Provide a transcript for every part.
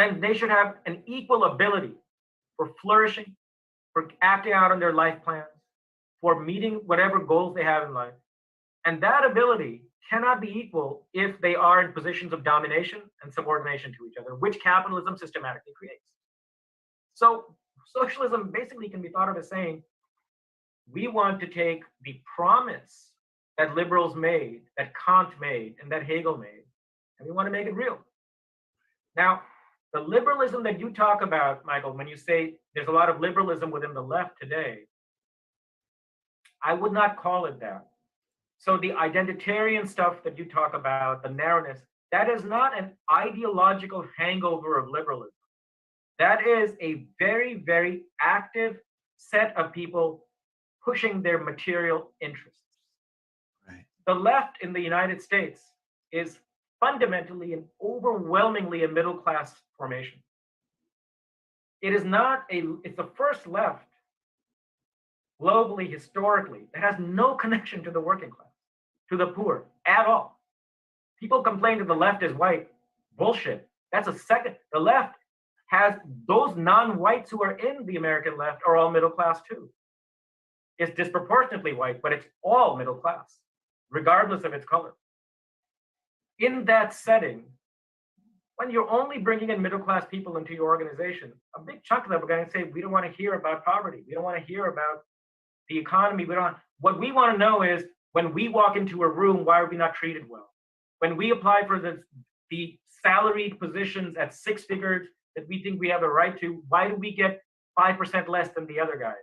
And they should have an equal ability for flourishing, for acting out on their life plans, for meeting whatever goals they have in life. And that ability cannot be equal if they are in positions of domination and subordination to each other, which capitalism systematically creates. So socialism basically can be thought of as saying, we want to take the promise that liberals made, that Kant made, and that Hegel made, and we want to make it real. Now, the liberalism that you talk about, Michael, when you say there's a lot of liberalism within the left today, I would not call it that. So the identitarian stuff that you talk about, the narrowness, that is not an ideological hangover of liberalism. That is a very, very active set of people pushing their material interests. Right. The left in the United States is fundamentally and overwhelmingly a middle class formation. It is not it's the first left globally, historically, that has no connection to the working class, to the poor at all. People complain that the left is white. Bullshit. That's a second. The left has those non-whites who are in the American left are all middle class too. It's disproportionately white, but it's all middle class, regardless of its color. In that setting, when you're only bringing in middle class people into your organization, a big chunk of them are going to say, we don't want to hear about poverty. We don't want to hear about the economy. What we want to know is, when we walk into a room, why are we not treated well? When we apply for the salaried positions at six figures that we think we have a right to, why do we get 5% less than the other guys?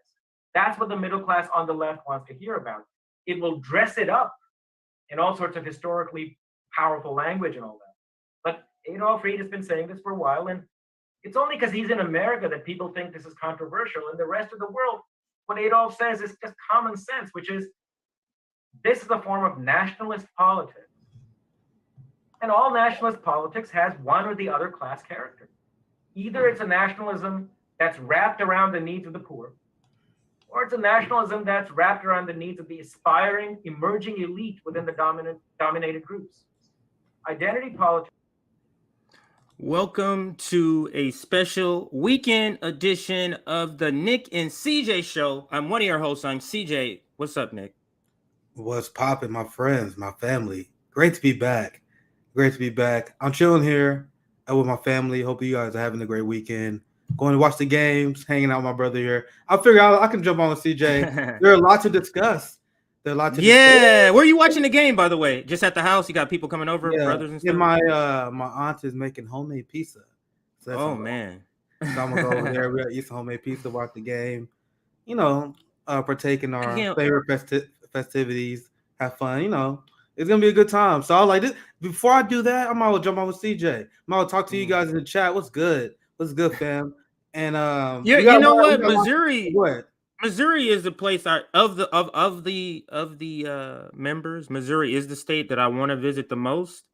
That's what the middle class on the left wants to hear about. It will dress it up in all sorts of historically powerful language and all that. But Adolf Reed has been saying this for a while, and it's only because he's in America that people think this is controversial. In the rest of the world, what Adolf says is just common sense, which is, this is a form of nationalist politics. And all nationalist politics has one or the other class character. Either it's a nationalism that's wrapped around the needs of the poor, or it's a nationalism that's wrapped around the needs of the aspiring, emerging elite within the dominated groups. Identity politics. Welcome to a special weekend edition of the Nick and CJ show. I'm one of your hosts. I'm CJ. What's up, Nick? What's poppin', my friends, my family? Great to be back. Great to be back. I'm chilling here with my family. Hope you guys are having a great weekend. Going to watch the games, hanging out with my brother here. I figure I can jump on with CJ. There are a lot to discuss. Where are you watching the game, by the way? Just at the house? You got people coming over, brothers and stuff? Yeah, my aunt is making homemade pizza. So man. So I'm going to go over there. We're going to eat some homemade pizza, watch the game. You know, partake in our favorite festivities, have fun. You know, it's going to be a good time. So I was like, this, before I do that, I might as well jump on with CJ. I might as well talk to you guys in the chat. What's good? What's good, fam? And you know what? Missouri is the place of the members. Missouri is the state that I want to visit the most,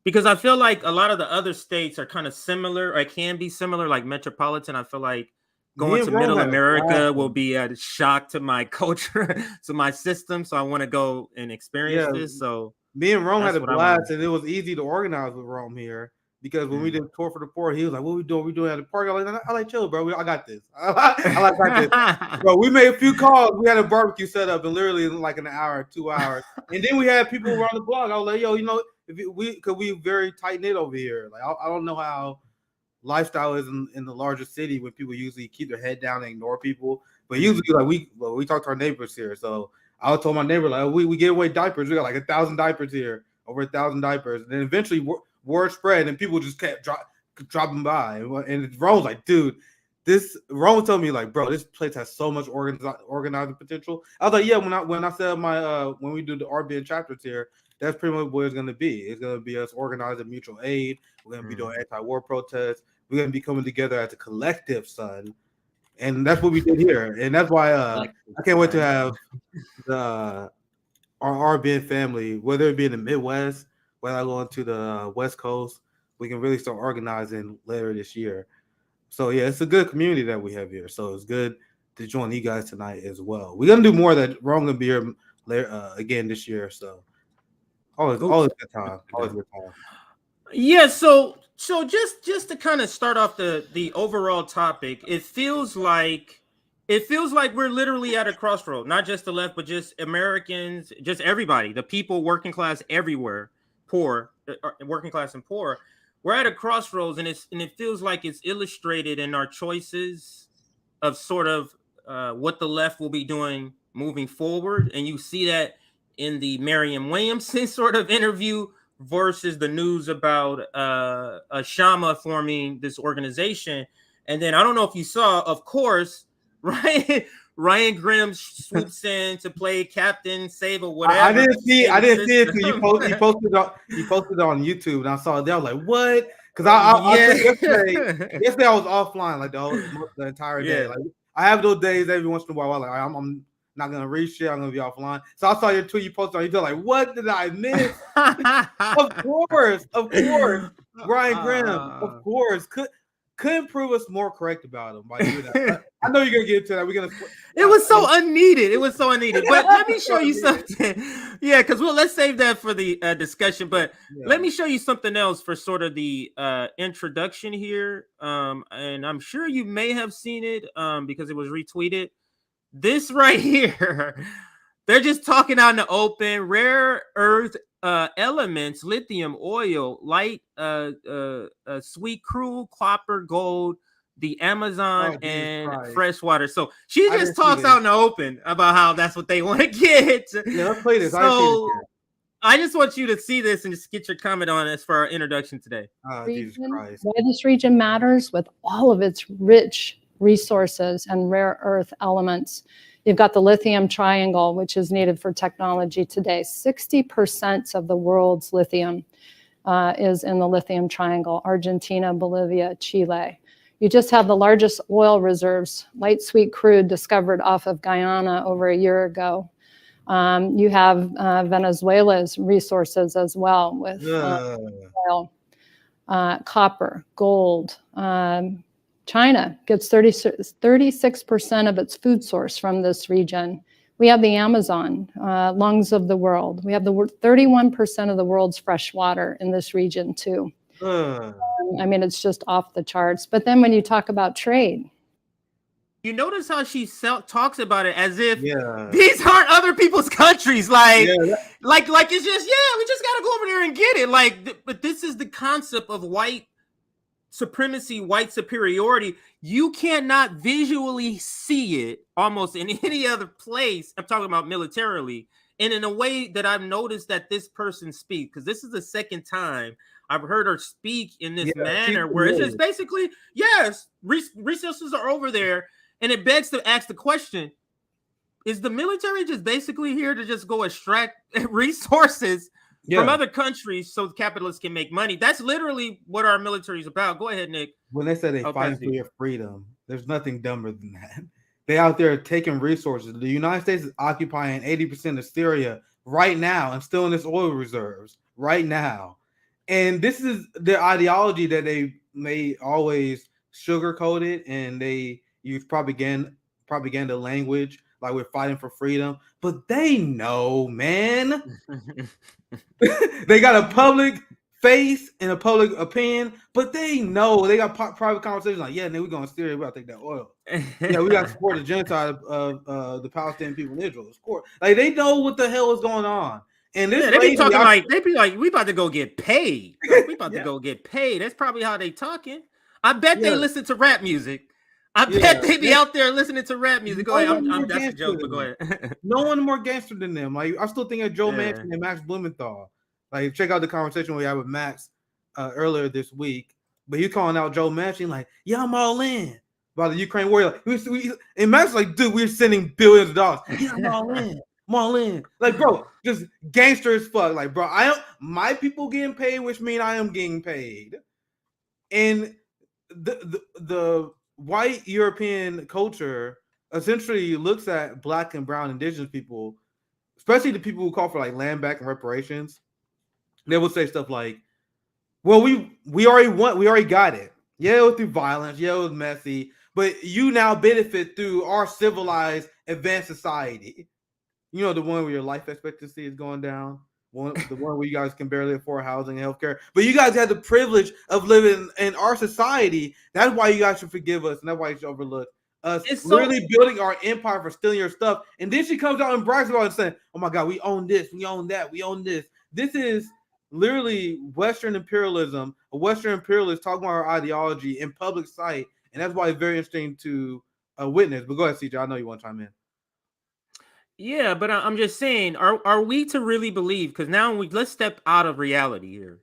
because I feel like a lot of the other states are kind of similar, or can be similar, like metropolitan. I feel like going to Middle America will be a shock to my culture, to my system. So I want to go and experience this. So me and Rome had a blast, and it was easy to organize with Rome here. Because when we did Tour for the Poor, he was like, what we doing? We doing at the park? I like, chill, bro. I got this. I like this. Bro, we made a few calls. We had a barbecue set up, and literally in like an hour, 2 hours. And then we had people around the block. I was like, yo, you know, we very tight-knit over here. Like, I don't know how lifestyle is in the larger city when people usually keep their head down and ignore people. But usually, like, we talk to our neighbors here. So I told my neighbor, like, we give away diapers. We got like 1,000 diapers here, over 1,000 diapers. And then eventually, word spread, and people just kept dropping by. And Ron was like, dude, Ron told me, like, bro, this place has so much organizing potential. I was like, yeah, when I said when we do the RBN chapters here, that's pretty much what it's going to be. It's going to be us organizing mutual aid. We're going to be doing anti-war protests. We're going to be coming together as a collective, son. And that's what we did here. And that's why I can't wait to have our RBN family, whether it be in the Midwest, when I go into the West Coast, we can really start organizing later this year. So, yeah, it's a good community that we have here. So it's good to join you guys tonight as well. We're going to do more of that. We're going to be here later, again this year. So always good time. Always good time. Yeah, so So just to kind of start off the overall topic, it feels like we're literally at a crossroad, not just the left, but just Americans, just everybody, the people, working class everywhere, poor, working class and poor. We're at a crossroads, and it feels like it's illustrated in our choices of sort of what the left will be doing moving forward. And you see that in the Marianne Williamson sort of interview versus the news about Kshama forming this organization. And then I don't know if you saw, of course, Ryan Grimm swoops in to play Captain Save or whatever. I didn't see it till you posted it on YouTube, and I saw it there. I was like, what? Because I yesterday I was offline like the entire day. Like I have those days every once in a while. I'm not gonna read shit. I'm gonna be offline. So I saw your tweet you posted on YouTube. Like, what did I miss? Of course, Ryan Grimm. Of course, couldn't prove us more correct about him by doing that. I know you're gonna get into that. It was so unneeded. But let me show you something. Yeah, because let's save that for the discussion. But let me show you something else for sort of the introduction here. And I'm sure you may have seen it because it was retweeted. This right here, they're just talking out in the open. Rare earth elements, lithium, oil, light, sweet crude, copper, gold, the Amazon, and fresh water. So she just talks out in the open about how that's what they want to get. Yeah, let's play this. So I just want you to see this and just get your comment on this for our introduction today. Oh, Jesus Christ. Why this region matters with all of its rich resources and rare earth elements. You've got the lithium triangle, which is needed for technology today. 60% of the world's lithium is in the lithium triangle: Argentina, Bolivia, Chile. You just have the largest oil reserves, light sweet crude, discovered off of Guyana over a year ago. You have Venezuela's resources as well, with oil, copper, gold. China gets 36% of its food source from this region. We have the Amazon, lungs of the world. We have the 31% of the world's fresh water in this region too. I mean, it's just off the charts. But then when you talk about trade, you notice how she talks about it as if these aren't other people's countries. Like it's just, we just got to go over there and get it. But this is the concept of white supremacy, white superiority. You cannot visually see it almost in any other place. I'm talking about militarily, and in a way that I've noticed that this person speaks, because this is the second time I've heard her speak in this manner, where it's just basically, resources are over there, and it begs to ask the question: is the military just basically here to just go extract resources from other countries so capitalists can make money? That's literally what our military is about. Go ahead, Nick. When they say they fight for your freedom, there's nothing dumber than that. They out there taking resources. The United States is occupying 80% of Syria right now and still in its oil reserves right now. And this is the ideology that they may always sugarcoat it, and they use propaganda language like we're fighting for freedom. But they know, man. They got a public face and a public opinion, but they know. They got private conversations like, we're going to Syria, we got to take that oil. We got to support the genocide of the Palestinian people in Israel. Of course. Like, they know what the hell is going on. And this they be talking they be like, we about to go get paid. We about to go get paid. That's probably how they talking. I bet they listen to rap music. I bet they be out there listening to rap music. Go ahead. That's a joke, but go ahead. No one more gangster than them. Like, I still think of Joe Manchin and Max Blumenthal. Like, check out the conversation we had with Max earlier this week. But he's calling out Joe Manchin like, I'm all in about the Ukraine war. And Max like, dude, we're sending billions of dollars. I'm all in. I'm all in. Like, bro, just gangster as fuck. Like, bro, my people getting paid, which means I am getting paid. And the white European culture essentially looks at Black and brown indigenous people, especially the people who call for like land back and reparations. They will say stuff like, well, we already got it. Yeah, it was through violence. Yeah, it was messy. But you now benefit through our civilized, advanced society. You know, the one where your life expectancy is going down, the one where you guys can barely afford housing and healthcare. But you guys had the privilege of living in our society. That's why you guys should forgive us, and that's why you should overlook us literally building our empire for stealing your stuff. And then she comes out and brags about it and saying, "Oh my God, we own this, we own that, we own this." This is literally Western imperialism, a Western imperialist talking about our ideology in public sight. And that's why it's very interesting to witness. But go ahead, CJ. I know you want to chime in. Yeah, but I'm just saying, are we to really believe? Because now let's step out of reality here.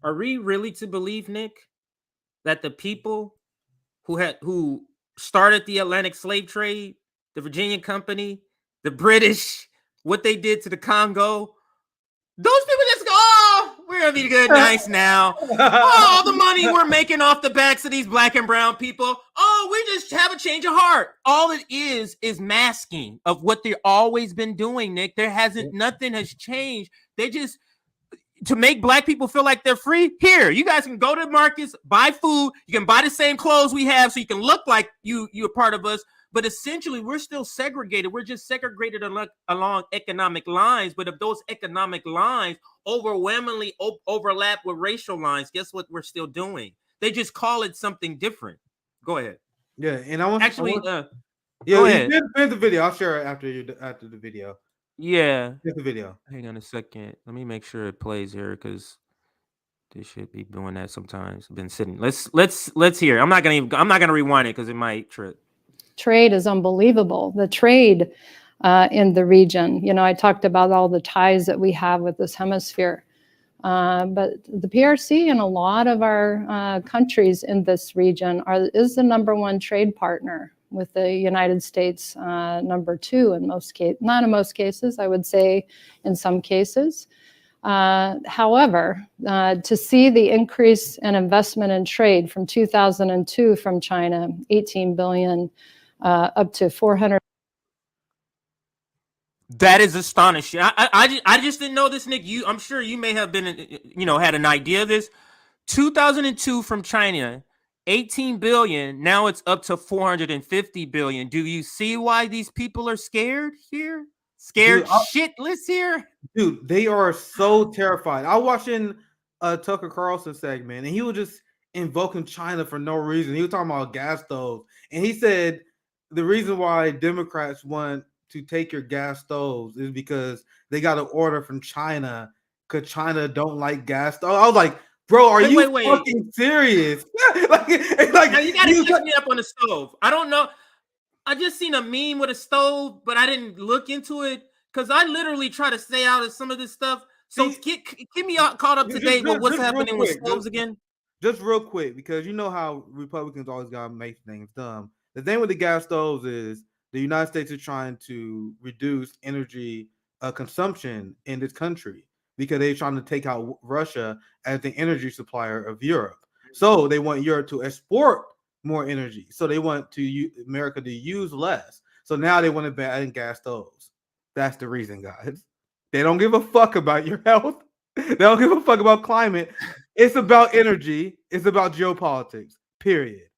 Are we really to believe, Nick, that the people who started the Atlantic slave trade, the Virginia Company, the British, what they did to the Congo, those people just go, "Oh, we're gonna be good, nice now. Oh, all the money we're making off the backs of these black and brown people. Oh, we just have a change of heart." All it is masking of what they've always been doing, Nick. Nothing has changed. They just, to make black people feel like they're free. Here, you guys can go to markets, buy food. You can buy the same clothes we have, so you can look like you're part of us. But essentially, we're still segregated. We're just segregated along economic lines. But if those economic lines overwhelmingly overlap with racial lines, guess what we're still doing? They just call it something different. Go ahead. Yeah, and I want go ahead. Finish the video. I'll share it after the video. Yeah. Finish the video. Hang on a second. Let me make sure it plays here, because they should be doing that sometimes. I've been sitting. Let's hear. I'm not gonna rewind it because it might trip. Trade is unbelievable. The trade in the region. You know, I talked about all the ties that we have with this hemisphere. But the PRC and a lot of our countries in this region is the number one trade partner, with the United States number two in most cases. Not in most cases, I would say in some cases. However, to see the increase in investment in trade from 2002 from China, 18 billion, up to 400. That is astonishing. I just didn't know this, Nick. I'm sure you may have been, had an idea of this. 2002 from China, 18 billion. Now it's up to 450 billion. Do you see why these people are scared here? Scared shitless here? Dude, they are so terrified. I was watching a Tucker Carlson segment, and he was just invoking China for no reason. He was talking about gas stoves, and he said the reason why Democrats want to take your gas stoves is because they got an order from China because China don't like gas stoves. I was like, bro, are you fucking serious? like now you gotta catch me up on the stove. I don't know. I just seen a meme with a stove, but I didn't look into it because I literally try to stay out of some of this stuff. So get me caught up to date with what's happening with stoves again. Just real quick, because you know how Republicans always gotta make things dumb. The thing with the gas stoves is the United States is trying to reduce energy consumption in this country because they're trying to take out Russia as the energy supplier of Europe. So they want Europe to export more energy. So they want America to use less. So now they want to ban gas stoves. That's the reason, guys. They don't give a fuck about your health. They don't give a fuck about climate. It's about energy. It's about geopolitics. Period.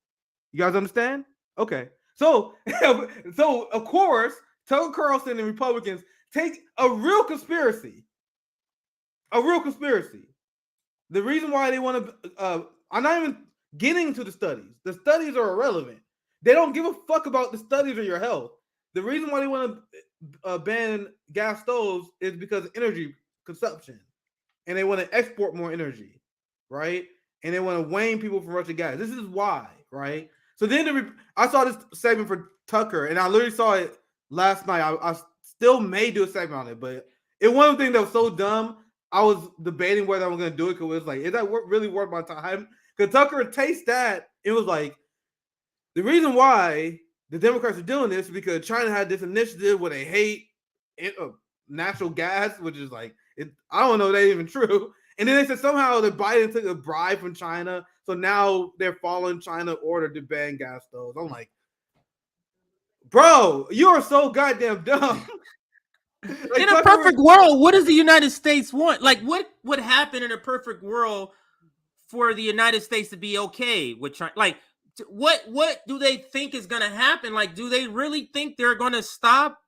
You guys understand? Okay. So of course, Tucker Carlson and Republicans take a real conspiracy. The reason why they want to, I'm not even getting to the studies. The studies are irrelevant. They don't give a fuck about the studies or your health. The reason why they want to ban gas stoves is because of energy consumption. And they want to export more energy, right? And they want to wane people from Russian gas. This is why, right? So then I saw this segment for Tucker, and I literally saw it last night. I still may do a segment on it, but it one of the things that was so dumb, I was debating whether I was going to do it because it was like, is that really worth my time? Because Tucker tastes that. It was like, the reason why the Democrats are doing this is because China had this initiative where they hate natural gas, which is like, I don't know if that's even true. And then they said somehow that Biden took a bribe from China. So now they're following China order to ban gas stoves. I'm like, bro, you are so goddamn dumb. Like, in a perfect world, what does the United States want? Like, what would happen in a perfect world for the United States to be okay with China? Like, what do they think is going to happen? Like, do they really think they're going to stop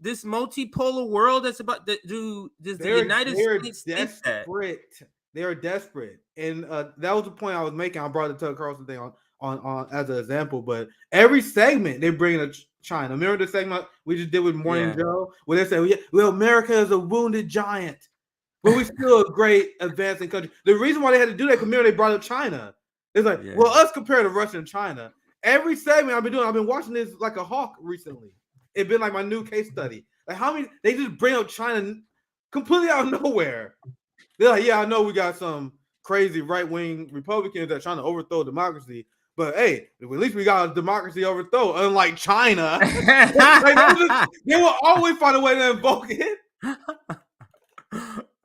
this multipolar world that's about does the United States think that? They are desperate, and that was the point I was making. I brought the Tucker Carlson thing on as an example, but every segment they bring in China. Remember the segment we just did with Morning Joe, where they said, "Well, America is a wounded giant, but we're still a great advancing country." The reason why they had to do that, because remember they brought up China. It's like, well, us compared to Russia and China. Every segment I've been watching this like a hawk recently. It's been like my new case study. Like how many they just bring up China completely out of nowhere. They're like, yeah, I know we got some crazy right-wing Republicans that are trying to overthrow democracy, but hey, at least we got a democracy overthrow, unlike China. Like, they will always find a way to invoke it.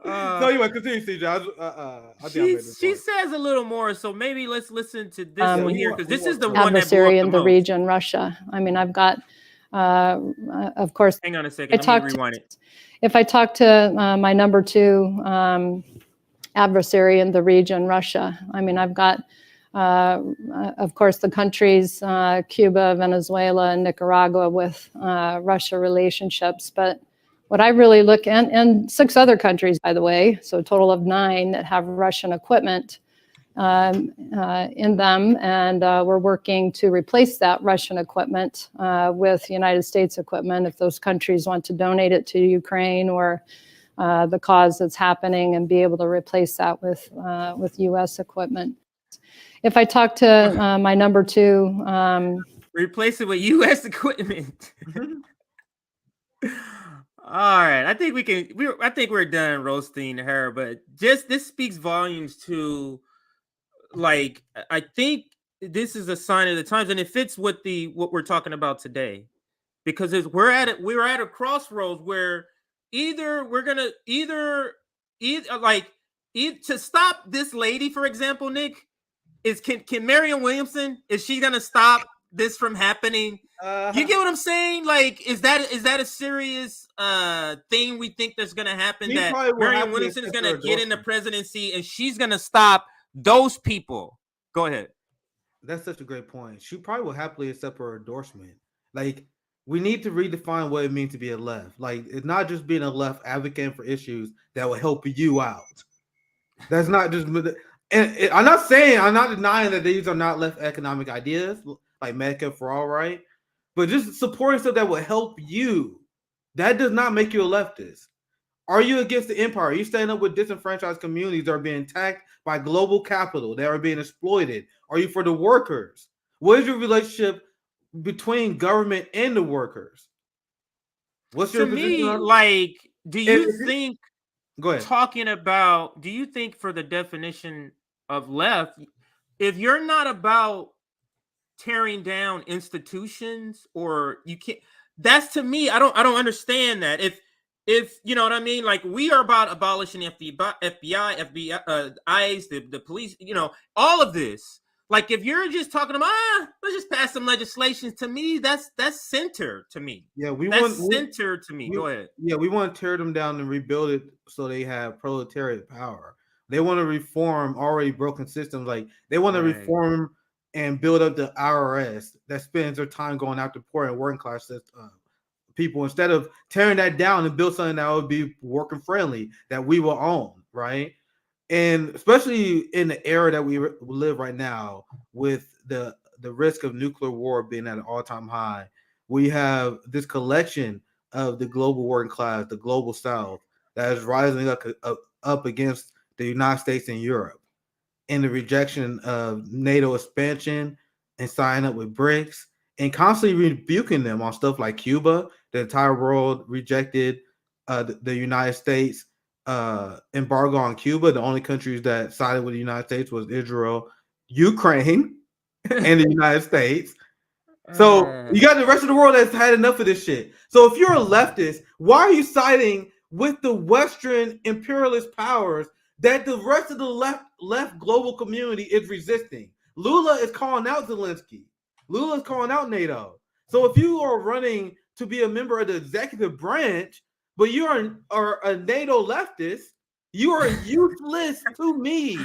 So anyway, continue, CJ. She says a little more, so maybe let's listen to this one here, because this is the one that adversary in the region, Russia. I mean, I've got, of course. Hang on a second. Let me rewind it. If I talk to my number 2 adversary in the region, Russia, I mean, I've got, of course, the countries, Cuba, Venezuela, and Nicaragua with Russia relationships. But what I really look at, and 6 other countries, by the way, so a total of 9 that have Russian equipment in them, and we're working to replace that Russian equipment with United States equipment if those countries want to donate it to Ukraine or the cause that's happening, and be able to replace that with U.S. equipment. If I talk to my number 2, replace it with U.S. equipment. All right, I think I think we're done roasting her, but just this speaks volumes to. Like, I think this is a sign of the times, and it fits with what we're talking about today, because we're at a crossroads where either we're gonna either to stop this lady, for example, Nick, can Marianne Williamson, is she gonna stop this from happening? You get what I'm saying? Like, is that a serious thing we think that's gonna happen, that Marianne Williamson is gonna get in the presidency and she's gonna stop those people? Go ahead. That's such a great point. She probably will happily accept her endorsement. Like, we need to redefine what it means to be a left. Like, it's not just being a left advocate for issues that will help you out. That's not just. And I'm not denying that these are not left economic ideas, like Medicare for all, right? But just supporting stuff that will help you. That does not make you a leftist. Are you against the empire? Are you standing up with disenfranchised communities that are being attacked by global capital, that are being exploited? Are you for the workers? What is your relationship between government and the workers? What's your position on? Like, do you think? Go ahead. Do you think, for the definition of left, if you're not about tearing down institutions, or you can't, that's, to me, I don't understand that. If you know what I mean, like, we are about abolishing FBI, ICE, the police, all of this. Like, if you're just talking about, let's just pass some legislation, to me, that's center to me. Yeah, center to me. Go ahead. Yeah, we want to tear them down and rebuild it so they have proletariat power. They want to reform already broken systems. Like, they want to reform and build up the IRS that spends their time going after poor and working class people, instead of tearing that down and build something that would be working friendly, that we will own, right? And especially in the era that we live right now, with the risk of nuclear war being at an all-time high, we have this collection of the global working class, the global South, that is rising up against the United States and Europe, and the rejection of NATO expansion and signing up with BRICS, and constantly rebuking them on stuff like Cuba. The entire world rejected the United States embargo on Cuba. The only countries that sided with the United States was Israel, Ukraine, and the United States. So you got the rest of the world that's had enough of this shit. So if you're a leftist, why are you siding with the Western imperialist powers that the rest of the left global community is resisting? Lula is calling out Zelensky. Lula is calling out NATO. So if you are running to be a member of the executive branch, but you are a NATO leftist, you are useless to me.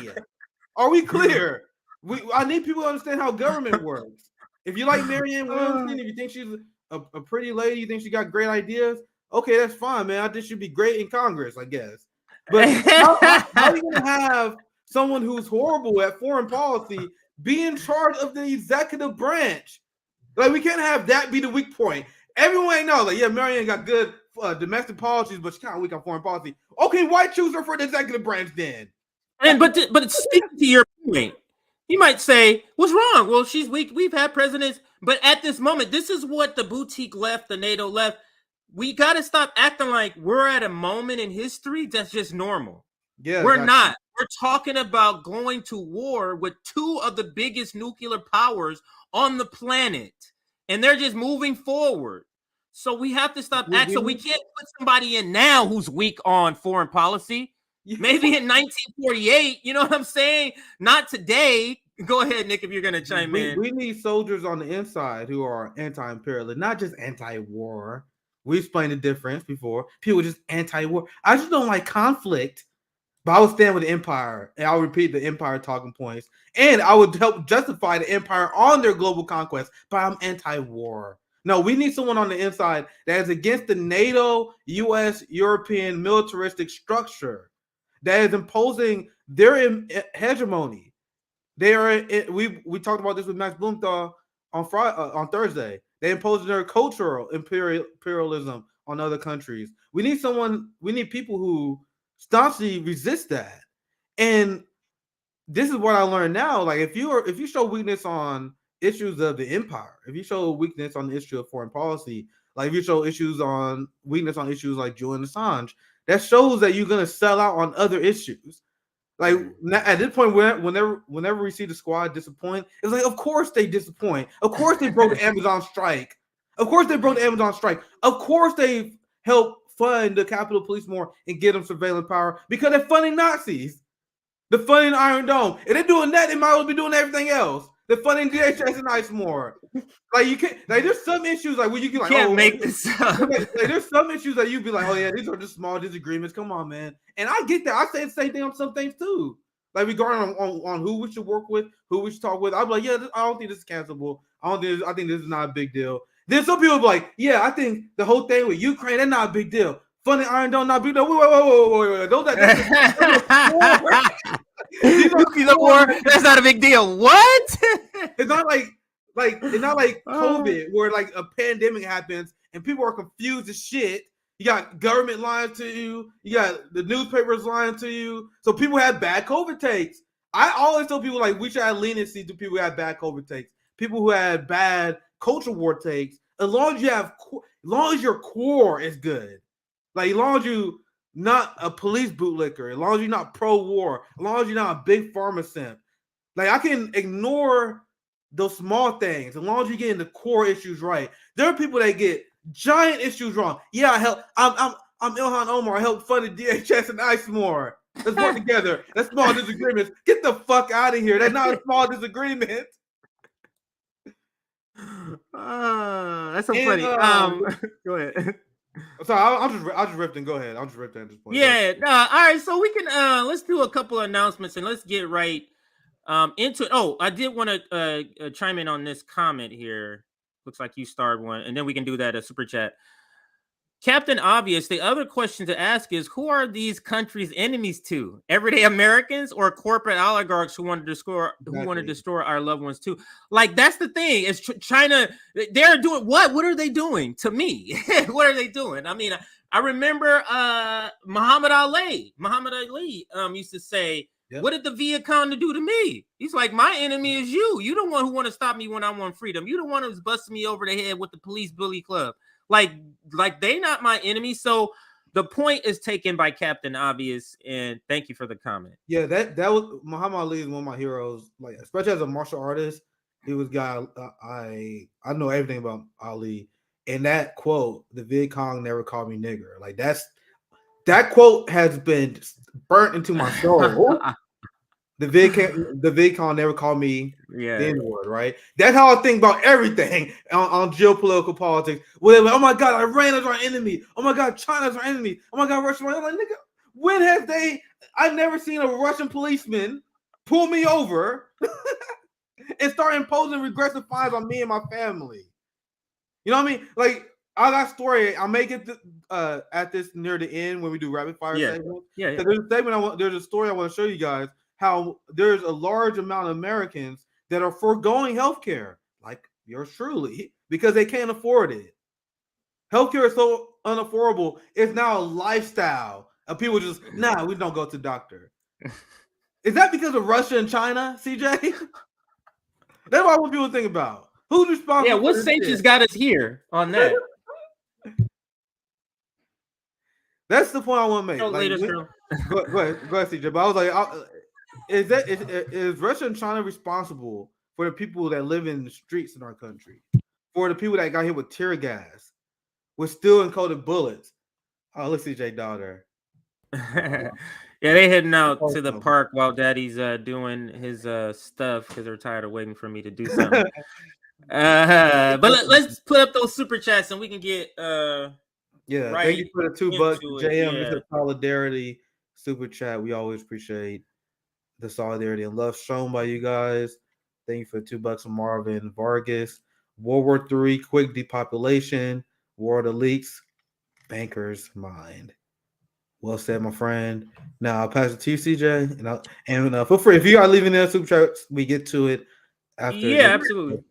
Are we clear? I need people to understand how government works. If you like Marianne Williamson, if you think she's a pretty lady, you think she got great ideas, Okay, that's fine, man. I think she'd be great in Congress, I guess. But how are you going to have someone who's horrible at foreign policy be in charge of the executive branch? Like, we can't have that be the weak point. Everyone knows, like, yeah, Marianne got good domestic policies, but she's kind of weak on foreign policy. Okay, why choose her for the executive branch then? But speaking to your point, you might say, what's wrong? Well, she's weak. We've had presidents, but at this moment, this is what the boutique left, the NATO left. We got to stop acting like we're at a moment in history that's just normal. Yeah, we're not. We're talking about going to war with two of the biggest nuclear powers on the planet, and they're just moving forward. So we have to stop acting. So we can't put somebody in now who's weak on foreign policy. Maybe in 1948, you know what I'm saying? Not today. Go ahead, Nick, if you're going to chime in. We need soldiers on the inside who are anti-imperialist, not just anti-war. We explained the difference before. People are just anti-war. I just don't like conflict, but I would stand with the empire, and I'll repeat the empire talking points, and I would help justify the empire on their global conquest, but I'm anti-war. No, we need someone on the inside that is against the NATO, U.S., European militaristic structure that is imposing their hegemony. They are. We talked about this with Max Blumenthal on Thursday. They impose their cultural imperialism on other countries. We need people who staunchly resist that. And this is what I learned now. Like, if you show weakness on issues of the empire, if you show weakness on the issue of foreign policy, like if you show weakness on issues like Julian Assange, that shows that you're gonna sell out on other issues. Like, at this point, whenever we see the squad disappoint, it's like, of course they disappoint. Of course they broke the Amazon strike. Of course they broke the Amazon strike. Of course they helped fund the Capitol Police more and get them surveillance power because they're funding Nazis. They're funding Iron Dome. If they're doing that, they might as well be doing everything else. They're funding DHS and ICE more. Like, you can't. Like, there's some issues like where you can like, can't make this up. Like, there's some issues that you'd be like, oh yeah, these are just small disagreements. Come on, man. And I get that. I say the same thing on some things too. Like, regarding on who we should work with, who we should talk with. I'm like, yeah, I don't think this is cancelable. I think this is not a big deal. Then some people be like, yeah, I think the whole thing with Ukraine, that's not a big deal. Funding Iron Dome, not a big deal. Wait. Nuclear war, that's not a big deal. What? It's not like COVID, where like a pandemic happens and people are confused as shit. You got government lying to you. You got the newspapers lying to you. So people have bad COVID takes. I always tell people, like, we should have leniency to people who have bad COVID takes. People who had bad culture war takes. As long as your core is good, like, as long as you not a police bootlicker, as long as you're not pro-war, as long as you're not a big pharma simp, like, I can ignore those small things as long as you're getting the core issues right. There are people that get giant issues wrong. Yeah, I'm Ilhan Omar. I helped fund the DHS and ICE more. Let's work together. That's small disagreements. Get the fuck out of here. That's not a small disagreement. That's so funny. Go ahead. Sorry, I'll just ripping. Go ahead. I'll just rip at this point. Yeah. All right. So we can let's do a couple of announcements and let's get right into it. Oh, I did want to chime in on this comment here. Looks like you starred one, and then we can do that super chat. Captain Obvious, the other question to ask is, who are these countries enemies to? Everyday Americans or corporate oligarchs who want to destroy our loved ones too? Like, that's the thing. It's China. They're doing what? What are they doing to me? What are they doing? I mean, I remember Muhammad Ali used to say, yep, what did the Viet Cong do to me? He's like, my enemy is you. You the one who want to stop me when I want freedom. You the one who's busting me over the head with the police bully club. Like they not my enemy. So the point is taken by Captain Obvious, and thank you for the comment. Yeah, that was Muhammad Ali is one of my heroes. Like, especially as a martial artist, he was guy. I know everything about Ali, and that quote, "The Viet Cong never called me nigger." Like, that quote has been burnt into my soul. The Viet Cong never called me the N-word, right? That's how I think about everything on geopolitical politics. Where like, oh my God, Iran is our enemy. Oh my God, China's our enemy. Oh my God, Russia. I'm like, nigga, when have they? I've never seen a Russian policeman pull me over and start imposing regressive fines on me and my family. You know what I mean? Like, I got story. I'll make it at this near the end when we do rapid fire segment. Yeah. There's a segment there's a story I want to show you guys how there's a large amount of Americans that are foregoing healthcare, like yours truly, because they can't afford it. Healthcare is so unaffordable. It's now a lifestyle of people just we don't go to the doctor. Is that because of Russia and China, CJ? That's what people think about. Who's responsible? Yeah, what sanctions got us here on that? That's the point I want to make. Go Like, ahead, CJ. But I was like, is Russia and China responsible for the people that live in the streets in our country? For the people that got hit with tear gas, with steel encoded bullets? Oh, look, CJ daughter. Yeah, they heading out to the park while Daddy's doing his stuff because they're tired of waiting for me to do something. But let's put up those super chats and we can get thank you for the $2, JM. This is solidarity super chat. We always appreciate the solidarity and love shown by you guys. Thank you for the $2 from Marvin Vargas. World War III, quick depopulation, war of the leaks, banker's mind. Well said, my friend. Now I'll pass it to you, CJ, and feel free if you are leaving there super chats, we get to it after. Yeah, absolutely.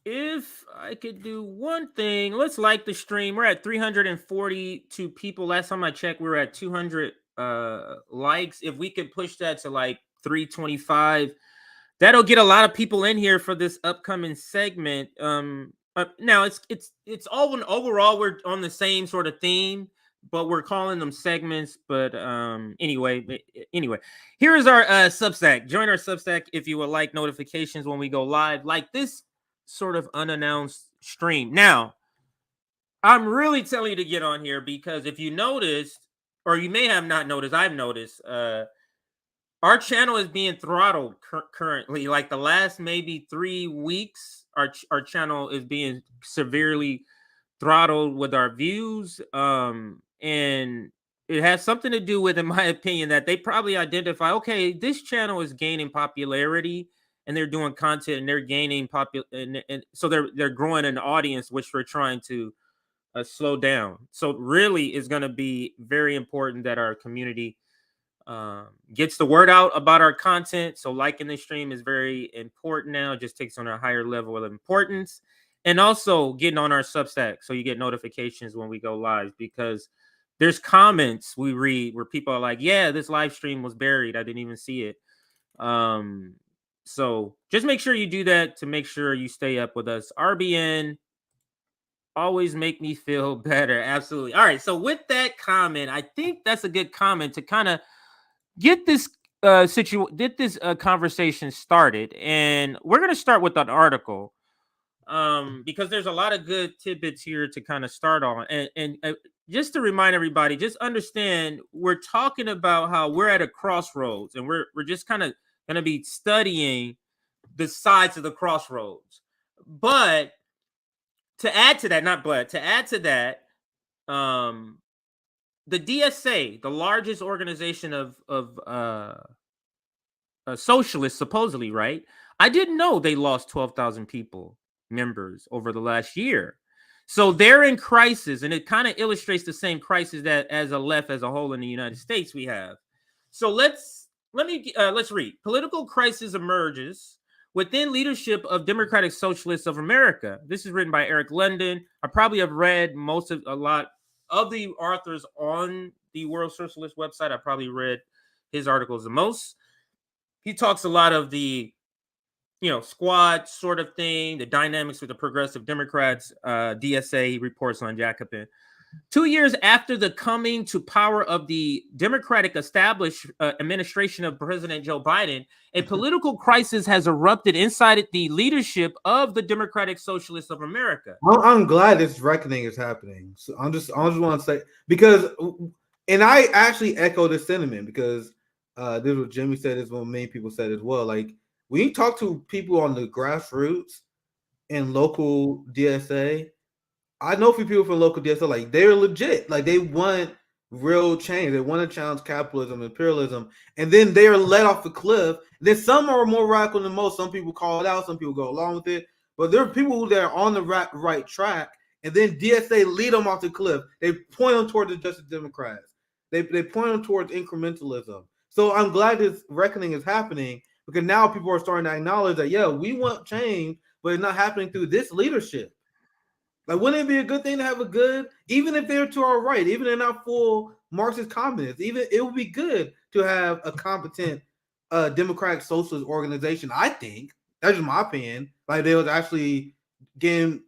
If I could do one thing, let's like the stream. We're at 342 people. Last time I checked, we were at 200 likes. If we could push that to like 325, that'll get a lot of people in here for this upcoming segment. Now it's all overall we're on the same sort of theme, but we're calling them segments. But anyway, here is our Substack. Join our Substack if you would like notifications when we go live, like this sort of unannounced stream. Now, I'm really telling you to get on here because if you noticed, or you may have not noticed, I've noticed, our channel is being throttled currently. Like the last maybe 3 weeks, our channel is being severely throttled with our views. And it has something to do with, in my opinion, that they probably identify, okay, this channel is gaining popularity and they're doing content and they're gaining and so they're growing an audience, which we're trying to slow down. So really it's going to be very important that our community gets the word out about our content. So liking the stream is very important now. It just takes on a higher level of importance. And also getting on our Substack so you get notifications when we go live, because there's comments we read where people are like, yeah, this live stream was buried. I didn't even see it. So just make sure you do that to make sure you stay up with us. RBN, always make me feel better. Absolutely. All right. So with that comment, I think that's a good comment to kind of get this conversation started. And we're going to start with an article because there's a lot of good tidbits here to kind of start on. And just to remind everybody, just understand, we're talking about how we're at a crossroads and we're just kind of going to be studying the sides of the crossroads. But to add to that, the DSA, the largest organization of socialists, supposedly, right? I didn't know they lost 12,000 members over the last year. So they're in crisis, and it kind of illustrates the same crisis that as a left as a whole in the United States we have. So let's read. Political crisis emerges within leadership of Democratic Socialists of America. This is written by Eric London. I probably have read a lot of the authors on the World Socialist website. I probably read his articles the most. He talks a lot of the, squad sort of thing, the dynamics with the progressive Democrats. DSA reports on Jacobin. 2 years after the coming to power of the Democratic administration of President Joe Biden, a political crisis has erupted inside the leadership of the Democratic Socialists of America. I'm glad this reckoning is happening. So I just want to say, because, and I actually echo this sentiment, because this is what Jimmy said, is what many people said as well. Like, when you talk to people on the grassroots and local DSA, I know a few people from local DSA, like, they're legit. Like, they want real change. They want to challenge capitalism, imperialism, and then they are let off the cliff. Then some are more radical than most. Some people call it out. Some people go along with it. But there are people that are on the right track, and then DSA lead them off the cliff. They point them towards the Justice Democrats. They point them towards incrementalism. So I'm glad this reckoning is happening, because now people are starting to acknowledge that, yeah, we want change, but it's not happening through this leadership. Like, wouldn't it be a good thing to have a good, even if they're to our right, even if they're not full Marxist communists, even it would be good to have a competent democratic socialist organization. I think that's just my opinion. Like, they was actually getting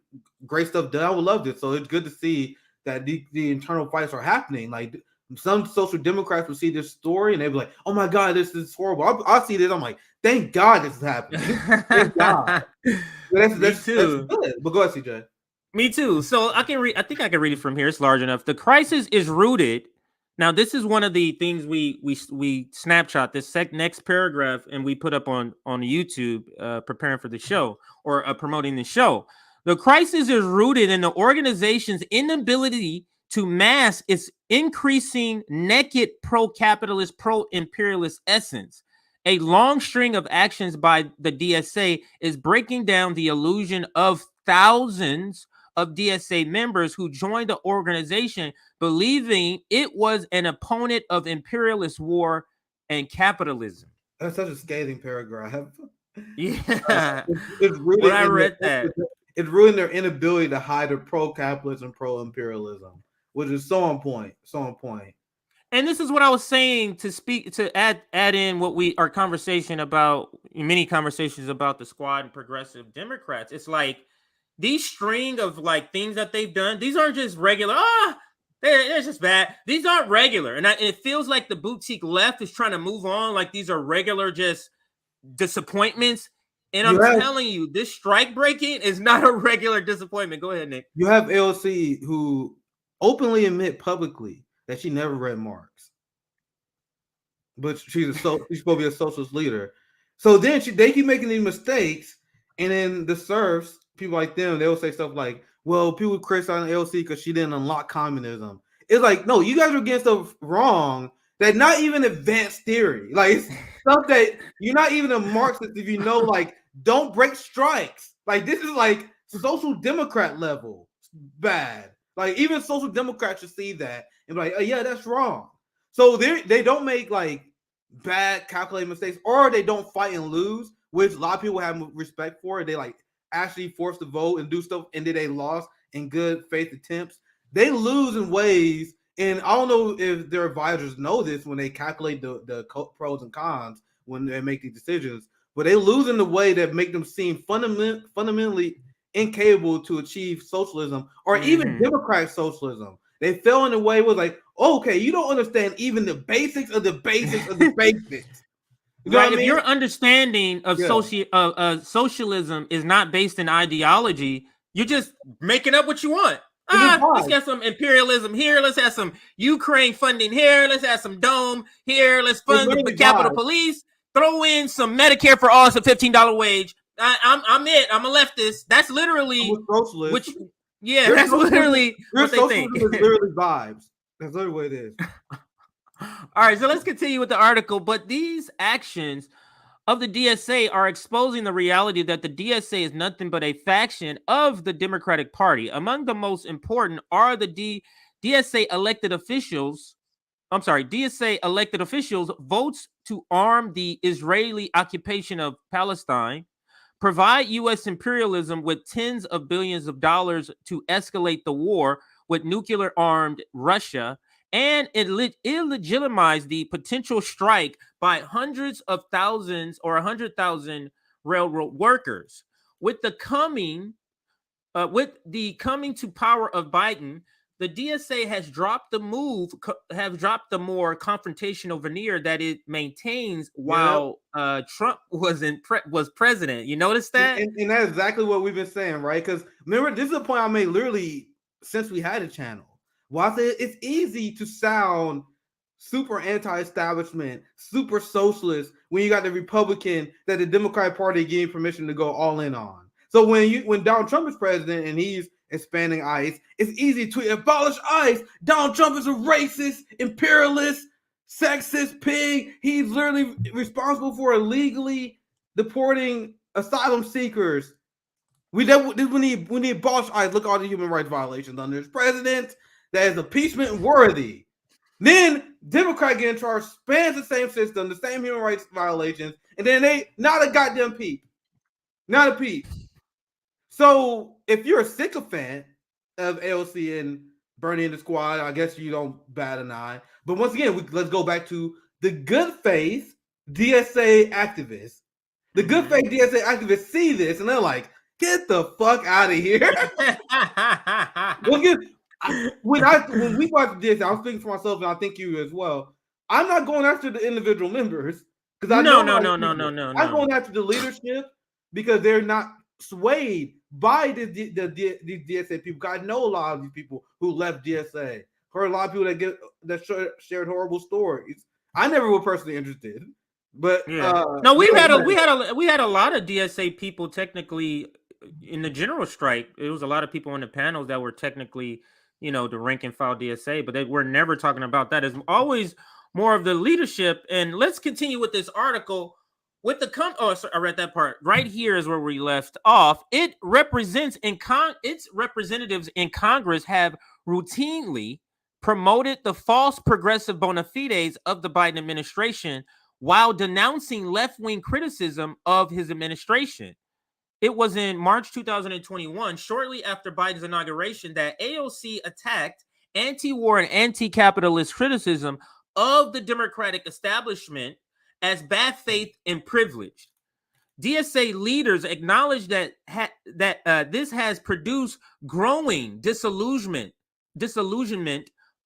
great stuff done. I would love this. So it's good to see that the internal fights are happening. Like, some social democrats will see this story and they'll be like, oh my God, this is horrible. I'll see this. I'm like, thank God this is happening. Thank God. That's good. But go ahead, CJ. Me too. So I think I can read it from here. It's large enough. The crisis is rooted. Now, this is one of the things we snapshot this next paragraph, and we put up on YouTube, preparing for the show, or promoting the show. The crisis is rooted in the organization's inability to mask its increasing naked pro-capitalist, pro-imperialist essence. A long string of actions by the DSA is breaking down the illusion of thousands of DSA members who joined the organization believing it was an opponent of imperialist war and capitalism. That's such a scathing paragraph. Yeah. It's rooted when I read that. It's ruined their inability to hide their pro-capitalism, pro-imperialism, which is so on point. So on point. And this is what I was saying to add in what our conversation about, many conversations about the squad and progressive Democrats. It's like, these string of like things that they've done, these aren't just regular. They're just bad. These aren't regular. And it feels like the boutique left is trying to move on. Like these are regular just disappointments. And I'm telling you, this strike breaking is not a regular disappointment. Go ahead, Nick. You have AOC who openly admit publicly that she never read Marx. But she's supposed to be a socialist leader. So then they keep making these mistakes. And then the serfs, people like them, they'll say stuff like, well, people criticize AOC because she didn't unlock communism. It's like, no, you guys are getting stuff wrong. That's not even advanced theory. Like, it's stuff that you're not even a Marxist if you know, like, don't break strikes. Like, this is like social democrat level bad. Like, even social democrats should see that and be like, oh, yeah, that's wrong. So they don't make like bad calculated mistakes, or they don't fight and lose, which a lot of people have respect for. They like actually forced to vote and do stuff, and then they lost in good faith attempts. They lose in ways, and I don't know if their advisors know this when they calculate the pros and cons when they make these decisions, but they lose in the way that make them seem fundamentally incapable to achieve socialism or even democratic socialism. They fell in a way where like, okay, you don't understand even the basics of the basics of the basics. You know right. If your understanding of socialism is not based in ideology, you're just making up what you want. Let's get some imperialism here. Let's have some Ukraine funding here. Let's have some dome here. Let's fund the Capitol Police. Throw in some Medicare for all. It's a $15 wage. I'm it. I'm a leftist. That's literally socialist. That's literally what they think. Is literally vibes. That's literally what it is. All right, so let's continue with the article. But these actions of the DSA are exposing the reality that the DSA is nothing but a faction of the Democratic Party. Among the most important are the DSA elected officials. DSA elected officials votes to arm the Israeli occupation of Palestine, provide U.S. imperialism with tens of billions of dollars to escalate the war with nuclear-armed Russia, and illegitimize the potential strike by hundreds of thousands or 100,000 railroad workers. With the coming to power of Biden, the DSA has dropped the more confrontational veneer that it maintains while Trump was president. You notice that? And that's exactly what we've been saying, right? Because remember, this is a point I made literally since we had a channel. Well, I said it's easy to sound super anti-establishment, super socialist when you got the Republican that the Democratic Party gave permission to go all in on. So when Donald Trump is president and he's expanding ICE, it's easy to abolish ICE. Donald Trump is a racist, imperialist, sexist pig. He's literally responsible for illegally deporting asylum seekers. We need abolish ICE. Look at all the human rights violations under this president that is impeachment worthy. Then Democrat get in charge, spans the same system, the same human rights violations, and then they not a goddamn peep. Not a peep. So if you're a sycophant of AOC and Bernie and the squad, I guess you don't bat an eye. But once again, let's go back to the good faith DSA activists. The good faith DSA activists see this and they're like, get the fuck out of here. When we watch this, I'm speaking for myself and I think you as well. I'm not going after the individual members because I know I'm going after the leadership because they're not swayed by the DSA people. I know a lot of these people who left DSA. Heard a lot of people that shared horrible stories. I never was personally interested, but no, we had a lot of DSA people technically in the general strike. It was a lot of people on the panels that were technically, the rank and file DSA, but they were never talking about that. It's always more of the leadership. And let's continue with this article. With the I read that part. Right here is where we left off. It represents its representatives in Congress have routinely promoted the false progressive bona fides of the Biden administration while denouncing left-wing criticism of his administration. It was in March 2021, shortly after Biden's inauguration, that AOC attacked anti-war and anti-capitalist criticism of the Democratic establishment as bad faith and privileged. DSA leaders acknowledge that this has produced growing disillusionment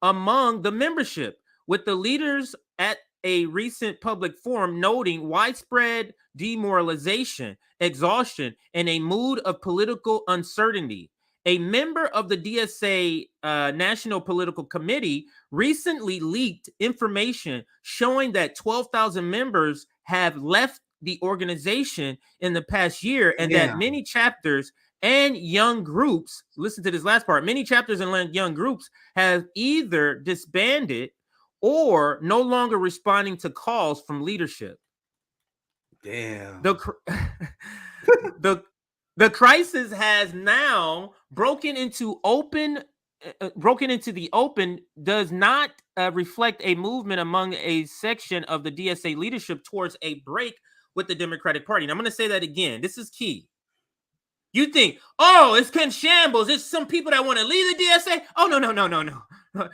among the membership, with the leaders at a recent public forum noting widespread demoralization, exhaustion, and a mood of political uncertainty. A member of the DSA National Political Committee recently leaked information showing that 12,000 members have left the organization in the past year, and that many chapters and young groups, listen to this last part, many chapters and young groups have either disbanded or no longer responding to calls from leadership. Damn. The crisis has now broken into the open, does not reflect a movement among a section of the DSA leadership towards a break with the Democratic Party. And I'm going to say that again. This is key. You think, it's Ken Shambles. It's some people that want to lead the DSA. Oh, no.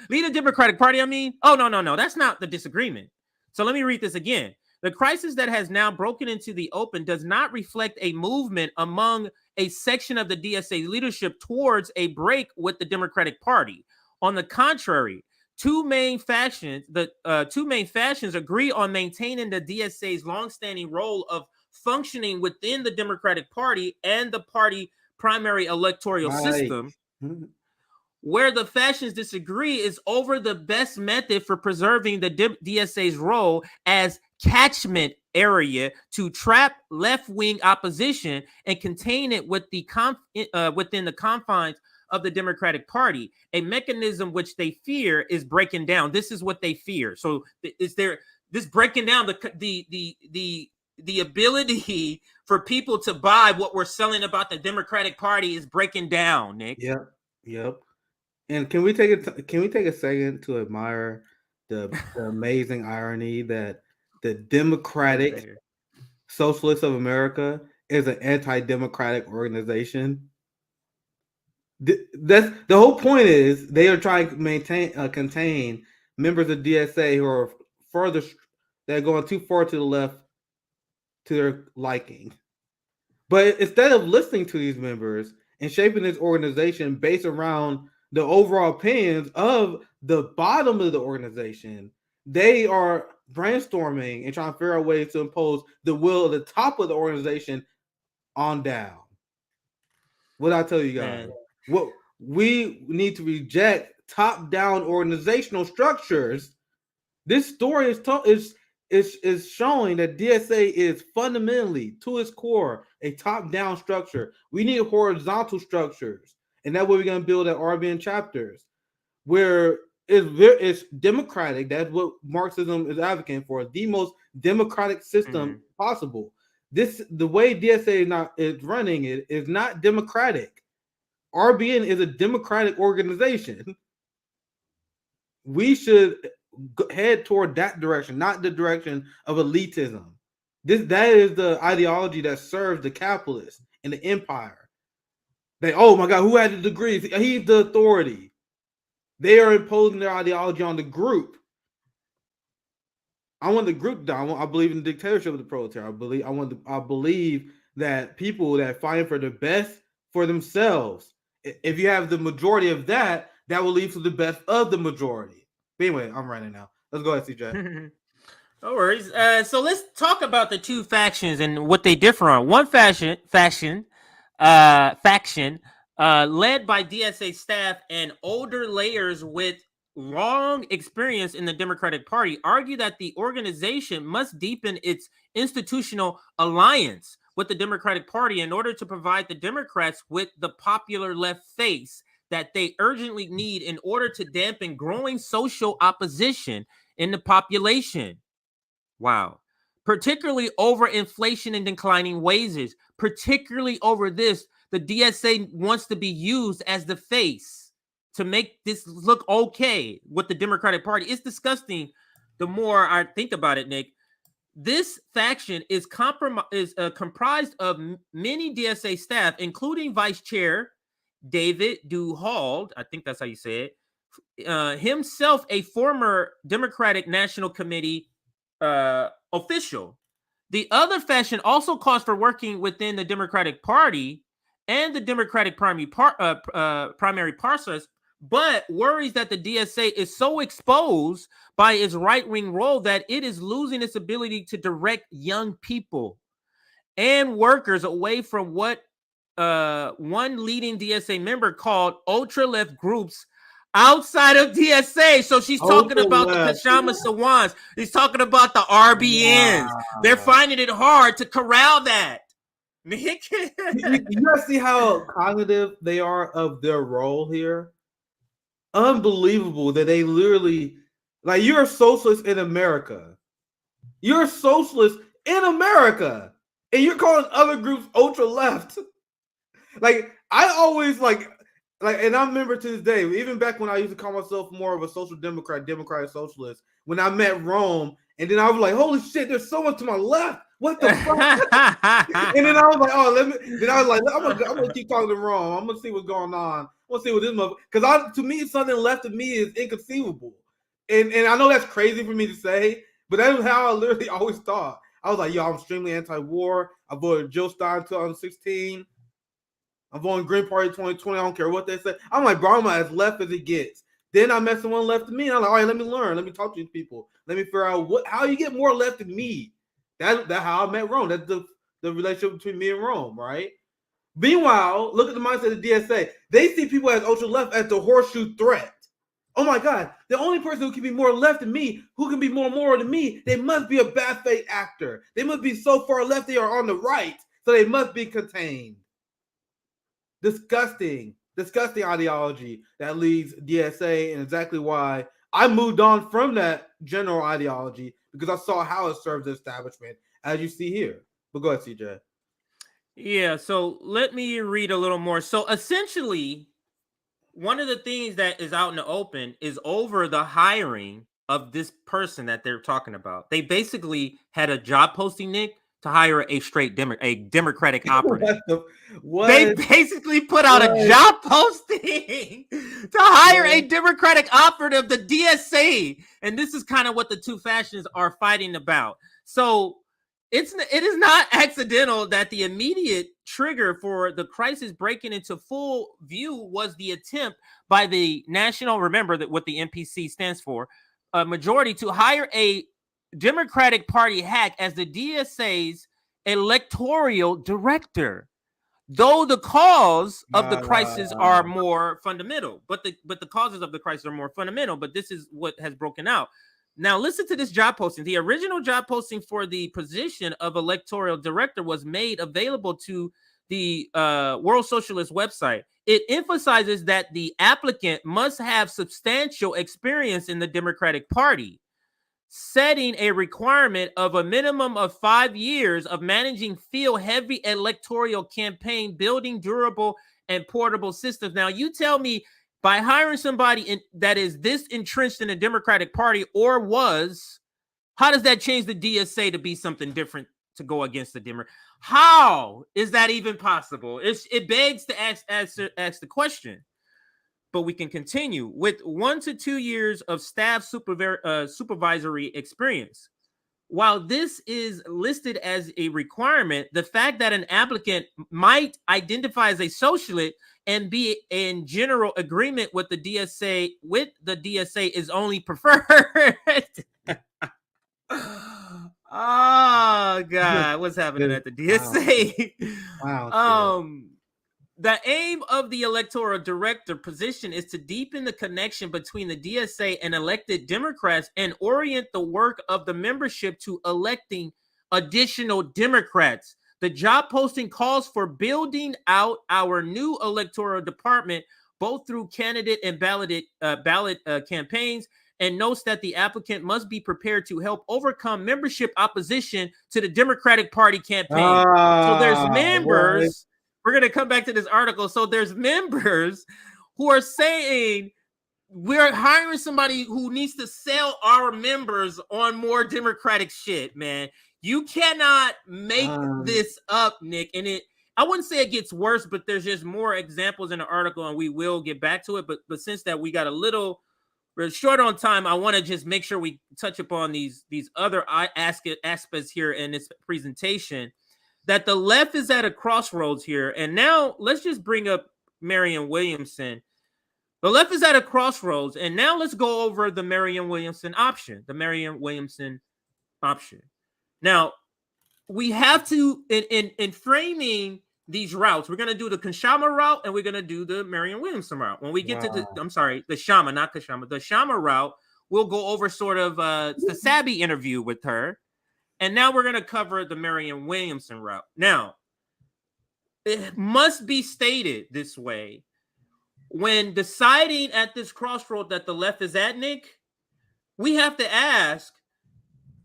Lead the Democratic Party, I mean. Oh, no. That's not the disagreement. So let me read this again. The crisis that has now broken into the open does not reflect a movement among a section of the DSA leadership towards a break with the Democratic Party. On the contrary, two main factions agree on maintaining the DSA's longstanding role of functioning within the Democratic Party and the party primary electoral system. Where the factions disagree is over the best method for preserving the DSA's role as catchment area to trap left-wing opposition and contain it with within the confines of the Democratic Party, a mechanism which they fear is breaking down. This is what they fear. So is there this breaking down the ability for people to buy what we're selling about the Democratic Party is breaking down, Nick? Yep. And can we take a second to admire the amazing irony that the Democratic Socialists of America is an anti-democratic organization? That's the whole point. Is they are trying to contain members of DSA who are they're going too far to the left to their liking. But instead of listening to these members and shaping this organization based around the overall opinions of the bottom of the organization, they are brainstorming and trying to figure out ways to impose the will of the top of the organization on down. What I tell you guys, what we need to reject top-down organizational structures. This story is showing that DSA is fundamentally, to its core, a top-down structure. We need horizontal structures. And that way we're going to build at RBN chapters where it's democratic. That's what Marxism is advocating for, the most democratic system possible. the way DSA is running it is not democratic. RBN is a democratic organization. We should head toward that direction, not the direction of elitism. That is the ideology that serves the capitalists and the empire. They, oh my God, who had the degrees? He's the authority. They are imposing their ideology on the group. I want the group down. I believe in the dictatorship of the proletariat. I believe that people that fight for the best for themselves. If you have the majority of that, that will lead to the best of the majority. But anyway, I'm running now. Let's go ahead, CJ. No worries. So let's talk about the two factions and what they differ on. One faction led by DSA staff and older layers with long experience in the Democratic Party argue that the organization must deepen its institutional alliance with the Democratic Party in order to provide the Democrats with the popular left face that they urgently need in order to dampen growing social opposition in the population. Wow. Particularly over inflation and declining wages. Particularly over this, the DSA wants to be used as the face to make this look okay with the Democratic Party. It's disgusting the more I think about it, Nick. This faction is comprised of many DSA staff, including Vice Chair David Duhalde, I think that's how you say it, himself a former Democratic National Committee official. The other faction also calls for working within the Democratic Party and the Democratic primary process, but worries that the DSA is so exposed by its right-wing role that it is losing its ability to direct young people and workers away from what one leading DSA member called ultra-left groups outside of DSA. So she's talking about the Kshama Sawants. He's talking about the RBNs. Wow. They're finding it hard to corral that. Nick, you guys see how cognitive they are of their role here? Unbelievable that they literally, like, you're a socialist in America. You're a socialist in America, and you're calling other groups ultra left. Like, I always like, and I remember to this day, even back when I used to call myself more of a social democrat, democratic socialist, when I met Rome, and then I was like, holy shit, there's so much to my left. What the fuck? And then I was like, I'm gonna keep talking to Rome. I'm gonna see what's going on. I want to see what this mother, because to me, something left of me is inconceivable. And I know that's crazy for me to say, but that was how I literally always thought. I was like, yo, I'm extremely anti-war. I voted Jill Stein in 2016. I'm voting Green Party 2020. I don't care what they say. I'm like, bro, I'm as left as it gets. Then I met someone left of me. And I'm like, all right, let me learn. Let me talk to these people. Let me figure out how you get more left than me. That's how I met Rome. That's the relationship between me and Rome, right? Meanwhile, look at the mindset of the DSA. They see people as ultra left as the horseshoe threat. Oh my God, the only person who can be more left than me, who can be more moral than me, they must be a bad faith actor. They must be so far left they are on the right, so they must be contained. Disgusting ideology that leads DSA, and exactly why I moved on from that general ideology, because I saw how it serves the establishment, as you see here. But go ahead, CJ. Yeah, so let me read a little more. So essentially, one of the things that is out in the open is over the hiring of this person that they're talking about. They basically had a job posting, Nick, to hire a straight Democratic operative. They basically put out a job posting to hire a Democratic operative, the DSA. And this is kind of what the two factions are fighting about. So it is not accidental that the immediate trigger for the crisis breaking into full view was the attempt by the national, remember that what the NPC stands for, a majority, to hire a Democratic Party hack as the DSA's electoral director. Though the cause of the crisis are more fundamental, but the causes of the crisis are more fundamental. But this is what has broken out. Now, listen to this job posting. The original job posting for the position of electoral director was made available to the World Socialist website. It emphasizes that the applicant must have substantial experience in the Democratic Party. setting a requirement of a minimum of 5 years of managing field-heavy electoral campaign, building durable and portable systems. Now, you tell me, by hiring somebody that is this entrenched in the Democratic Party or was, how does that change the DSA to be something different to go against the Democrat? How is that even possible? It begs to ask the question. But we can continue with 1 to 2 years of staff supervisory experience. While this is listed as a requirement, the fact that an applicant might identify as a socialist and be in general agreement with the DSA is only preferred. Oh God, what's happening at the DSA? Wow. The aim of the electoral director position is to deepen the connection between the DSA and elected Democrats and orient the work of the membership to electing additional Democrats. The job posting calls for building out our new electoral department, both through candidate and ballot campaigns, and notes that the applicant must be prepared to help overcome membership opposition to the Democratic Party campaign. So there's members. We're going to come back to this article. So there's members who are saying we're hiring somebody who needs to sell our members on more Democratic shit, man. You cannot make this up, Nick. And I wouldn't say it gets worse, but there's just more examples in the article, and we will get back to it. But since that we're short on time, I want to just make sure we touch upon these other aspects here in this presentation. That the left is at a crossroads here. And now let's just bring up Marianne Williamson. The left is at a crossroads. And now let's go over the Marianne Williamson option. The Marianne Williamson option. Now, we have to, in framing these routes, we're going to do the Kshama route and we're going to do the Marianne Williamson route. When we get to the Kshama, not Kshama, the Kshama route, we'll go over sort of the Sabby interview with her. And now we're going to cover the Marianne Williamson route. Now, it must be stated this way. When deciding at this crossroad that the left is at, Nick, we have to ask,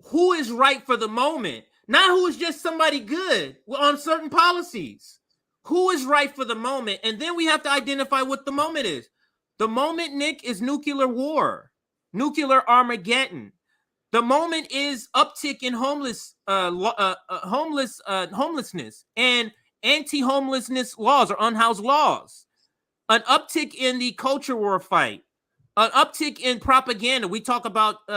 who is right for the moment? Not who is just somebody good on certain policies. Who is right for the moment? And then we have to identify what the moment is. The moment, Nick, is nuclear war, nuclear Armageddon. The moment is uptick in homelessness and anti-homelessness laws or unhoused laws. An uptick in the culture war fight. An uptick in propaganda. We talk about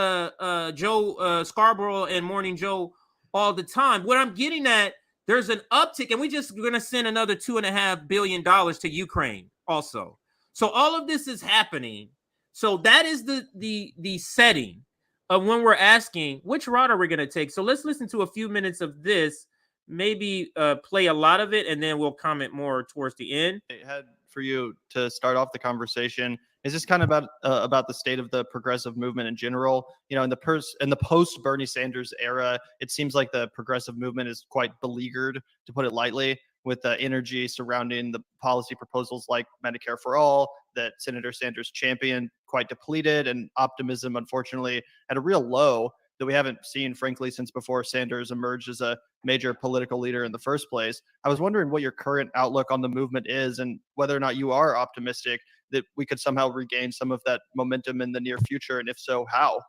Joe Scarborough and Morning Joe all the time. What I'm getting at, there's an uptick, and we're just going to send another $2.5 billion to Ukraine also. So all of this is happening. So that is the setting of when we're asking which route are we going to take. So let's listen to a few minutes of this, maybe play a lot of it, and then we'll comment more towards the end. I had for you to start off the conversation is just kind of about the state of the progressive movement in general. You know, in the post Bernie Sanders era, it seems like the progressive movement is quite beleaguered, to put it lightly, with the energy surrounding the policy proposals like Medicare for All that Senator Sanders championed quite depleted, and optimism, unfortunately, at a real low that we haven't seen, frankly, since before Sanders emerged as a major political leader in the first place. I was wondering what your current outlook on the movement is and whether or not you are optimistic that we could somehow regain some of that momentum in the near future, and if so, how?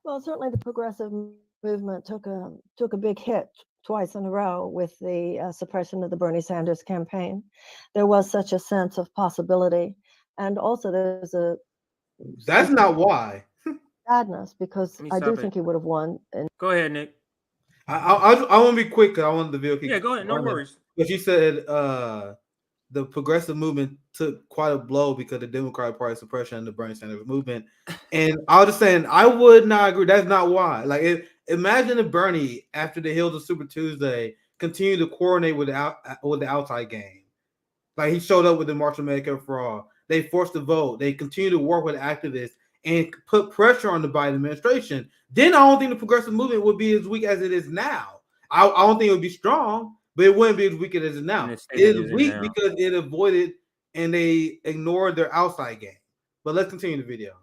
Well, certainly the progressive movement took a big hit twice in a row with the suppression of the Bernie Sanders campaign. There was such a sense of possibility, and also That's not why. Sadness, because I do think he would have won. And go ahead, Nick. I want to be quick because I want the video. Yeah, go ahead. No worries. But you said the progressive movement took quite a blow because of the Democratic Party suppression and the Bernie Sanders movement. And I was just saying, I would not agree. That's not why. Like, imagine if Bernie, after the heels of Super Tuesday, continued to coordinate with the outside game. Like, he showed up with the March on Medicare for All. They forced the vote. They continue to work with activists and put pressure on the Biden administration. Then I don't think the progressive movement would be as weak as it is now. I don't think it would be strong, but it wouldn't be as weak as it is now. It is weak because it avoided and they ignored their outside game. But let's continue the video.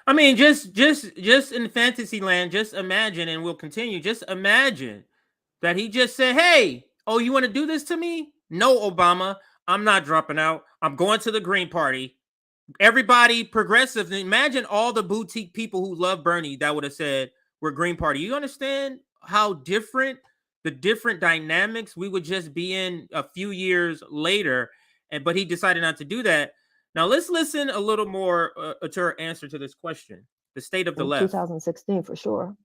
I mean, just in fantasy land, just imagine, and we'll continue. Just imagine that he just said, "Hey, oh, you want to do this to me? No, Obama, I'm not dropping out. I'm going to the Green Party." Everybody progressive. Imagine all the boutique people who love Bernie that would have said, "We're Green Party." You understand how different the different dynamics we would just be in a few years later, but he decided not to do that. Now let's listen a little more to her answer to this question: the state of the left. 2016 for sure.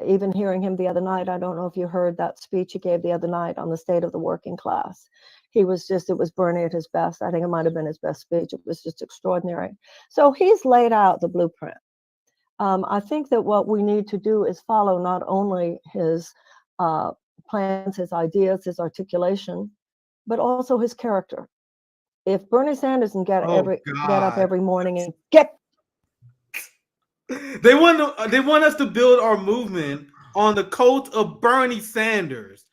Even hearing him the other night, I don't know if you heard that speech he gave the other night on the state of the working class. It was Bernie at his best. I think it might have been his best speech. It was just extraordinary. So he's laid out the blueprint. I think that what we need to do is follow not only his plans, his ideas, his articulation, but also his character. If Bernie Sanders can get up every morning and get They want us to build our movement on the cult of Bernie Sanders.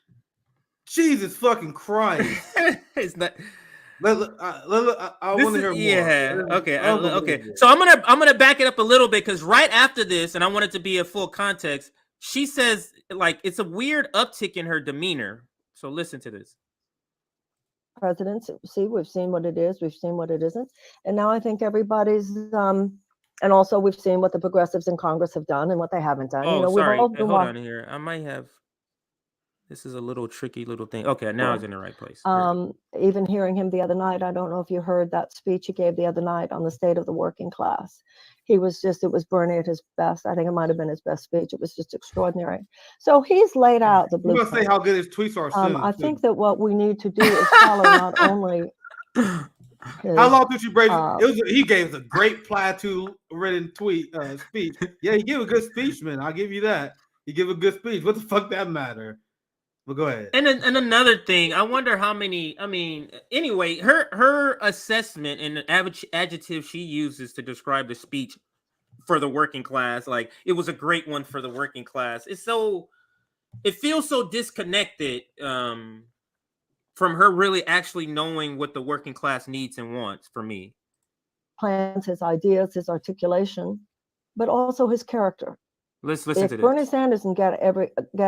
Jesus fucking Christ! It's not. I want to hear more. Yeah. Okay. Okay. So I'm gonna back it up a little bit, because right after this, and I want it to be a full context. She says, like, it's a weird uptick in her demeanor. So listen to this. Presidents, see, we've seen what it is, we've seen what it isn't, and now I think everybody's. And also, we've seen what the progressives in Congress have done and what they haven't done. Oh, we've sorry. all Hold on here. I might have. This is a little tricky little thing. Okay, now it's in the right place. Even hearing him the other night, I don't know if you heard that speech he gave the other night on the state of the working class. It was Bernie at his best. I think it might have been his best speech. It was just extraordinary. So he's laid out the blueprint. I'm gonna say how good his tweets are soon. I think that what we need to do is follow not only. How long did you break? He gave us a great plateau-written speech. Yeah, he gave a good speech, man. I'll give you that. He gave a good speech. What the fuck that matter? But go ahead. And another thing, I wonder how many. I mean, anyway, her assessment and the adjective she uses to describe the speech for the working class, like, it was a great one for the working class. It feels so disconnected from her really actually knowing what the working class needs and wants. For me, plans, his ideas, his articulation, but also his character. Let's listen to this. If Bernie Sanders can get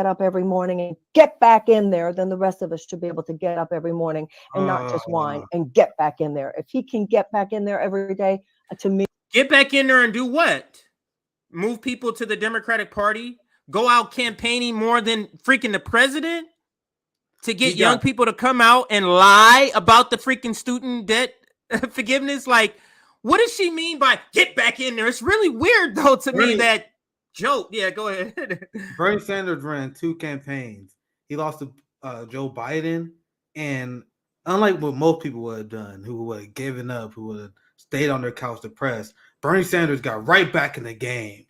up every morning and get back in there, then the rest of us should be able to get up every morning and not just whine and get back in there. If he can get back in there every day, to me, get back in there and do what? Move people to the Democratic Party? Go out campaigning more than freaking the president? To get young people to come out and lie about the freaking student debt forgiveness? Like, what does she mean by get back in there? It's really weird, though, to me, that joke. Yeah, go ahead. Bernie Sanders ran 2 campaigns. He lost to Joe Biden, and unlike what most people would have done, who would have given up, who would have stayed on their couch depressed, Bernie Sanders got right back in the game.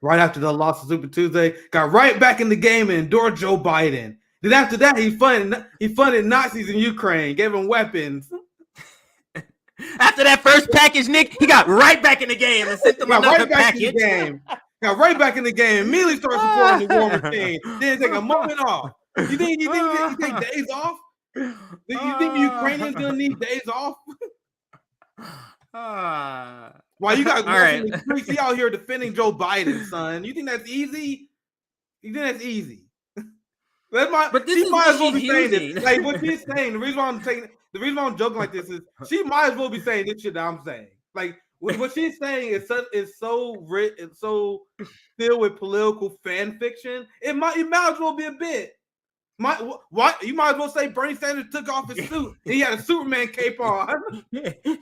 Right after the loss of Super Tuesday, got right back in the game and endured Joe Biden. Then after that, he funded Nazis in Ukraine, gave them weapons. After that first package, Nick, he got right back in the game and sent them another package. Got right back in the game. Immediately started supporting the war machine. Didn't take a moment off. You think you take days off? You think the Ukrainians gonna need days off? Why you got He out here defending Joe Biden, son? You think that's easy? You think that's easy? But this she might as well be using. saying this. Like what she's saying. The reason why I'm joking like this is she might as well be saying this shit that I'm saying. Like what she's saying is so rich and so filled with political fan fiction. It might as well be a bit. Why you might as well say Bernie Sanders took off his suit and he had a Superman cape on. And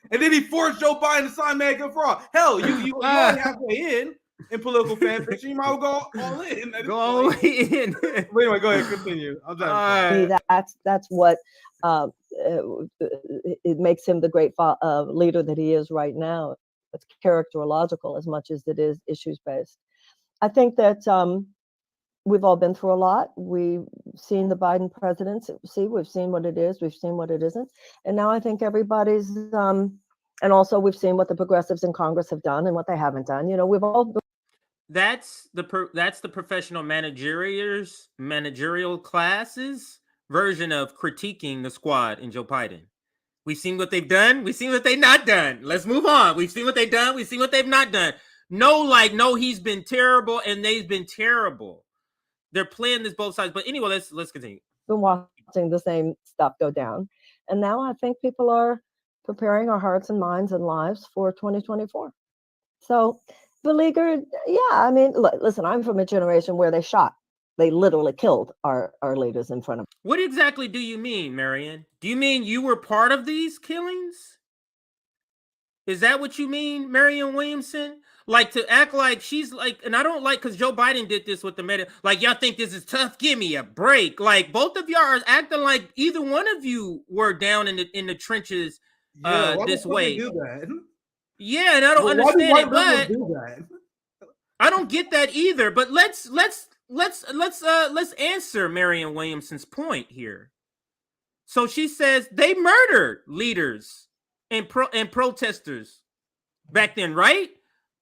then he forced Joe Biden to sign Medicare for All. Hell, you already halfway in political fan fiction. You might well go all in. Go all in. Anyway, go ahead, continue. That's what it makes him the great leader that he is right now. It's characterological as much as it is issues based. I think that we've all been through a lot. We've seen the Biden presidency. We've seen what it is. We've seen what it isn't. And now I think everybody's. And also, we've seen what the progressives in Congress have done and what they haven't done. We've all. That's the professional managerial classes version of critiquing the squad in Joe Biden. We've seen what they've done. We've seen what they've not done. Let's move on. We've seen what they've done. We've seen what they've not done. No, he's been terrible and they've been terrible. They're playing this both sides. But anyway, let's continue. Been watching the same stuff go down. And now I think people are preparing our hearts and minds and lives for 2024. So beleaguered, yeah, I mean, listen, I'm from a generation where they literally killed our leaders in front of us. What exactly do you mean, Marianne? Do you mean you were part of these killings? Is that what you mean, Marianne Williamson? Like, to act like she's like, and I don't like, because Joe Biden did this with the media. Like, y'all think this is tough? Give me a break. Like, both of y'all are acting like either one of you were down in the trenches this way. Do that? Yeah, and I don't understand it, but do that? I don't get that either. But let's answer Marianne Williamson's point here. So she says they murdered leaders and protesters back then, right?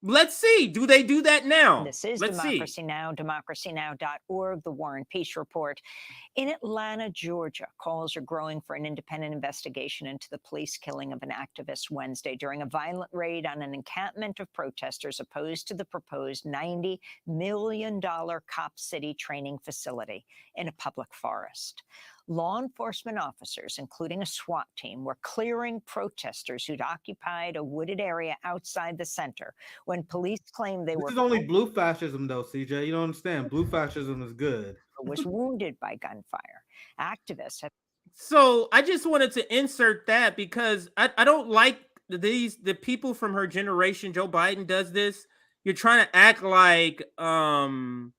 Let's see. Do they do that now? This is Democracy Now!, democracynow.org, the War and Peace Report. In Atlanta, Georgia, calls are growing for an independent investigation into the police killing of an activist Wednesday during a violent raid on an encampment of protesters opposed to the proposed $90 million Cop City training facility in a public forest. Law enforcement officers, including a SWAT team, were clearing protesters who'd occupied a wooded area outside the center when police claimed they were... This is only blue fascism, though, CJ. You don't understand. Blue fascism is good. ...was wounded by gunfire. Activists have... So I just wanted to insert that because I don't like the people from her generation. Joe Biden does this. You're trying to act like the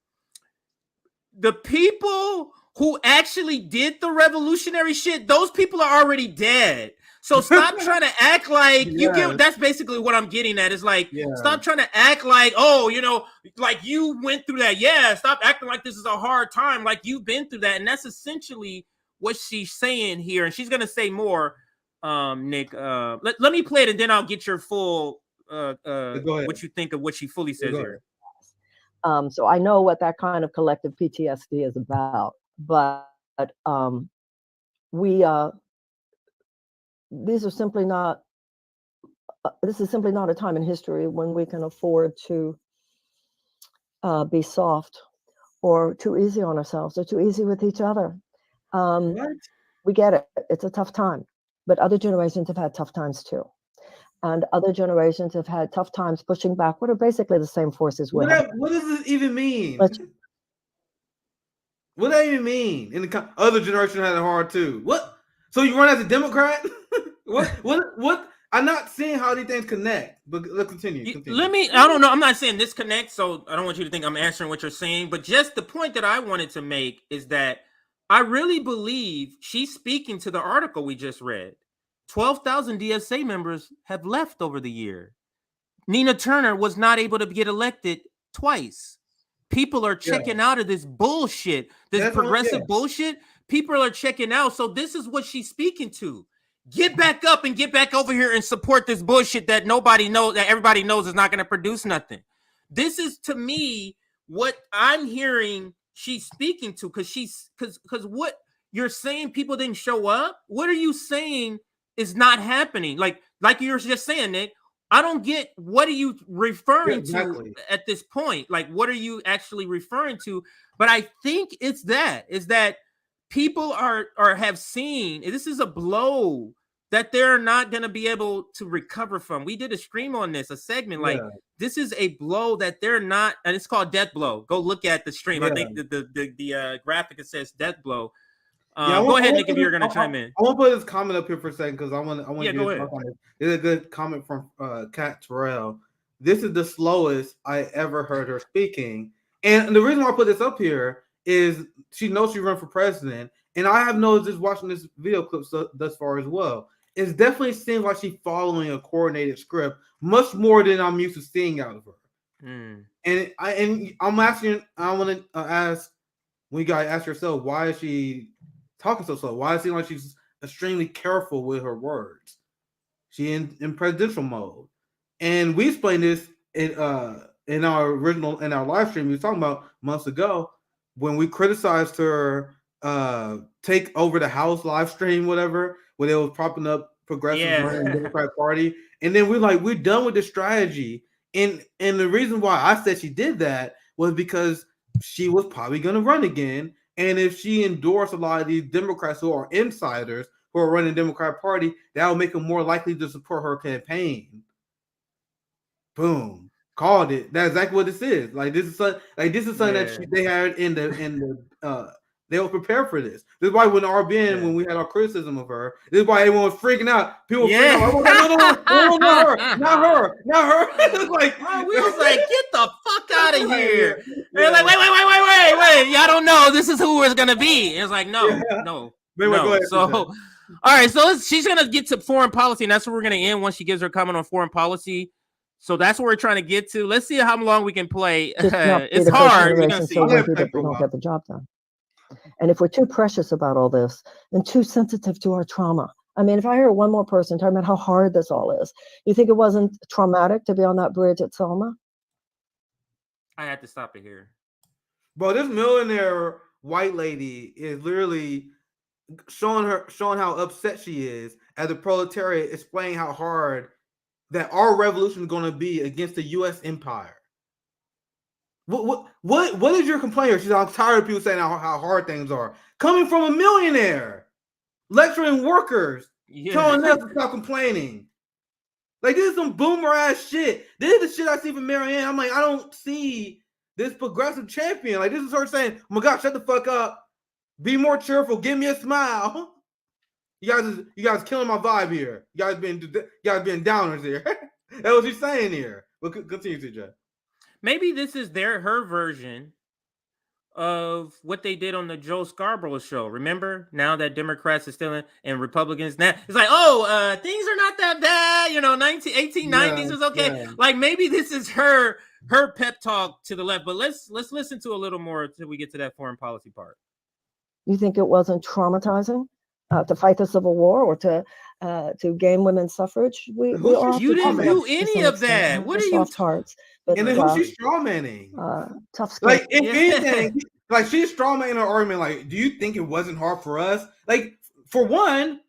people who actually did the revolutionary shit, those people are already dead. So stop trying to act like you get. That's basically what I'm getting at. Is like, stop trying to act like, oh, like you went through that. Yeah, stop acting like this is a hard time. Like you've been through that, and that's essentially what she's saying here. And she's gonna say more. Nick, let me play it, and then I'll get your full what you think of what she fully says here. So I know what that kind of collective PTSD is about. But this is simply not a time in history when we can afford to be soft or too easy on ourselves or too easy with each other. We get it. It's a tough time, but other generations have had tough times too. And other generations have had tough times pushing back what are basically the same forces. What does this even mean? What does that even mean? In the other generation had it hard too. What? So you run as a Democrat? What? I'm not seeing how these things connect. But let's continue. I don't know. I'm not saying this connects, so I don't want you to think I'm answering what you're saying. But just the point that I wanted to make is that I really believe she's speaking to the article we just read. 12,000 DSA members have left over the year. Nina Turner was not able to get elected twice. People are checking out of this bullshit, this progressive bullshit. People are checking out. So this is what she's speaking to. Get back up and get back over here and support this bullshit that nobody knows, that everybody knows is not going to produce nothing. This is, to me, what I'm hearing she's speaking to, because what you're saying, people didn't show up. What are you saying is not happening? Like you were just saying, Nick, I don't get, what are you referring to at this point? Like, what are you actually referring to? But I think is that people have seen, this is a blow that they're not going to be able to recover from. We did a stream on this, a segment, like this is a blow that they're not, and it's called Death Blow. Go look at the stream. I think the graphic, it says Death Blow. Go ahead, Nick, if you're going to chime in. I want to put this comment up here for a second because I want to go ahead. It's a good comment from Kat Terrell. This is the slowest I ever heard her speaking. And the reason why I put this up here is she knows she run for president. And I have noticed just watching this video clip thus far as well. It definitely seems like she's following a coordinated script much more than I'm used to seeing out of her. And I'm asking, I want to ask, when you guys ask yourself, why is she talking so slow? Why does it seem like she's extremely careful with her words? She in presidential mode. And we explained this in our live stream we were talking about months ago when we criticized her take over the House live stream, whatever, where they was propping up progressives running the Democratic Party. And then we're done with the strategy. And the reason why I said she did that was because she was probably going to run again. And if she endorsed a lot of these Democrats who are insiders who are running the Democratic Party, that will make them more likely to support her campaign. Boom. Called it. That's exactly what this is. This is something that they had in the they were prepared for this. This is why when RBN, when we had our criticism of her, this is why everyone was freaking out. People were freaking out. No, not her. It's like, we was like, get the fuck out of here. They're like, wait. Y'all don't know. This is who it's gonna be. It's like, no. So, all right. So she's gonna get to foreign policy, and that's where we're gonna end once she gives her comment on foreign policy. So that's what we're trying to get to. Let's see how long we can play. It's hard. We're gonna see. So we don't get the job done. And if we're too precious about all this and too sensitive to our trauma, I mean, if I hear one more person talking about how hard this all is, you think it wasn't traumatic to be on that bridge at Selma? I had to stop it here. Bro, this millionaire white lady is literally showing how upset she is as the proletariat, explaining how hard that our revolution is going to be against the U.S. empire. What is your complaint? She's I'm tired of people saying how hard things are. Coming from a millionaire, lecturing workers, telling them to stop complaining. This is some boomer ass shit. This is the shit I see from Marianne. I'm like, I don't see this progressive champion. This is her saying, oh my God, shut the fuck up. Be more cheerful. Give me a smile. You guys killing my vibe here. You guys being downers here. That's what she's saying here. But continue, CJ. Maybe this is her version of what they did on the Joe Scarborough show. Remember, now that Democrats are still in and Republicans now, it's like, things are not that bad. 1890s was okay. Yeah. Maybe this is her pep talk to the left. But let's listen to a little more until we get to that foreign policy part. You think it wasn't traumatizing to fight the Civil War or to gain women's suffrage? You didn't do any of that. What are you? Soft hearts. But, and then who's she strawmanning? Tough skin. If anything, she's strawmanning her argument. Do you think it wasn't hard for us? For one,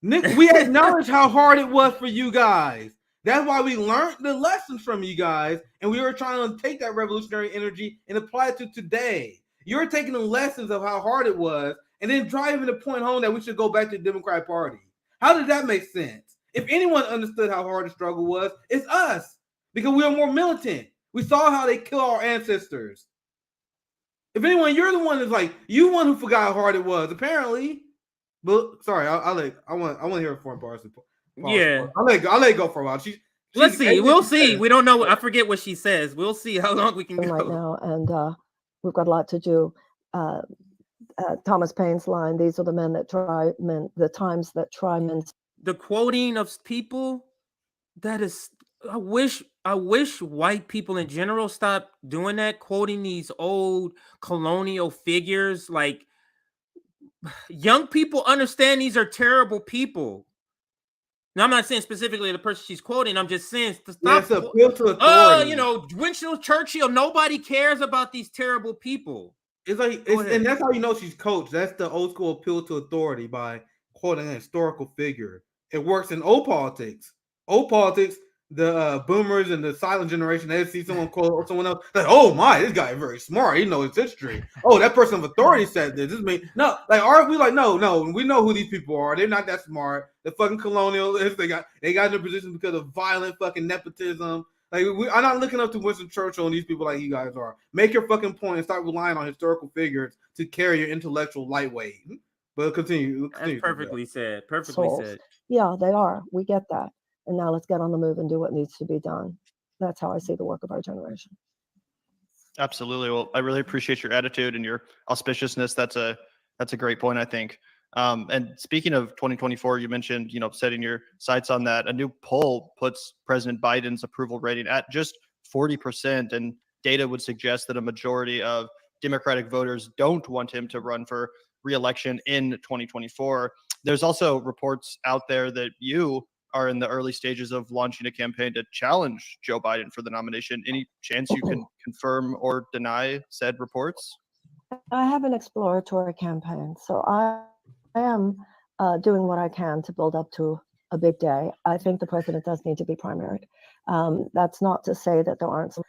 Nick, we acknowledge how hard it was for you guys. That's why we learned the lessons from you guys, and we were trying to take that revolutionary energy and apply it to today. You're taking the lessons of how hard it was, and then driving the point home that we should go back to the Democratic Party. How did that make sense? If anyone understood how hard the struggle was, it's us. Because we are more militant. We saw how they kill our ancestors. If anyone, you're the one that's you one who forgot how hard it was, apparently. But sorry, I want to hear a foreign policy. Yeah, I'll let it go for a while. Let's see. We'll see. We don't know. I forget what she says. We'll see how long we can go right now, and we've got a lot to do. Thomas Paine's line: "These are the men that try men. The times that try men." The quoting of people, that is. I wish white people in general stop doing that, quoting these old colonial figures. Young people understand these are terrible people. Now, I'm not saying specifically the person she's quoting. I'm just saying to stop. Appeal to authority. Winston Churchill. Nobody cares about these terrible people. And that's how you know she's coached. That's the old school appeal to authority by quoting a historical figure. It works in old politics. The boomers and the silent generation, they see someone quote someone else, oh my, this guy is very smart. He knows his history. Oh, that person of authority said this. This mean no, aren't we no? We know who these people are. They're not that smart. The fucking colonialists. They got in their position because of violent fucking nepotism. I'm not looking up to Winston Churchill and these people like you guys are. Make your fucking point and start relying on historical figures to carry your intellectual lightweight. But continue. That's perfectly said. Said. Yeah, they are. We get that. And now let's get on the move and do what needs to be done. That's how I see the work of our generation. Absolutely. Well, I really appreciate your attitude and your auspiciousness. That's a great point, I think. And speaking of 2024, you mentioned, setting your sights on that. A new poll puts President Biden's approval rating at just 40%. And data would suggest that a majority of Democratic voters don't want him to run for re-election in 2024. There's also reports out there that you are in the early stages of launching a campaign to challenge Joe Biden for the nomination. Any chance you can confirm or deny said reports? I have an exploratory campaign, so I am doing what I can to build up to a big day. I think the president does need to be primaried. That's not to say that there aren't some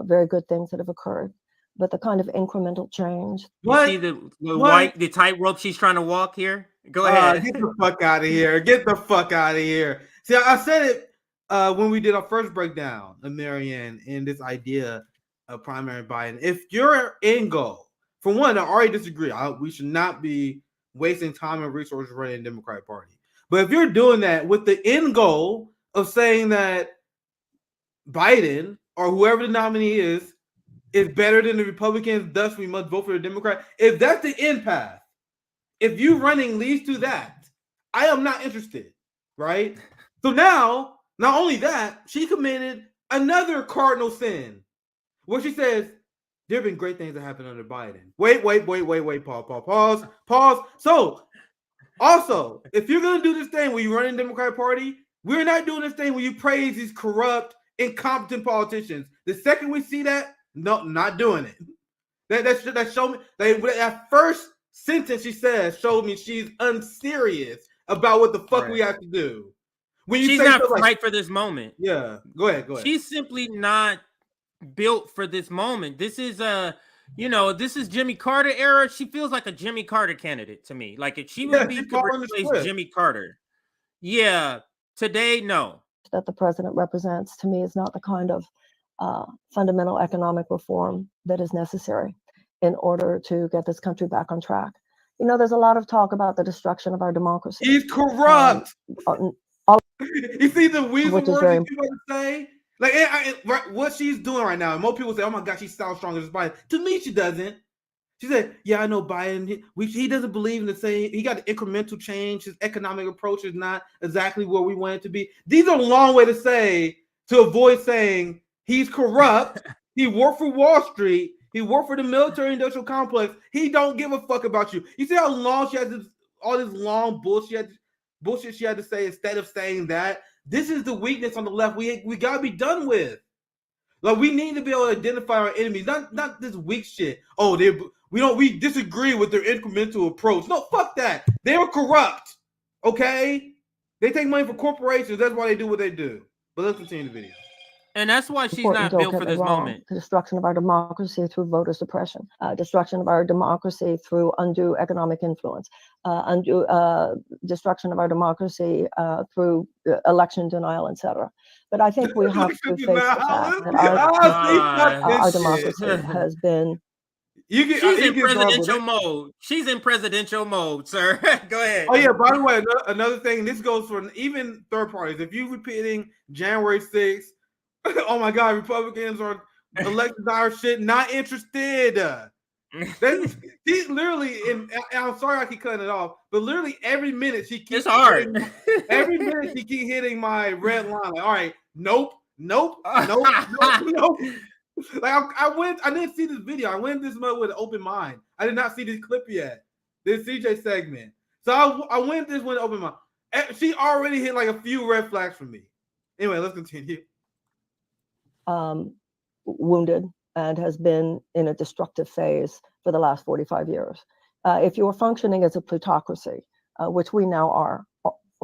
very good things that have occurred, but the kind of incremental change. You see the tightrope she's trying to walk here? Go ahead. Get the fuck out of here. Get the fuck out of here. See, I said it when we did our first breakdown of Marianne and this idea of primary Biden. If your end goal, for one, I already disagree. We should not be wasting time and resources running the Democratic Party. But if you're doing that with the end goal of saying that Biden or whoever the nominee is better than the Republicans, thus we must vote for the Democrat. If that's the end path, if you running leads to that, I am not interested, right? So now, not only that, she committed another cardinal sin, where she says, there have been great things that happened under Biden. Wait, pause. So, also, if you're going to do this thing where you run in the Democratic Party, we're not doing this thing where you praise these corrupt, incompetent politicians. The second we see that, no, not doing it. That showed me, that first sentence she says showed me she's unserious about what the fuck we have to do. When you she's not right for this moment. Yeah, go ahead. She's simply not built for this moment. This is this is Jimmy Carter era. She feels like a Jimmy Carter candidate to me. Like if she would be to replace Jimmy Carter. Yeah, today, no. That the president represents, to me, is not the kind of fundamental economic reform that is necessary in order to get this country back on track. You know, there's a lot of talk about the destruction of our democracy. He's corrupt. You see the weasel words that people say? Like, what she's doing right now, and most people say, oh my God, she sounds stronger than Biden. To me, she doesn't. She said, yeah, I know Biden, he doesn't believe in the same, he got an incremental change. His economic approach is not exactly where we want it to be. These are a long way to avoid saying he's corrupt. He worked for Wall Street. He worked for the military industrial complex. He don't give a fuck about you. You see how long she has all this long bullshit she had to say instead of saying that? This is the weakness on the left we got to be done with. Like, we need to be able to identify our enemies, not this weak shit. Oh, we disagree with their incremental approach. No, fuck that. They were corrupt. Okay? They take money for corporations. That's why they do what they do. But let's continue the video. And that's why she's not built for this moment. The destruction of our democracy through voter suppression, destruction of our democracy through undue economic influence, undue destruction of our democracy through election denial, etc. But I think we have to face the fact that our democracy has been. She's in presidential mode. She's in presidential mode, sir. Go ahead. Oh yeah. By the way, another thing. This goes for even third parties. If you're repeating January 6th. Oh my God, Republicans are electing our shit, not interested. She literally, and I'm sorry I keep cutting it off, but literally every minute she keeps every minute she keeps hitting my red line. Like, all right, nope. Like I didn't see this video. I went this month with an open mind. I did not see this clip yet. This CJ segment. So I went this with an open mind. She already hit like a few red flags for me. Anyway, let's continue. Wounded and has been in a destructive phase for the last 45 years. If you are functioning as a plutocracy, which we now are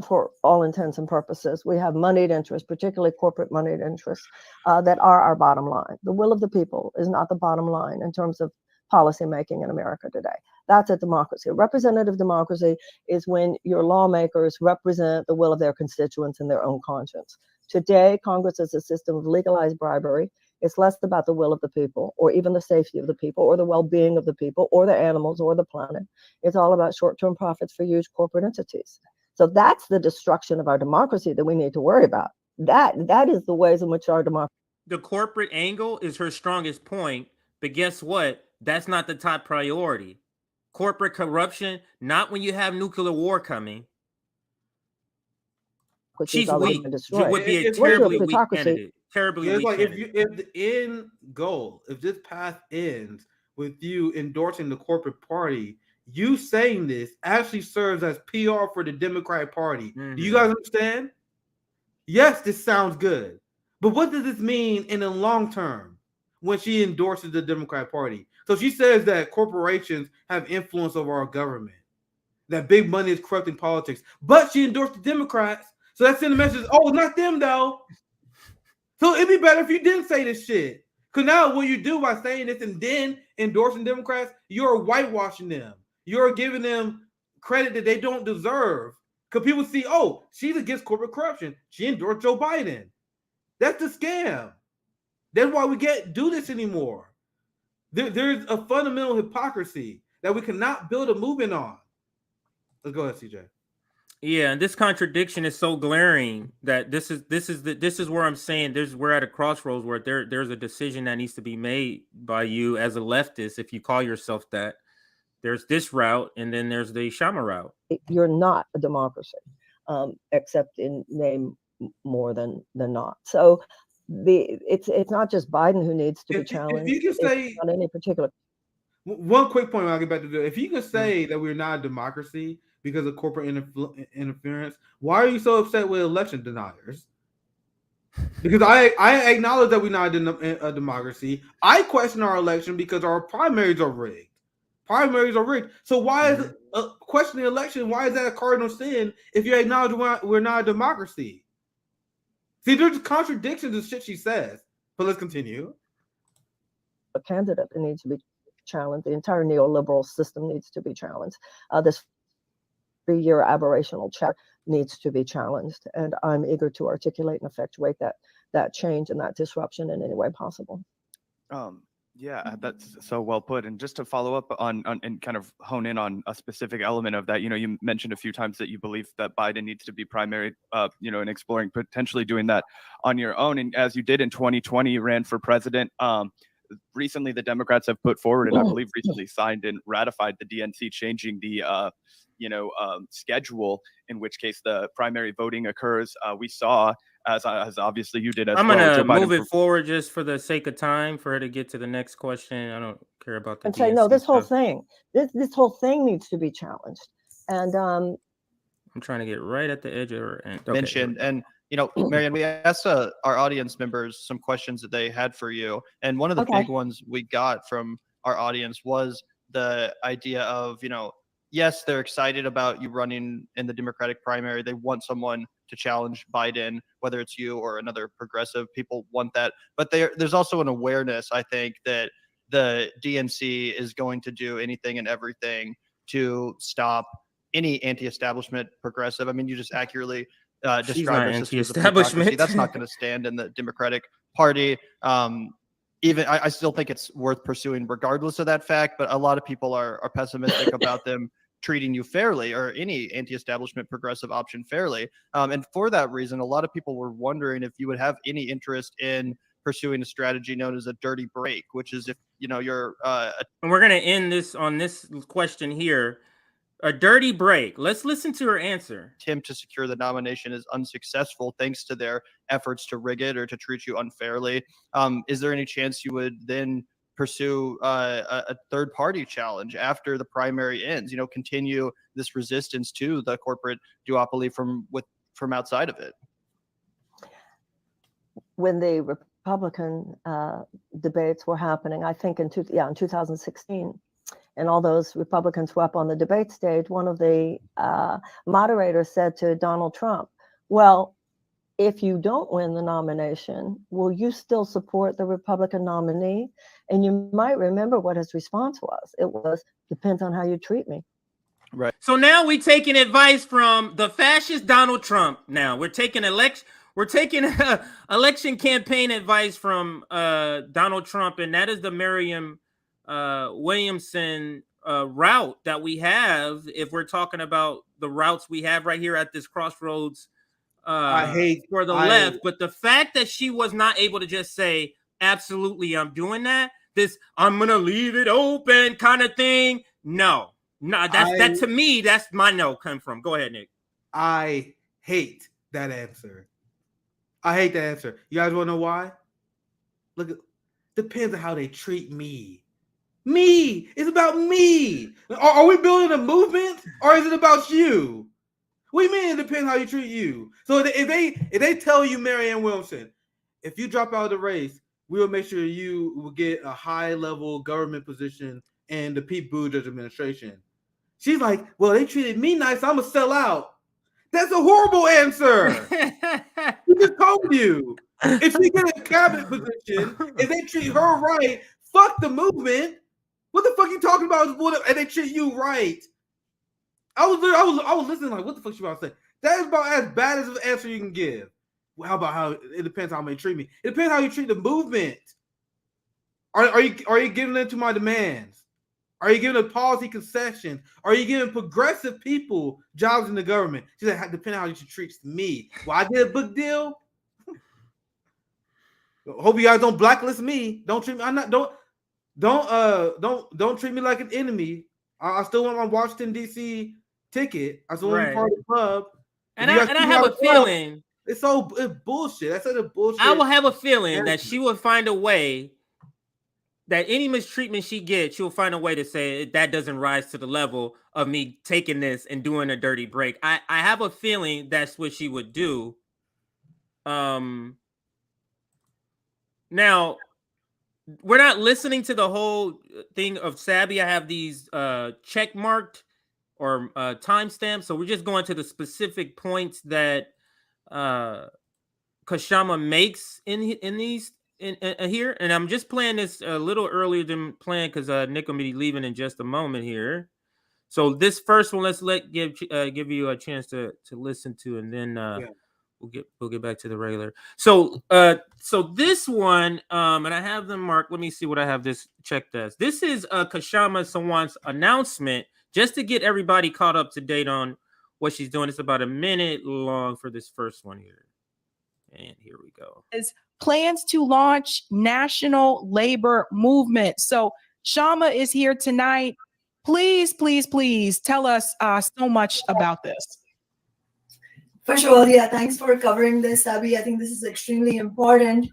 for all intents and purposes, we have moneyed interests, particularly corporate moneyed interests, that are our bottom line. The will of the people is not the bottom line in terms of policy making in America today. That's a democracy. A representative democracy is when your lawmakers represent the will of their constituents in their own conscience. Today, Congress is a system of legalized bribery. It's less about the will of the people, or even the safety of the people, or the well-being of the people, or the animals, or the planet. It's all about short-term profits for huge corporate entities. So that's the destruction of our democracy that we need to worry about. That is the ways in which our democracy. The corporate angle is her strongest point, but guess what? That's not the top priority. Corporate corruption, not when you have nuclear war coming. She's weak. She would be a terribly weak candidate. Terribly weak candidate. If the end goal, if this path ends with you endorsing the corporate party, you saying this actually serves as PR for the Democratic Party. Do you guys understand? Yes, this sounds good. But what does this mean in the long term when she endorses the Democratic Party? So she says that corporations have influence over our government, that big money is corrupting politics, but she endorsed the Democrats. So that's in the message. Oh, not them though. So it'd be better if you didn't say this shit. Because now what you do by saying this and then endorsing Democrats, you're whitewashing them. You're giving them credit that they don't deserve. Because people see, oh, she's against corporate corruption. She endorsed Joe Biden. That's the scam. That's why we can't do this anymore. There's a fundamental hypocrisy that we cannot build a movement on. Let's go ahead, CJ. Yeah, and this contradiction is so glaring that this is where I'm saying we're at a crossroads where there's a decision that needs to be made by you as a leftist, if you call yourself that. There's this route, and then there's the Kshama route. You're not a democracy, except in name more than not. So it's not just Biden who needs to be challenged. If you can say on any particular. One quick point, I'll get back to that. If you can say that we're not a democracy because of corporate interference, why are you so upset with election deniers? Because I acknowledge that we're not a democracy. I question our election because our primaries are rigged. Primaries are rigged. So why is questioning the election? Why is that a cardinal sin if you acknowledge we're not a democracy? See, there's contradictions in shit she says. But let's continue. A candidate that needs to be challenged. The entire neoliberal system needs to be challenged. This 3-year aberrational check needs to be challenged, and I'm eager to articulate and effectuate that change and that disruption in any way possible. Yeah, that's so well put. And just to follow up on and kind of hone in on a specific element of that, you mentioned a few times that you believe that Biden needs to be primary, and exploring potentially doing that on your own. And as you did in 2020, you ran for president. Recently, the Democrats have put forward, and I believe recently signed and ratified the DNC changing the schedule in which case the primary voting occurs. We saw, as obviously you did as I'm well. gonna move it forward just for the sake of time for her to get to the next question. I don't care about the and say no. This whole thing needs to be challenged. And I'm trying to get right at the edge of her end. Mentioned and. Marianne, we asked our audience members some questions that they had for you. And one of the big ones we got from our audience was the idea of, yes, they're excited about you running in the Democratic primary. They want someone to challenge Biden, whether it's you or another progressive. People want that. But there's also an awareness, I think, that the DNC is going to do anything and everything to stop any anti-establishment progressive. I mean, you just accurately describe anti-establishment. That's not going to stand in the Democratic Party. Even I still think it's worth pursuing regardless of that fact, but a lot of people are pessimistic about them treating you fairly or any anti-establishment progressive option fairly. And for that reason, a lot of people were wondering if you would have any interest in pursuing a strategy known as a dirty break, which is if you're and we're going to end this on this question here. A dirty break. Let's listen to her answer. Attempt to secure the nomination is unsuccessful thanks to their efforts to rig it or to treat you unfairly. Is there any chance you would then pursue a third-party challenge after the primary ends? Continue this resistance to the corporate duopoly from outside of it. When the Republican debates were happening, I think in 2016. And all those Republicans were up on the debate stage, one of the moderators said to Donald Trump, well, if you don't win the nomination, will you still support the Republican nominee? And you might remember what his response was. It was, depends on how you treat me. Right. So now we're taking advice from the fascist Donald Trump. Now we're taking election campaign advice from Donald Trump, and that is the Marianne Williamson route that we have. If we're talking about the routes we have right here at this crossroads for the left, but the fact that she was not able to just say, absolutely, I'm doing that, this I'm gonna leave it open kind of thing. No, that to me, that's my no come from. Go ahead, Nick. I hate that answer. You guys want to know why? Look, depends on how they treat me. Me. It's about me. Are we building a movement or is it about you? What do you mean it depends how you treat you? So if they tell you, Marianne Williamson, if you drop out of the race, we will make sure you will get a high-level government position in the Pete Buttigieg administration. She's like, well, they treated me nice. I'm going to sell out. That's a horrible answer. He just told you. If she get a cabinet position, if they treat her right, fuck the movement. What the fuck you talking about? And they treat you right. I was listening like, what the fuck she about to say? That is about as bad as an answer you can give. Well, how about how it depends how they treat me? It depends how you treat the movement. Are you giving in to my demands? Are you giving a policy concession? Are you giving progressive people jobs in the government? She said, depending on how you treat me. Well, I did a book deal. Hope you guys don't blacklist me. Don't treat me. Don't treat me like an enemy. I still want my Washington D.C. ticket. I still want to be part of the club. And I have a feeling it's bullshit. That's such a bullshit. I will have a feeling that she will find a way that any mistreatment she gets, she'll find a way to say that doesn't rise to the level of me taking this and doing a dirty break. I have a feeling that's what she would do. Now, we're not listening to the whole thing of Sabby. I have these check marked or timestamps, so we're just going to the specific points that Kshama makes in here, and I'm just playing this a little earlier than planned because Nick will be leaving in just a moment here. So this first one, let's give you a chance to listen to, and then we'll get back to the regular. So this one, and I have them marked. Let me see what I have this checked as. This is Kshama Sawant's announcement, just to get everybody caught up to date on what she's doing. It's about a minute long for this first one here. And here we go. Plans to launch national labor movement. So Kshama is here tonight. Please, please, please tell us so much about this. First of all, thanks for covering this, Abby. I think this is extremely important.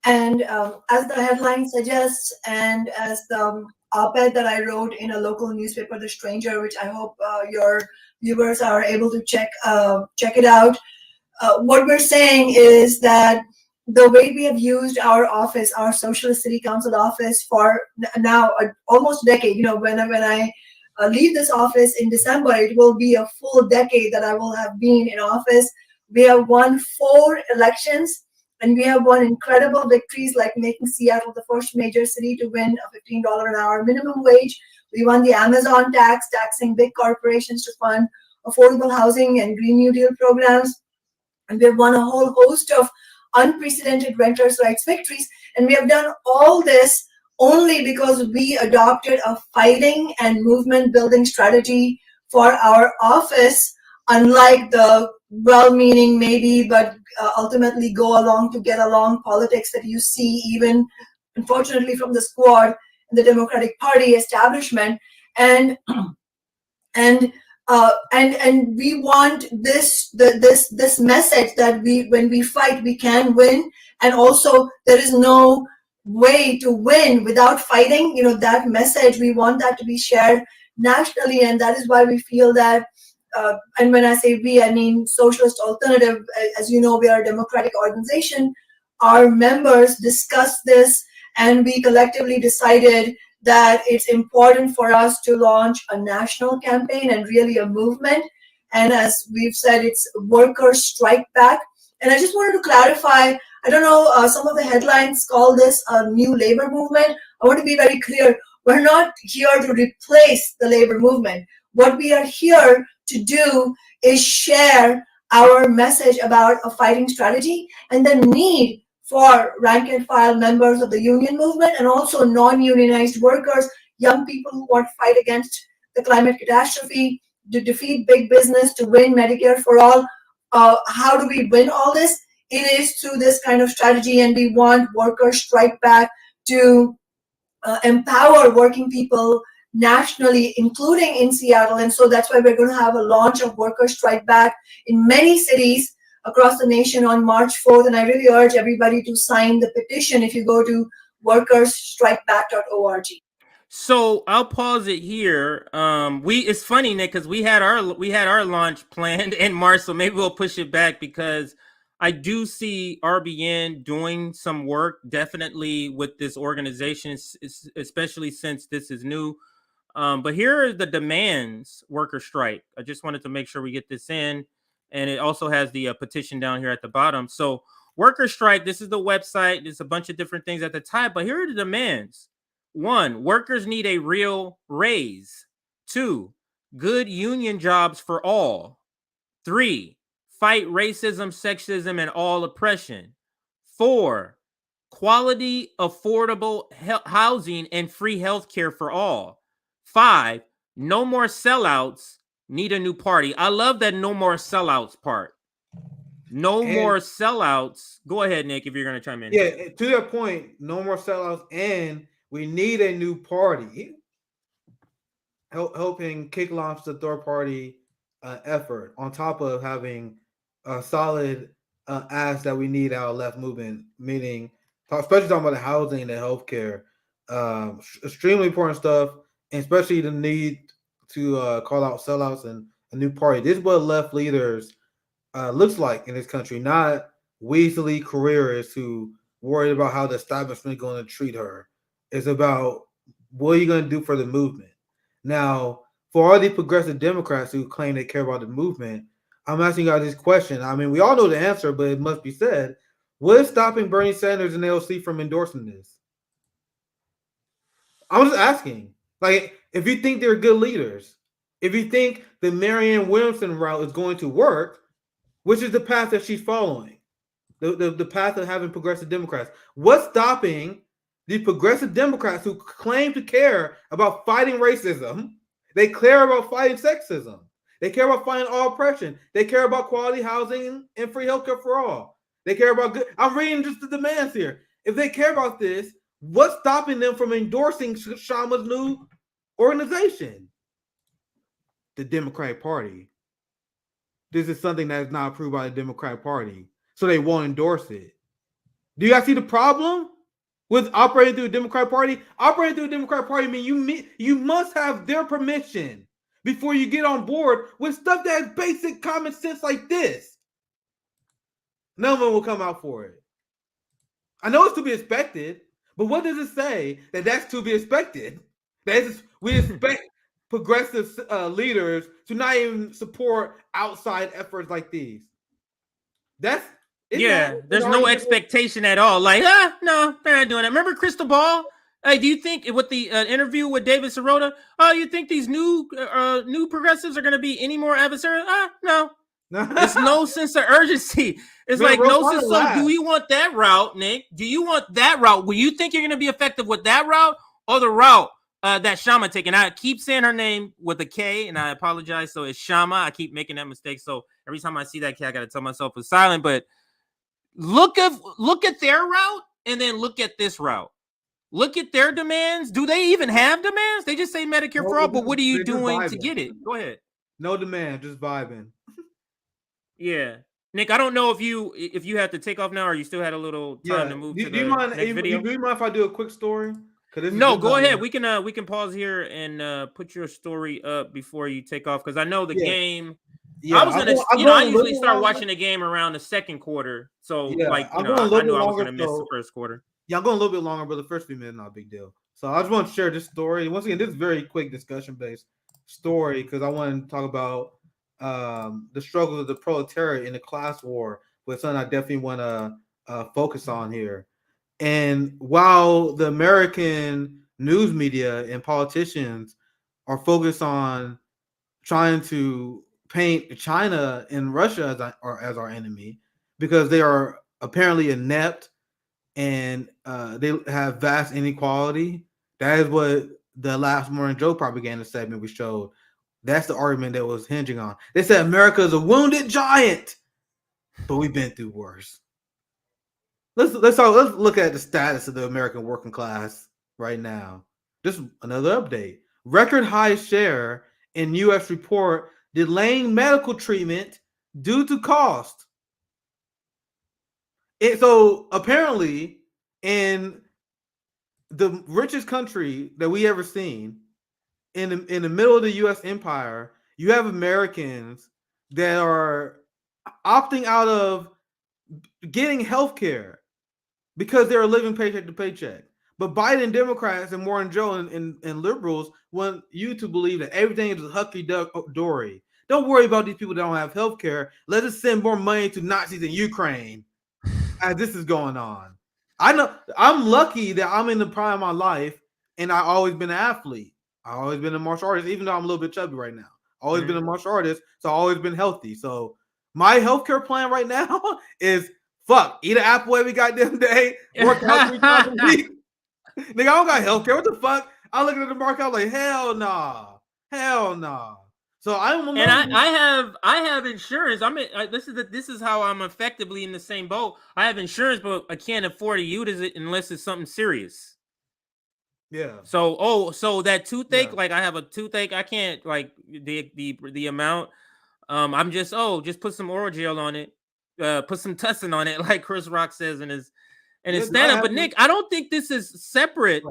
And as the headline suggests, and as the op-ed that I wrote in a local newspaper, The Stranger, which I hope your viewers are able to check it out. What we're saying is that the way we have used our office, our Socialist City Council office, for now almost a decade. When I leave this office in December, it will be a full decade that I will have been in office. We have won 4 elections, and we have won incredible victories, like making Seattle the first major city to win a $15 an hour minimum wage. We won the Amazon tax, taxing big corporations to fund affordable housing and Green New Deal programs. And we have won a whole host of unprecedented renters' rights victories. And we have done all this only because we adopted a fighting and movement building strategy for our office, unlike the well-meaning maybe, but ultimately go along to get along politics that you see even, unfortunately, from the squad in the Democratic Party establishment. And we want this message that when we fight, we can win. And also there is no way to win without fighting. That message, we want that to be shared nationally. And that is why we feel that, and when I say we, I mean Socialist Alternative. As you know, we are a democratic organization. Our members discussed this, and we collectively decided that it's important for us to launch a national campaign and really a movement. And as we've said, it's Workers Strike Back. And I just wanted to clarify, I don't know, some of the headlines call this a new labor movement. I want to be very clear. We're not here to replace the labor movement. What we are here to do is share our message about a fighting strategy and the need for rank and file members of the union movement and also non-unionized workers, young people who want to fight against the climate catastrophe, to defeat big business, to win Medicare for all. How do we win all this? It is through this kind of strategy, and we want Workers Strike Back to empower working people nationally, including in Seattle. And so that's why we're going to have a launch of Workers Strike Back in many cities across the nation on March 4th. And I really urge everybody to sign the petition if you go to workersstrikeback.org. So I'll pause it here. It's funny, Nick, because we had our launch planned in March, so maybe we'll push it back because I do see RBN doing some work definitely with this organization, especially since this is new. But here are the demands, worker strike. I just wanted to make sure we get this in. And it also has the petition down here at the bottom. So worker strike, this is the website. There's a bunch of different things at the top, but here are the demands. 1, workers need a real raise. 2, good union jobs for all. 3, fight racism, sexism, and all oppression. 4, quality, affordable housing and free healthcare for all. 5, no more sellouts, need a new party. I love that no more sellouts part. No more sellouts. Go ahead, Nick, if you're going to chime in. Yeah, to that point, no more sellouts, and we need a new party. Helping kick launch the third party effort on top of having a solid ask that we need our left movement, meaning especially talking about the housing and the healthcare, extremely important stuff, and especially the need to call out sellouts and a new party. This is what left leaders looks like in this country, not weaselly careerists who worried about how the establishment is going to treat her. It's about what are you going to do for the movement. Now, for all the progressive Democrats who claim they care about the movement, I'm asking you guys this question. I mean, we all know the answer, but it must be said. What is stopping Bernie Sanders and AOC from endorsing this? I'm just asking. Like, if you think they're good leaders, if you think the Marianne Williamson route is going to work, which is the path that she's following, the path of having progressive Democrats, what's stopping the progressive Democrats who claim to care about fighting racism? They care about fighting sexism. They care about fighting all oppression. They care about quality housing and free healthcare for all. They care about good. I'm reading just the demands here. If they care about this, what's stopping them from endorsing Kshama's new organization? The Democratic Party. This is something that is not approved by the Democratic Party, so they won't endorse it. Do you guys see the problem with operating through the Democratic Party? Operating through the Democratic Party means you must have their permission before you get on board with stuff that has basic common sense like this. None of them will come out for it. I know it's to be expected, but what does it say that that's to be expected? We expect progressive leaders to not even support outside efforts like these. There's no expectation at all. Like, no, they're not doing it. Remember Crystal Ball? Hey, do you think with the interview with David Sirota, you think these new progressives are going to be any more adversarial? No. There's no sense of urgency. It's like no sense. So do you want that route, Nick? Do you want that route? Will you think you're going to be effective with that route or the route that Kshama taking? I keep saying her name with a K, and I apologize. So it's Kshama. I keep making that mistake. So every time I see that K, I got to tell myself it's silent. But look at their route, and then look at this route. Look at their demands. Do they even have demands? They just say Medicare for all. But what are you doing to get it? Go ahead. No demand, just vibing. Yeah, Nick, I don't know if you have to take off now, or you still had a little time to move to the next video. Do you mind if I do a quick story? No, go ahead. We can pause here and put your story up before you take off, because I know the game. Yeah, I usually start watching the game around the second quarter, so I knew I was going to miss the first quarter. Yeah, I'm going a little bit longer, but the first few minutes not a big deal. So I just want to share this story. Once again, this is a very quick discussion-based story because I want to talk about the struggles of the proletariat in the class war, but something I definitely want to focus on here. And while the American news media and politicians are focused on trying to paint China and Russia as our enemy because they are apparently inept and they have vast inequality, that is what the last Morning Joe propaganda segment we showed. That's the argument that was hinging on. They said America is a wounded giant, but we've been through worse. Let's look at the status of the American working class right now. Just another update. Record high share in U.S. report delaying medical treatment due to cost. So apparently, in the richest country that we ever seen, in the middle of the U.S. empire, you have Americans that are opting out of getting health care because they're living paycheck to paycheck. But Biden Democrats and Warren Joe and liberals want you to believe that everything is hunky-dory, Don't worry about these people that don't have health care. Let us send more money to Nazis in Ukraine as this is going on. I know I'm lucky that I'm in the prime of my life and I've always been an athlete. I've always been a martial artist, even though I'm a little bit chubby right now. Always been a martial artist, so I've always been healthy. So my healthcare plan right now is eat an apple every goddamn day, work out 3 times a week. Nigga, I don't got healthcare. What the fuck? I look at the market, I was like, hell nah. So I'm and I have insurance. This is how I'm effectively in the same boat. I have insurance, but I can't afford to use it unless it's something serious. Yeah. So that toothache, like I have a toothache, I can't like the amount. I'm just put some oral gel on it, put some tussin on it, like Chris Rock says in his stand up. But Nick, I don't think this is separate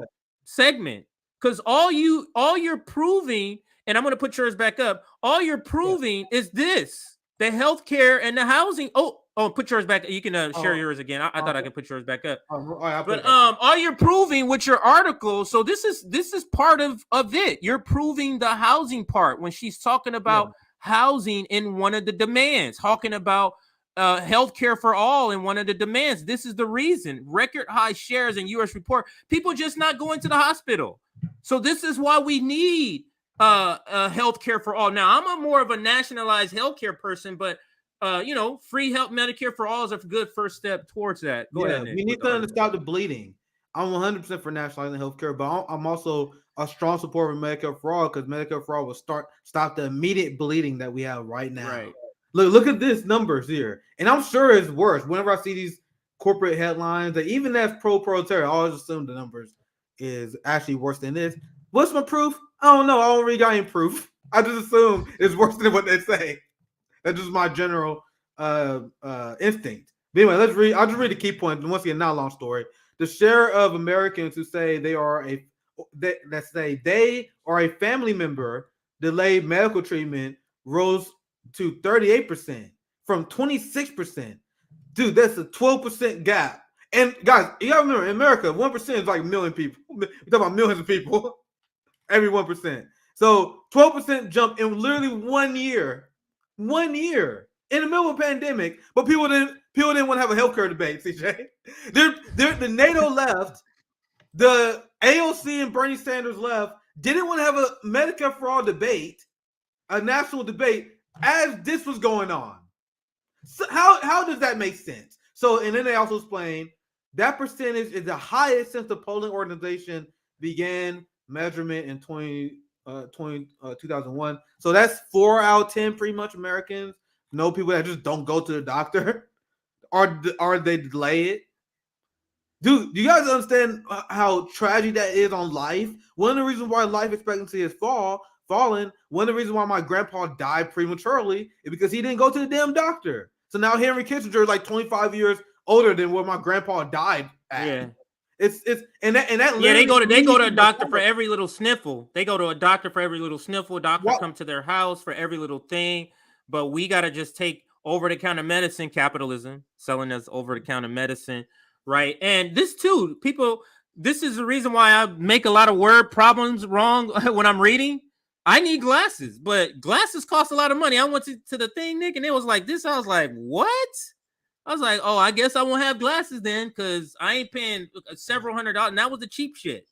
segment. Because all you're proving, and I'm going to put yours back up, all you're proving is this, the healthcare and the housing. Oh, put yours back. You can share yours again. I thought I could put yours back up. But all you're proving with your article, so this is part of it. You're proving the housing part when she's talking about housing in one of the demands, talking about healthcare for all in one of the demands. This is the reason. Record high shares in U.S. report. People just not going to the hospital. So this is why we need healthcare for all. Now, I'm more of a nationalized healthcare person, but free health Medicare for all is a good first step towards that. Go ahead, Nick. We need to stop the bleeding. I'm 100% for nationalizing healthcare, but I'm also a strong supporter of Medicare for all because Medicare for all will stop the immediate bleeding that we have right now. Right. Look at this numbers here, and I'm sure it's worse. Whenever I see these corporate headlines, that even as pro-proletariat, I always assume the numbers is actually worse than this. What's my proof? I don't know. I don't really got any proof. I just assume it's worse than what they say. That's just my general instinct. But anyway, let's read. I'll just read the key points. Once again, not a long story. The share of Americans who say they are a family member delayed medical treatment rose to 38% from 26%. Dude, that's a 12% gap. And guys, you gotta remember, in America, 1% is like a million people. We're talking about millions of people. Every 1%. So 12% jump in literally 1 year. 1 year in the middle of a pandemic, but people didn't want to have a healthcare debate, CJ. The NATO left, the AOC and Bernie Sanders left, didn't want to have a Medicare for all debate, a national debate, as this was going on. So how does that make sense? So, and then they also explain that percentage is the highest since the polling organization began measurement in 2001. So that's 4 out of 10 pretty much Americans know people that just don't go to the doctor or they delay it. Dude, do you guys understand how tragic that is on life? One of the reasons why life expectancy has fallen, one of the reasons why my grandpa died prematurely is because he didn't go to the damn doctor. So now Henry Kissinger is like 25 years older than where my grandpa died at. Yeah. It's they go to a doctor for every little sniffle. They go to a doctor for every little sniffle. Doctor come to their house for every little thing. But we got to just take over-the-counter medicine, capitalism, selling us over-the-counter medicine, right? And this too, this is the reason why I make a lot of word problems wrong when I'm reading. I need glasses, but glasses cost a lot of money. I went to the thing, Nick, and it was like this. I was like, what? I was like, oh, I guess I won't have glasses then because I ain't paying several $100. And that was the cheap shit.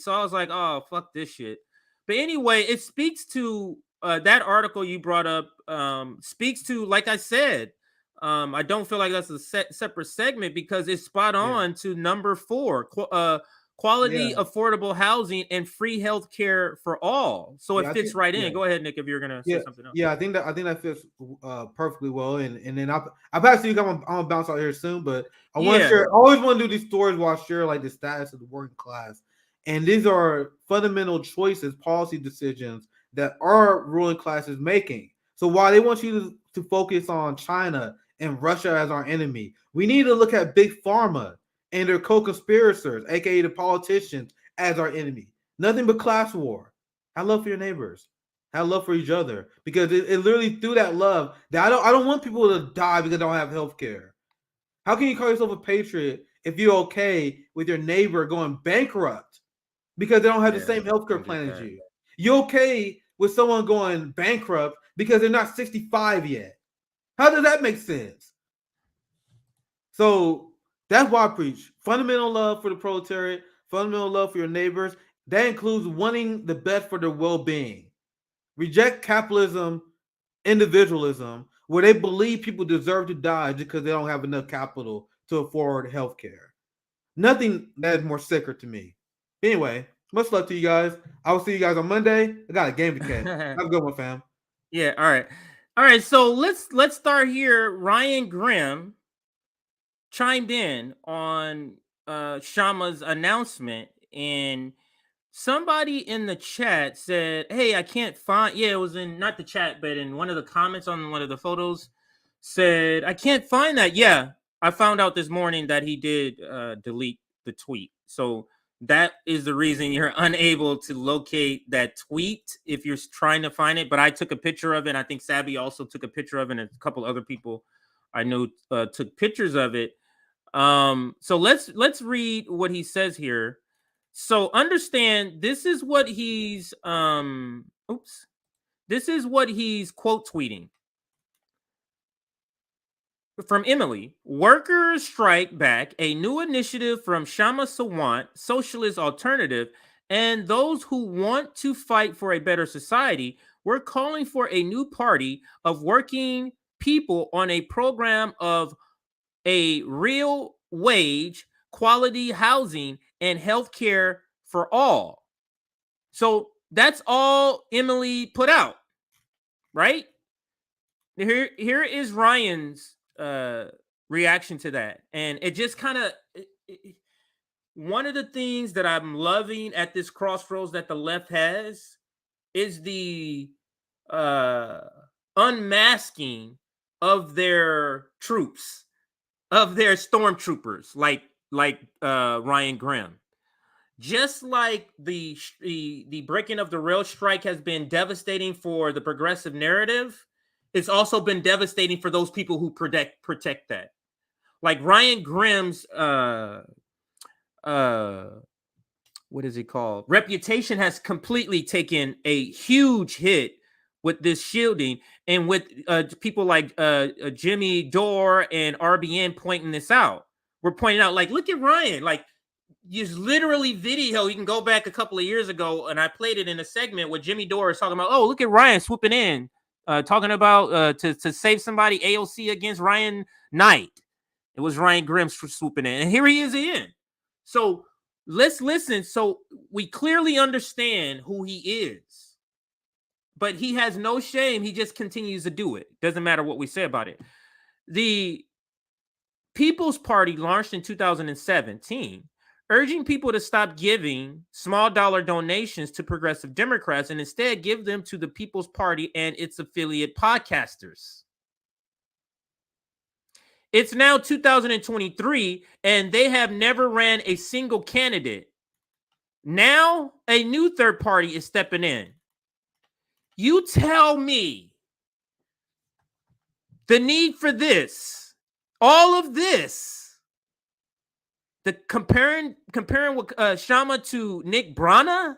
So I was like, oh, fuck this shit. But anyway, it speaks to that article you brought up, speaks to, like I said, I don't feel like that's a separate segment because it's spot on to number 4, quality, affordable housing and free health care for all. So it fits right in. Go ahead, Nick, if you're gonna say something else. Yeah, I think that fits perfectly well. And then I've actually I'm gonna bounce out here soon, but I want to share. I always want to do these stories while I share like the status of the working class. And these are fundamental choices, policy decisions that our ruling class is making. So while they want you to focus on China and Russia as our enemy, we need to look at Big Pharma and their co-conspirators, aka the politicians, as our enemy. Nothing but class war. Have love for your neighbors. Have love for each other. Because it literally through that love that I don't want people to die because they don't have health care. How can you call yourself a patriot if you're okay with your neighbor going bankrupt because they don't have the same healthcare plan as you? You're okay with someone going bankrupt because they're not 65 yet? How does that make sense? So that's why I preach fundamental love for the proletariat, fundamental love for your neighbors. That includes wanting the best for their well-being. Reject capitalism, individualism, where they believe people deserve to die just because they don't have enough capital to afford health care. Nothing that is more sacred to me. Anyway, much luck to you guys. I will see you guys on Monday. I got a game to catch. Have a good one, fam. Yeah, all right. So let's start here. Ryan Grim chimed in on Kshama's announcement, and somebody in the chat said, "Hey, I can't find." Yeah, it was in not the chat, but in one of the comments on one of the photos, said, "I can't find that." Yeah, I found out this morning that he did delete the tweet. So that is the reason you're unable to locate that tweet if you're trying to find it. But I took a picture of it. And I think Sabby also took a picture of it, and a couple other people I know took pictures of it. So let's read what he says here. So understand, this is what he's this is what he's quote tweeting from Emily. Workers strike back, a new initiative from Kshama Sawant, Socialist Alternative, and those who want to fight for a better society. We're calling for a new party of working people on a program of a real wage, quality housing, and healthcare for all. So that's all Emily put out, right? Here is Ryan's reaction to that. And it just kind of, one of the things that I'm loving at this crossroads that the left has is the unmasking of their troops, of their stormtroopers, like Ryan Grim. Just like the breaking of the rail strike has been devastating for the progressive narrative, it's also been devastating for those people who protect that. Like Ryan Grim's what is it called? Reputation has completely taken a huge hit with this shielding, and with people like Jimmy Dore and RBN pointing this out. We're pointing out, like, look at Ryan. Like, there's literally video. You can go back a couple of years ago, and I played it in a segment where Jimmy Dore is talking about, oh, look at Ryan swooping in, talking about to save somebody, AOC against Ryan Knight. It was Ryan Grimm swooping in, and here he is in. So let's listen. So we clearly understand who he is. But he has no shame. He just continues to do it. Doesn't matter what we say about it. The People's Party launched in 2017, urging people to stop giving small dollar donations to progressive Democrats and instead give them to the People's Party and its affiliate podcasters. It's now 2023, and they have never ran a single candidate. Now, a new third party is stepping in. You tell me the need for this, all of this, the comparing with Kshama to Nick Brana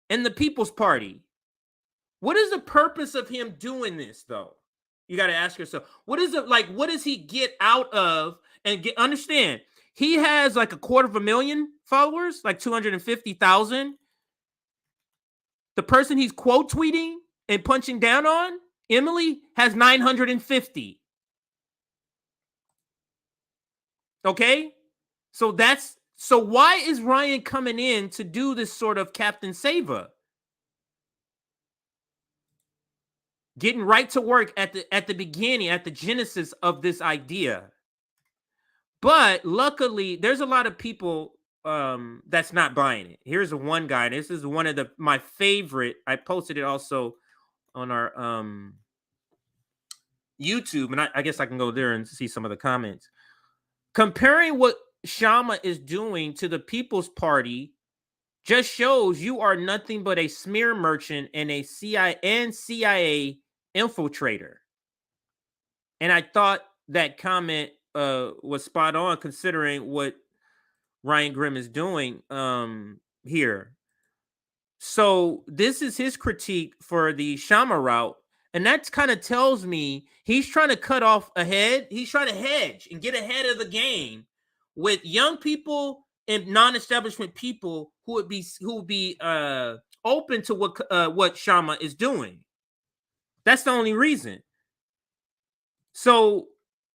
and the People's Party. What is the purpose of him doing this, though? You got to ask yourself, what is it like? What does he get out of? And understand, he has like 250,000 followers, like 250,000. The person he's quote tweeting and punching down on, Emily, has 950. Okay? So why is Ryan coming in to do this sort of Captain Sava? Getting right to work at the beginning, at the genesis of this idea. But luckily, there's a lot of people that's not buying it. Here's one guy. This is one of my favorite. I posted it also on our YouTube, and I guess I can go there and see some of the comments. Comparing what Kshama is doing to the People's Party just shows you are nothing but a smear merchant and a CIA infiltrator. And I thought that comment was spot on, considering what Ryan Grim is doing here. So this is his critique for the Kshama route. And that kind of tells me he's trying to cut off ahead. He's trying to hedge and get ahead of the game with young people and non-establishment people who would be open to what Kshama is doing. That's the only reason. So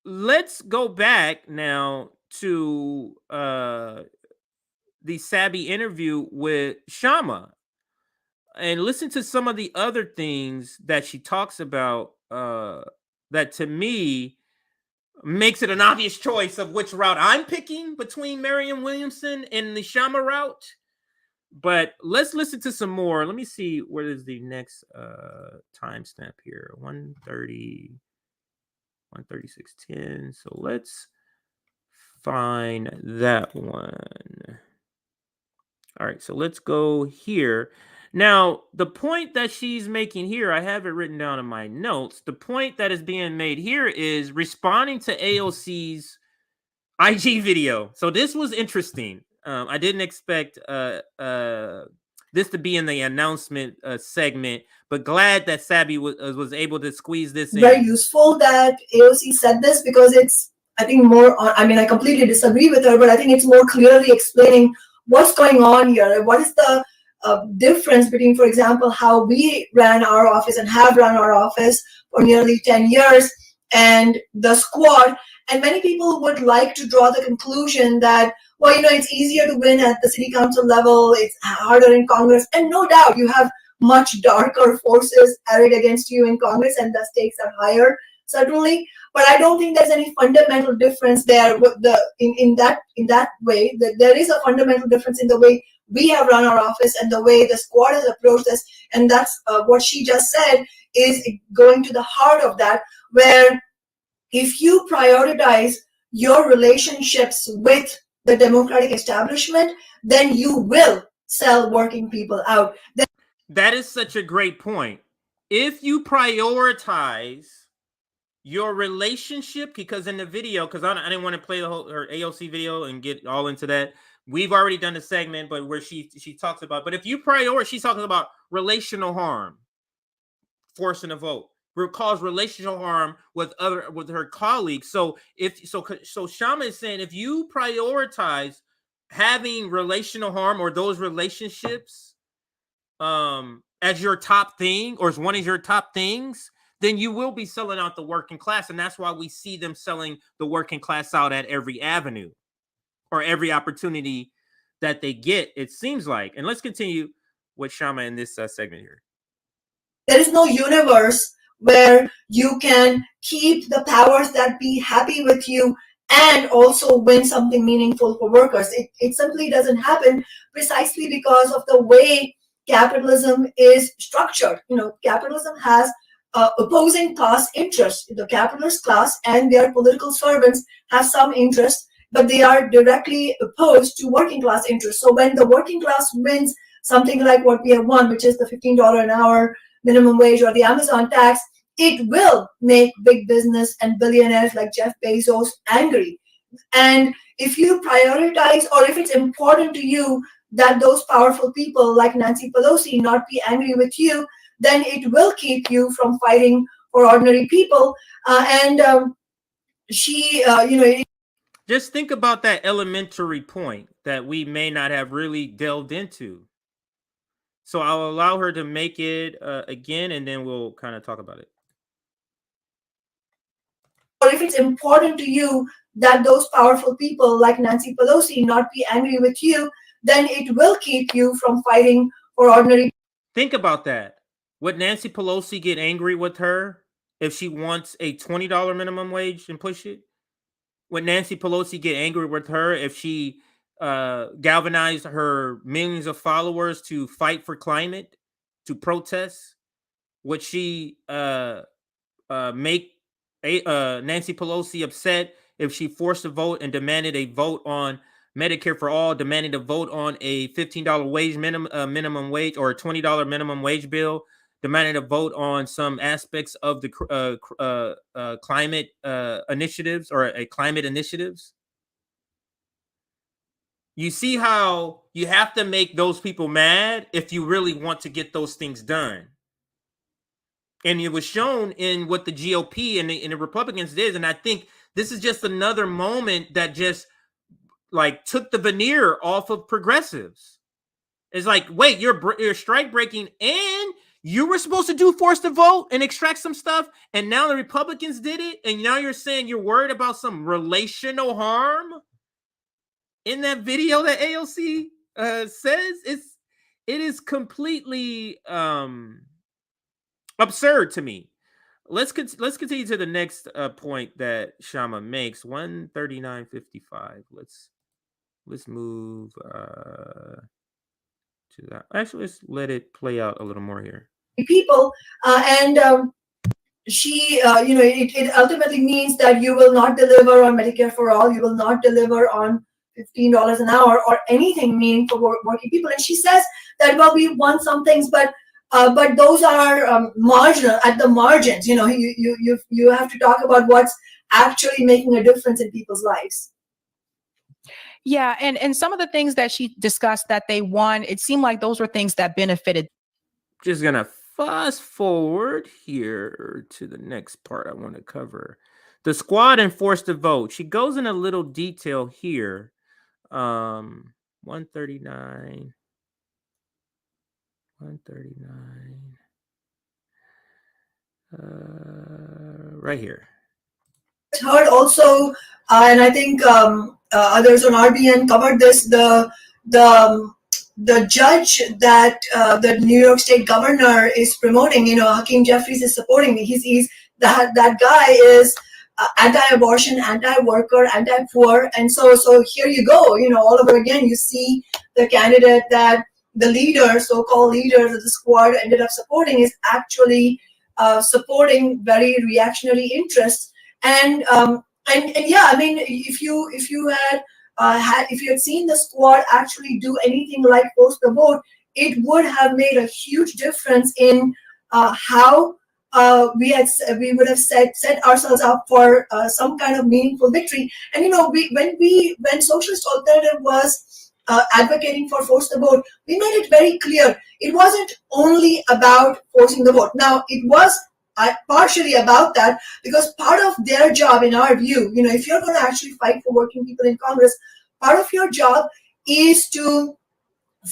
let's go back now to the Sabby interview with Kshama and listen to some of the other things that she talks about that to me makes it an obvious choice of which route I'm picking between Marianne Williamson and the Kshama route. But let's listen to some more. Let me see where is the next timestamp here. 1:30, 1:36:10. So let's find that one. All right, so let's go here. Now, the point that she's making here, I have it written down in my notes. The point that is being made here is responding to AOC's IG video. So this was interesting. I didn't expect this to be in the announcement segment, but glad that Sabby was able to squeeze this in. Very useful that AOC said this because it's, I think, more on, I mean, I completely disagree with her, but I think it's more clearly explaining what's going on here. What is the difference between, for example, how we ran our office and have run our office for nearly 10 years and the squad. And many people would like to draw the conclusion that, well, you know, it's easier to win at the city council level, it's harder in Congress. And no doubt you have much darker forces arrayed against you in Congress and the stakes are higher, certainly. But I don't think there's any fundamental difference there with in that way. That there is a fundamental difference in the way we have run our office and the way the squad has approached this. And that's what she just said is going to the heart of that, where if you prioritize your relationships with the Democratic establishment, then you will sell working people out. That is such a great point. If you prioritize your relationship, because in the video, because I didn't want to play the whole her AOC video and get all into that. We've already done the segment, but where she talks about, but if you prioritize, she's talking about relational harm, forcing a vote, will cause relational harm with her colleagues. So Kshama is saying if you prioritize having relational harm or those relationships as your top thing or as one of your top things, then you will be selling out the working class. And that's why we see them selling the working class out at every avenue or every opportunity that they get, it seems like. And let's continue with Kshama in this segment here. There is no universe where you can keep the powers that be happy with you and also win something meaningful for workers. It simply doesn't happen precisely because of the way capitalism is structured. You know, capitalism has opposing class interests. The capitalist class and their political servants have some interest, but they are directly opposed to working class interests. So when the working class wins something like what we have won, which is the $15 an hour minimum wage or the Amazon tax, it will make big business and billionaires like Jeff Bezos angry. And if you prioritize, or if it's important to you that those powerful people like Nancy Pelosi not be angry with you, then it will keep you from fighting for ordinary people. Just think about that elementary point that we may not have really delved into. So I'll allow her to make it again, and then we'll kind of talk about it. Or if it's important to you that those powerful people like Nancy Pelosi not be angry with you, then it will keep you from fighting for ordinary. Think about that. Would Nancy Pelosi get angry with her if she wants a $20 minimum wage and push it? Would Nancy Pelosi get angry with her if she galvanized her millions of followers to fight for climate, to protest? Would she make Nancy Pelosi upset if she forced a vote and demanded a vote on Medicare for all, demanded a vote on a $15 wage minimum wage or a $20 minimum wage bill, demanded a vote on some aspects of the climate initiatives or a climate initiatives? You see how you have to make those people mad if you really want to get those things done. And it was shown in what the GOP and the Republicans did. And I think this is just another moment that just like took the veneer off of progressives. It's like, wait, you're strike breaking and you were supposed to do force to vote and extract some stuff. And now the Republicans did it. And now you're saying you're worried about some relational harm in that video that AOC says. It is completely absurd to me. Let's continue to the next point that Kshama makes. 139.55. Let's move to that. Actually, let's let it play out a little more here. People and she, it ultimately means that you will not deliver on Medicare for all. You will not deliver on $15 an hour or anything meaningful for working people. And she says that, well, we want some things, but those are marginal, at the margins. You have to talk about what's actually making a difference in people's lives. Yeah, and some of the things that she discussed that they won, it seemed like those were things that benefited. Just gonna fast forward here to the next part I want to cover. The squad enforced the vote. She goes in a little detail here. 139. Right here. Heard also, and I think others on RBN covered this. The judge that the New York State governor is promoting, Hakeem Jeffries is supporting me. He's that guy is anti-abortion, anti-worker, anti-poor, and so here you go. All over again, you see the candidate that the leader, so-called leader that the squad ended up supporting is actually supporting very reactionary interests. And yeah, I mean, if you had seen the squad actually do anything like post the vote, it would have made a huge difference in how we would have set ourselves up for some kind of meaningful victory. And when Socialist Alternative was advocating for force the vote, we made it very clear it wasn't only about forcing the vote. Now, it was partially about that, because part of their job, in our view, if you're going to actually fight for working people in Congress, part of your job is to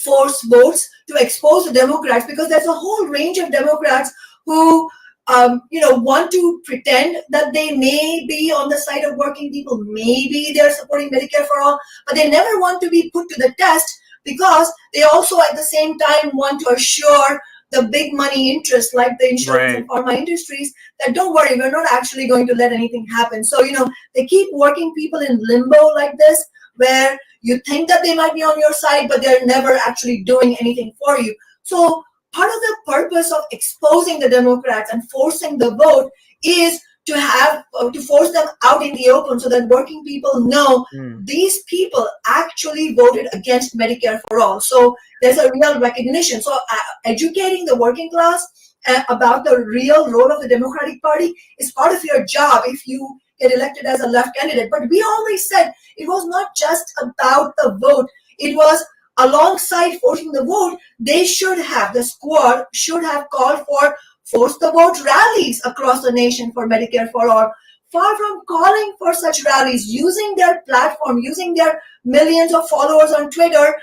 force votes, to expose the Democrats, because there's a whole range of Democrats who want to pretend that they may be on the side of working people, maybe they're supporting Medicare for all, but they never want to be put to the test, because they also at the same time want to assure the big money interests like the insurance and pharma industries that, don't worry, we're not actually going to let anything happen. So, they keep working people in limbo like this, where you think that they might be on your side, but they're never actually doing anything for you. So part of the purpose of exposing the Democrats and forcing the vote is to force them out in the open, so that working people know these people actually voted against Medicare for all. So there's a real recognition. So educating the working class about the real role of the Democratic Party is part of your job if you get elected as a left candidate. But we always said it was not just about the vote. It was alongside forcing the vote, the squad should have called for force the vote rallies across the nation for Medicare for all. Far from calling for such rallies, using their platform, using their millions of followers on Twitter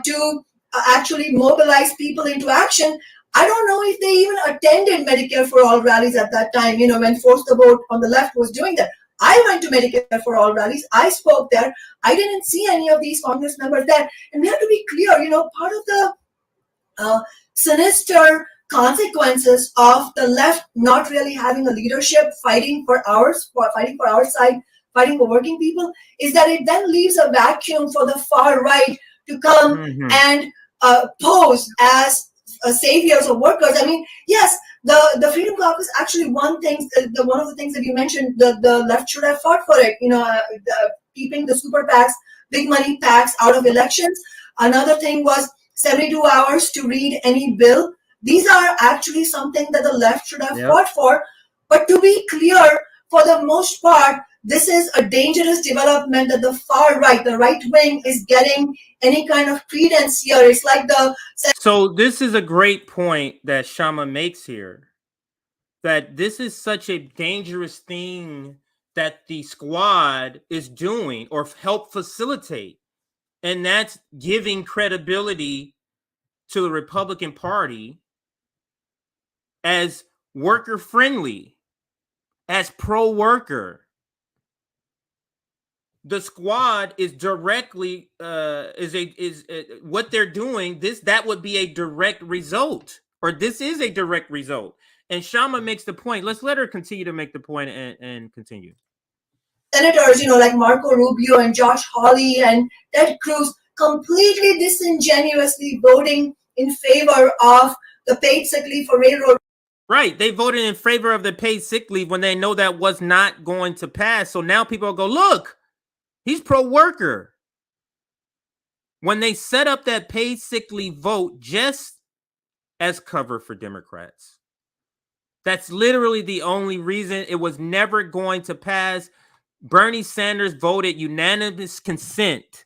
to actually mobilize people into action. I don't know if they even attended Medicare for all rallies at that time, when Force the Vote on the left was doing that. I went to Medicare for all rallies. I spoke there. I didn't see any of these Congress members there. And we have to be clear, part of the sinister consequences of the left not really having a leadership fighting for our side, fighting for working people, is that it then leaves a vacuum for the far right to come and pose as saviors of workers. I mean, yes, the Freedom Caucus actually one of the things that you mentioned, the left should have fought for it, keeping the super PACs, big money PACs out of elections. Another thing was 72 hours to read any bill. These are actually something that the left should have fought for. But to be clear, for the most part, this is a dangerous development that the far right, the right wing, is getting any kind of credence here. It's like the... So this is a great point that Kshama makes here, that this is such a dangerous thing that the squad is doing or help facilitate. And that's giving credibility to the Republican Party as worker friendly, as pro-worker. The squad is directly what they're doing. That would be a direct result, or this is a direct result. And Kshama makes the point. Let's let her continue to make the point and continue. Senators, like Marco Rubio and Josh Hawley and Ted Cruz, completely disingenuously voting in favor of the paid sick leave for railroad. Right. They voted in favor of the paid sick leave when they know that was not going to pass. So now people go, look, he's pro-worker. When they set up that paid sick leave vote just as cover for Democrats. That's literally the only reason. It was never going to pass. Bernie Sanders voted unanimous consent.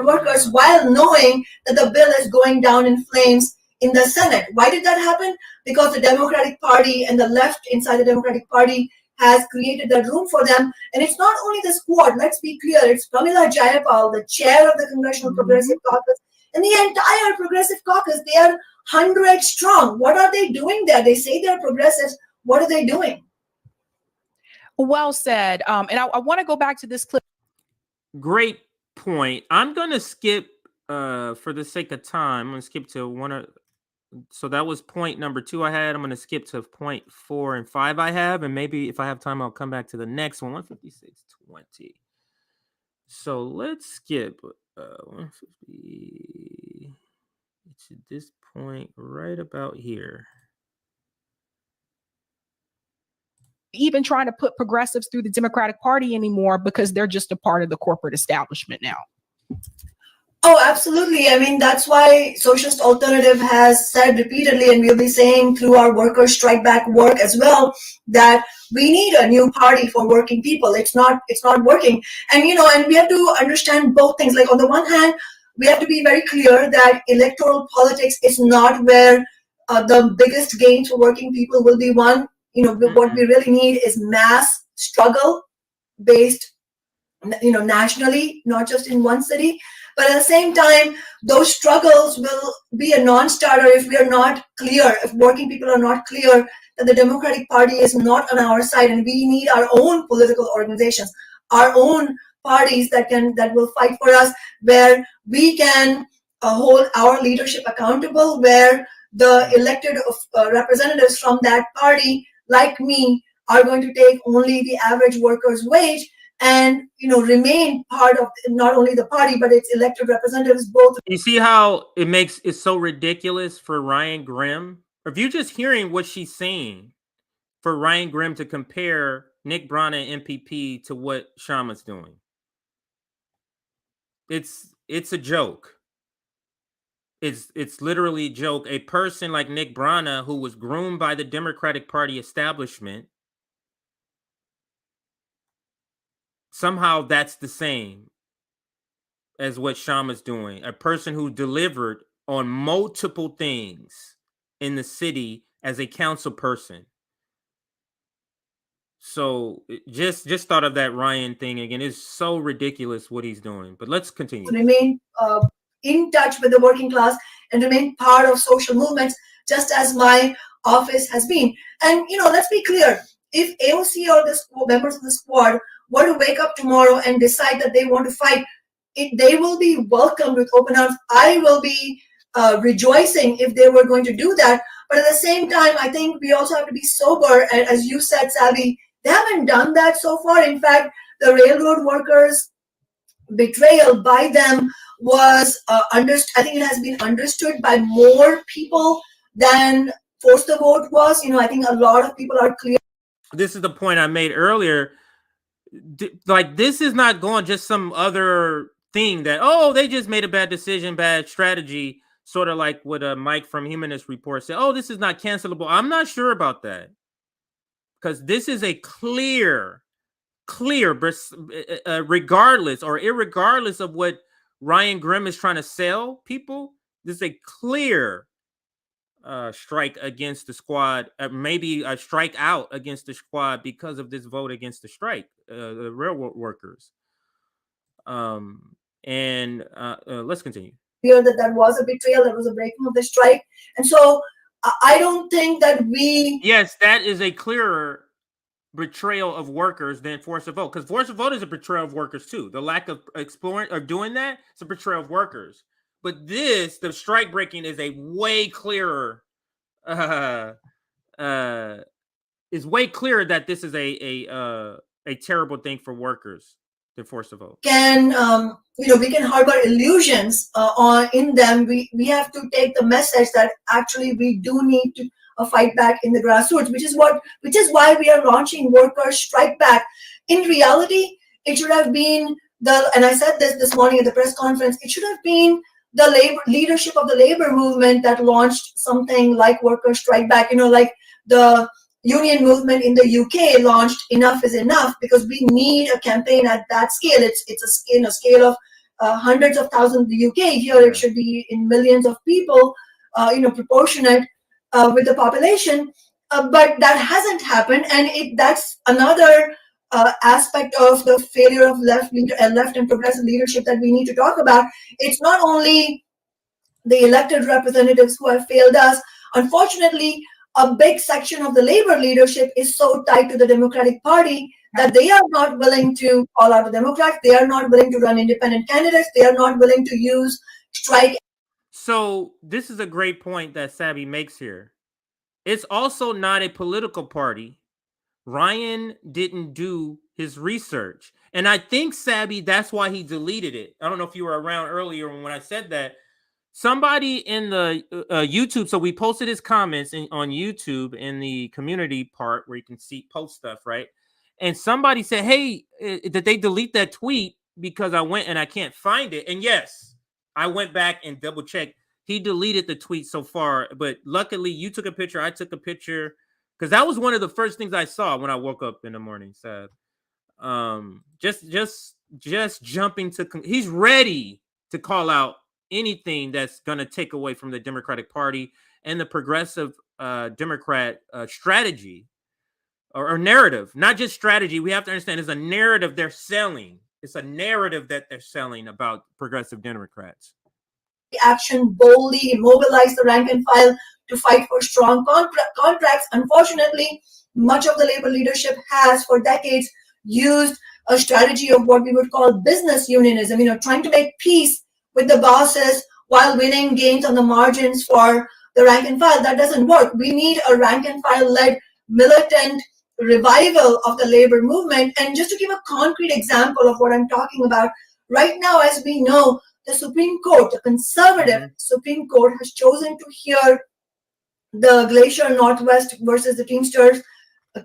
Workers, while knowing that the bill is going down in flames in the Senate. Why did that happen? Because the Democratic Party and the left inside the Democratic Party has created that room for them. And it's not only the squad, let's be clear, it's Pramila Jayapal, the chair of the Congressional Progressive Caucus, and the entire Progressive Caucus. They are 100 strong. What are they doing there? They say they're progressives. What are they doing? Well said. And I want to go back to this clip. Great point. I'm going to skip, for the sake of time, I'm going to skip to so that was point number 2 I had. I'm going to skip to point 4 and 5 I have. And maybe if I have time, I'll come back to the next one, 156.20. So let's skip 150 to this point right about here. Even trying to put progressives through the Democratic Party anymore because they're just a part of the corporate establishment now. Oh, absolutely. I mean, that's why Socialist Alternative has said repeatedly, and we'll be saying through our worker strike back work as well, that we need a new party for working people. It's not working. And, and we have to understand both things. Like, on the one hand, we have to be very clear that electoral politics is not where the biggest gains for working people will be won. What we really need is mass struggle based, nationally, not just in one city. But at the same time, those struggles will be a non-starter if we are not clear, if working people are not clear that the Democratic Party is not on our side, and we need our own political organizations, our own parties that will fight for us, where we can hold our leadership accountable, where the elected representatives from that party, like me, are going to take only the average worker's wage and remain part of not only the party but its elected representatives both. You see how it's so ridiculous for Ryan Grim? If you're just hearing what she's saying, for Ryan Grim to compare Nick Brana and MPP to what Kshama's doing, it's a joke. It's literally a joke. A person like Nick Brana, who was groomed by the Democratic Party establishment, somehow that's the same as what Kshama's doing. A person who delivered on multiple things in the city as a council person. So just thought of that Ryan thing again. It's so ridiculous what he's doing. But let's continue. Remain in touch with the working class and remain part of social movements, just as my office has been. And let's be clear. If AOC or the members of the squad were to wake up tomorrow and decide that they want to fight, they will be welcomed with open arms. I will be rejoicing if they were going to do that. But at the same time, I think we also have to be sober. And as you said, Savvy, they haven't done that so far. In fact, the railroad workers' betrayal by them was I think it has been understood by more people than force the vote was. I think a lot of people are clear. This is the point I made earlier. Like, this is not going just some other thing that, they just made a bad decision, bad strategy, sort of like what Mike from Humanist Report said. This is not cancelable. I'm not sure about that. because this is a clear, regardless or irregardless of what Ryan Grim is trying to sell people, this is a clear strike against the squad, maybe a strike out against the squad because of this vote against the strike, the railroad workers. Let's continue. Clear that was a betrayal, that was a breaking of the strike. And so I don't think that we... Yes, that is a clearer betrayal of workers than force of vote, because force of vote is a betrayal of workers too. The lack of exploring or doing that is a betrayal of workers. But this, the strike breaking, is a way clearer. Is way clearer that this is a terrible thing for workers than force of vote. We can harbor illusions in them. We have to take the message that actually we do need to fight back in the grassroots, which is why we are launching Workers Strike Back. In reality, it should have been and I said this morning at the press conference, it should have been the leadership of the labor movement that launched something like Workers Strike Back. Like the union movement in the UK launched Enough is Enough, because we need a campaign at that scale. It's a scale of hundreds of thousands in the UK. Here it should be in millions of people, proportionate with the population. But that hasn't happened, and that's another aspect of the failure of left and progressive leadership that we need to talk about. It's not only the elected representatives who have failed us. Unfortunately, a big section of the labor leadership is so tied to the Democratic Party that they are not willing to call out the Democrats. They are not willing to run independent candidates. They are not willing to use strike. So this is a great point that Sabby makes here. It's also not a political party. Ryan didn't do his research. And I think, Sabby, that's why he deleted it. I don't know if you were around earlier when I said that. Somebody in the YouTube, so we posted his comments on YouTube in the community part where you can post stuff, right? And somebody said, hey, did they delete that tweet? Because I went and I can't find it. And yes, I went back and double checked. He deleted the tweet so far, but luckily you took a picture. I took a picture, because that was one of the first things I saw when I woke up in the morning. Sad. Just jumping to, he's ready to call out anything that's going to take away from the Democratic Party and the progressive Democrat strategy or narrative, not just strategy. We have to understand it's a narrative they're selling. It's a narrative that they're selling about progressive Democrats. Action boldly, mobilize the rank and file to fight for strong contracts. Unfortunately, much of the labor leadership has for decades used a strategy of what we would call business unionism, trying to make peace with the bosses while winning gains on the margins for the rank and file. That doesn't work. We need a rank and file led militant revival of the labor movement. And just to give a concrete example of what I'm talking about, right now, as we know, the Supreme Court, the conservative Supreme Court, has chosen to hear the Glacier Northwest versus the Teamsters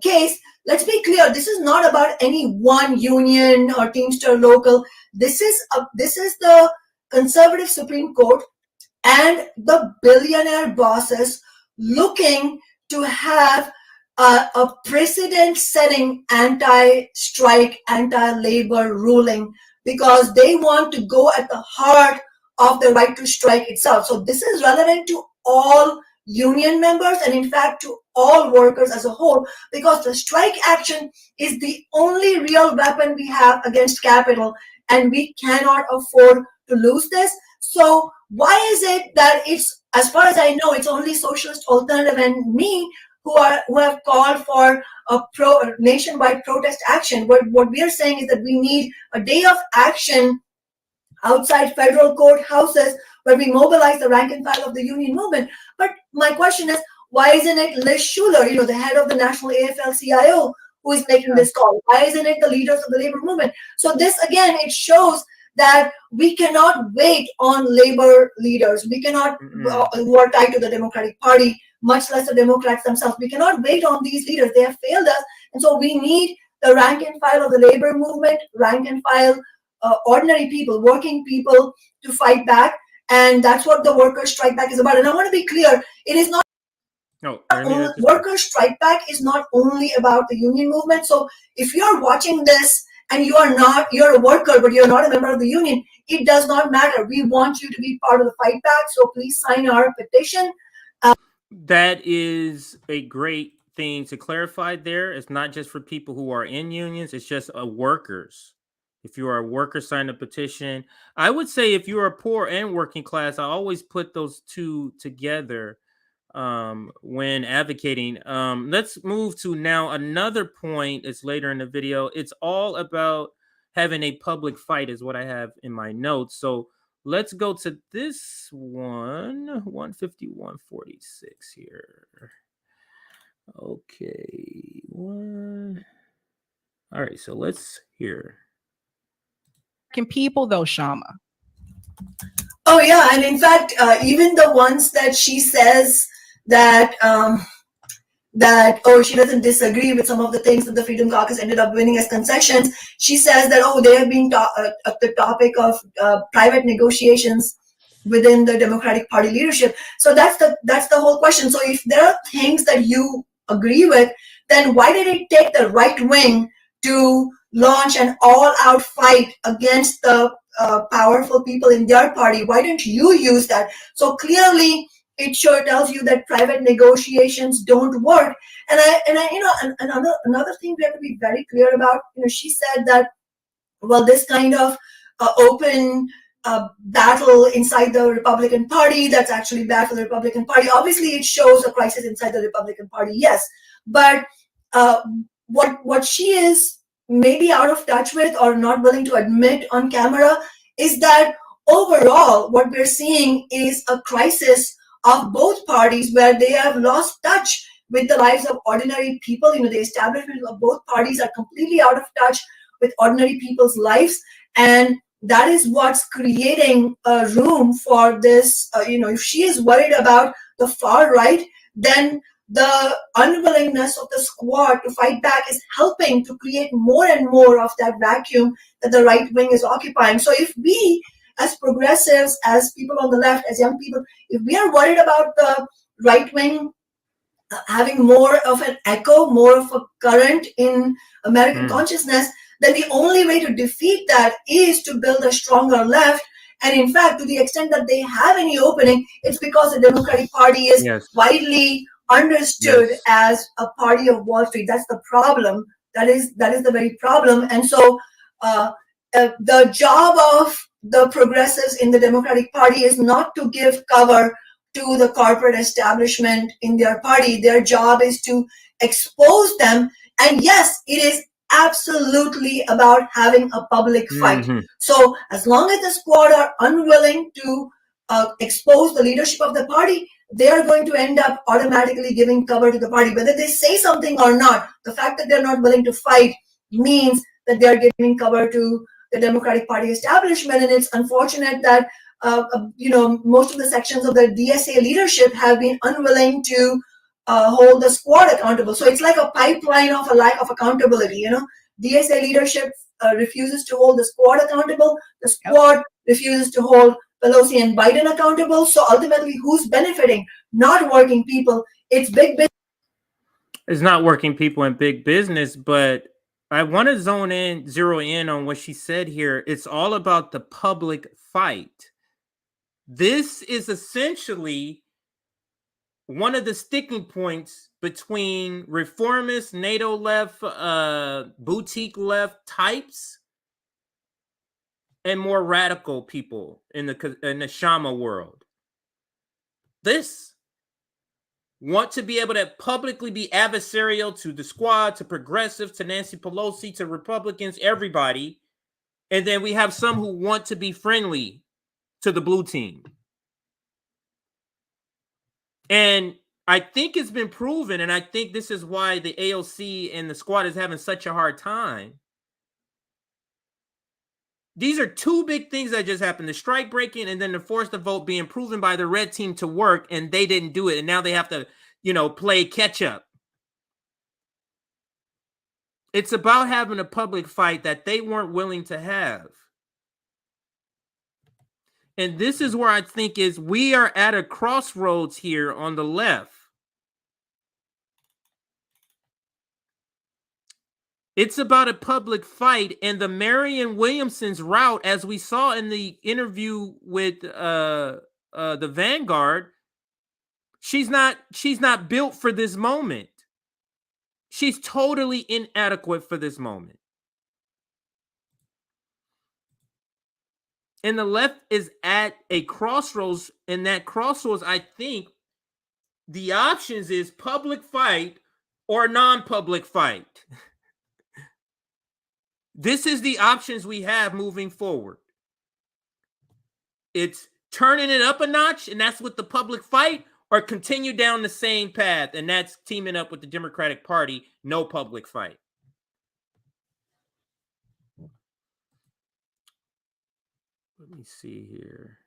case. Let's be clear, this is not about any one union or Teamster local. This is the conservative Supreme Court and the billionaire bosses looking to have a precedent-setting anti-strike, anti-labor ruling, because they want to go at the heart of the right to strike itself. So this is relevant to all union members and in fact to all workers as a whole, because the strike action is the only real weapon we have against capital, and we cannot afford to lose this. So why is it that it's, as far as I know, it's only Socialist Alternative and me who have called for a nationwide protest action? What we are saying is that we need a day of action outside federal courthouses where we mobilize the rank and file of the union movement. But my question is, why isn't it Liz Schuler, the head of the National AFL-CIO, who is making this call? Why isn't it the leaders of the labor movement? So this, again, it shows that we cannot wait on labor leaders. We cannot, who are tied to the Democratic Party, much less the Democrats themselves. We cannot wait on these leaders. They have failed us. And so we need the rank and file of the labor movement, rank and file, ordinary people, working people, to fight back. And that's what the Workers Strike Back is about. And I want to be clear, it is not No, Workers' Strike Back is not only about the union movement. So if you're watching this and you're a worker, but you're not a member of the union, it does not matter. We want you to be part of the fight back. So please sign our petition. That is a great thing to clarify there. It's not just for people who are in unions, it's just workers. If you are a worker, sign a petition. I would say if you are poor and working class, I always put those two together when advocating. Let's move to now another point. It's later in the video. It's all about having a public fight is what I have in my notes. So let's go to this one, 151.46 here. Okay. All right, so let's hear. Can people though, Kshama? Oh yeah, and in fact, even the ones that she says that she doesn't disagree with some of the things that the Freedom Caucus ended up winning as concessions. She says that they have been the topic of private negotiations within the Democratic Party leadership. So that's the whole question. So if there are things that you agree with, then why did it take the right wing to launch an all-out fight against the powerful people in their party? Why didn't you use that? So clearly, it sure tells you that private negotiations don't work. And another thing we have to be very clear about. She said that, well, this kind of open battle inside the Republican Party, that's actually bad for the Republican Party. Obviously, it shows a crisis inside the Republican Party, yes. But what she is maybe out of touch with or not willing to admit on camera is that overall, what we're seeing is a crisis of both parties where they have lost touch with the lives of ordinary people. The establishment of both parties are completely out of touch with ordinary people's lives. And that is what's creating a room for this. If she is worried about the far right, then the unwillingness of the squad to fight back is helping to create more and more of that vacuum that the right wing is occupying. So if we, as progressives, as people on the left, as young people, if we are worried about the right wing having more of an echo, more of a current in American consciousness, then the only way to defeat that is to build a stronger left. And in fact, to the extent that they have any opening, it's because the Democratic Party is widely understood as a party of Wall Street. That's the problem. That is the very problem. And so the job of the progressives in the Democratic Party is not to give cover to the corporate establishment in their party. Their job is to expose them. And yes, it is absolutely about having a public fight. So as long as the squad are unwilling to expose the leadership of the party, they are going to end up automatically giving cover to the party. Whether they say something or not, the fact that they're not willing to fight means that they're giving cover to the Democratic Party establishment. And it's unfortunate that most of the sections of the DSA leadership have been unwilling to hold the squad accountable. So it's like a pipeline of a lack of accountability. DSA leadership refuses to hold the squad accountable. The squad refuses to hold Pelosi and Biden accountable. So ultimately, who's benefiting? Not working people. It's big business. It's not working people in big business, but I want to zero in on what she said here. It's all about the public fight. This is essentially one of the sticking points between reformist, NATO left, boutique left types and more radical people in the Kshama world. This want to be able to publicly be adversarial to the squad, to progressives, to Nancy Pelosi, to Republicans, everybody. And then we have some who want to be friendly to the blue team. And I think it's been proven, and I think this is why the AOC and the squad is having such a hard time. These are two big things that just happened. The strike breaking and then the force to vote being proven by the red team to work, and they didn't do it. And now they have to, play catch up. It's about having a public fight that they weren't willing to have. And this is where I think we are at a crossroads here on the left. It's about a public fight, and the Marianne Williamson's route, as we saw in the interview with the Vanguard, she's not built for this moment. She's totally inadequate for this moment. And the left is at a crossroads, and that crossroads, I think, the options is public fight or non-public fight. This is the options we have moving forward. It's turning it up a notch, and that's with the public fight, or continue down the same path, and that's teaming up with the Democratic Party, no public fight. Let me see here.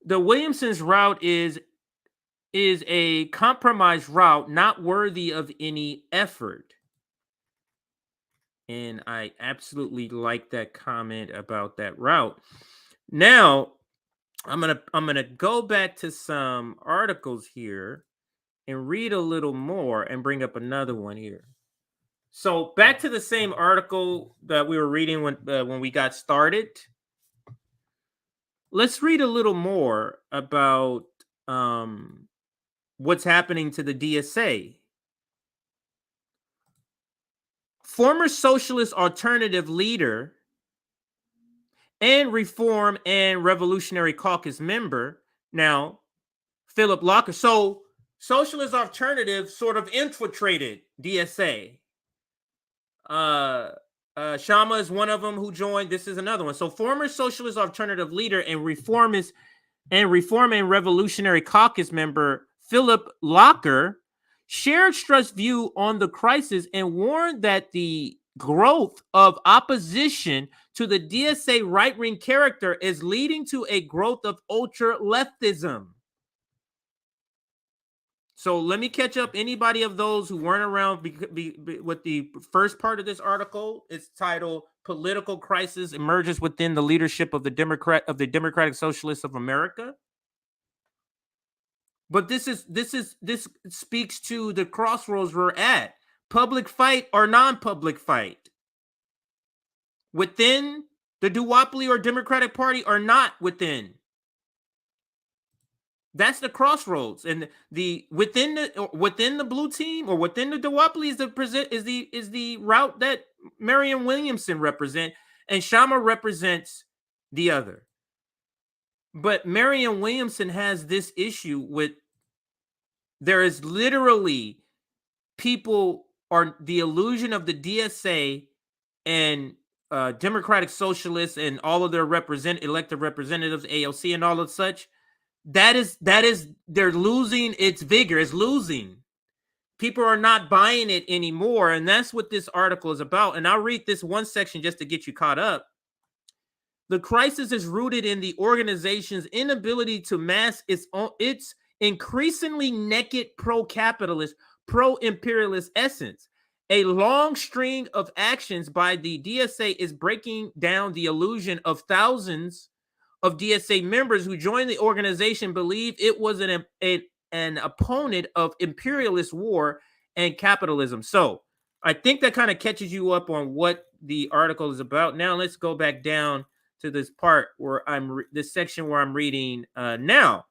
The Williamson's route is a compromise route not worthy of any effort. And I absolutely like that comment about that route. Now, I'm gonna go back to some articles here and read a little more and bring up another one here. So back to the same article that we were reading when we got started. Let's read a little more about what's happening to the DSA. Former Socialist Alternative leader and Reform and Revolutionary Caucus member, now Philip Locker. So Socialist Alternative sort of infiltrated DSA. Kshama is one of them who joined. This is another one. So former Socialist Alternative leader and Reform and Revolutionary Caucus member Philip Locker shared Strutt's view on the crisis and warned that the growth of opposition to the DSA right-wing character is leading to a growth of ultra-leftism. So let me catch up anybody of those who weren't around with the first part of this article. It's titled "Political Crisis Emerges Within the Leadership of the Democratic Socialists of America." But this speaks to the crossroads we're at. Public fight or non-public fight. Within the duopoly or Democratic Party or not within. That's the crossroads. And within the blue team or within the duopoly is the route that Marianne Williamson represents, and Kshama represents the other. But Marianne Williamson has this issue with there is literally people are the illusion of the DSA and Democratic Socialists and all of their elected representatives, AOC and all of such. That is they're losing its vigor. It's losing. People are not buying it anymore, and that's what this article is about. And I'll read this one section just to get you caught up. The crisis is rooted in the organization's inability to mask its increasingly naked pro-capitalist, pro-imperialist essence. A long string of actions by the DSA is breaking down the illusion of thousands of DSA members who joined the organization believe it was an opponent of imperialist war and capitalism. So I think that kind of catches you up on what the article is about. Now let's go back down to this part where this section where I'm reading now.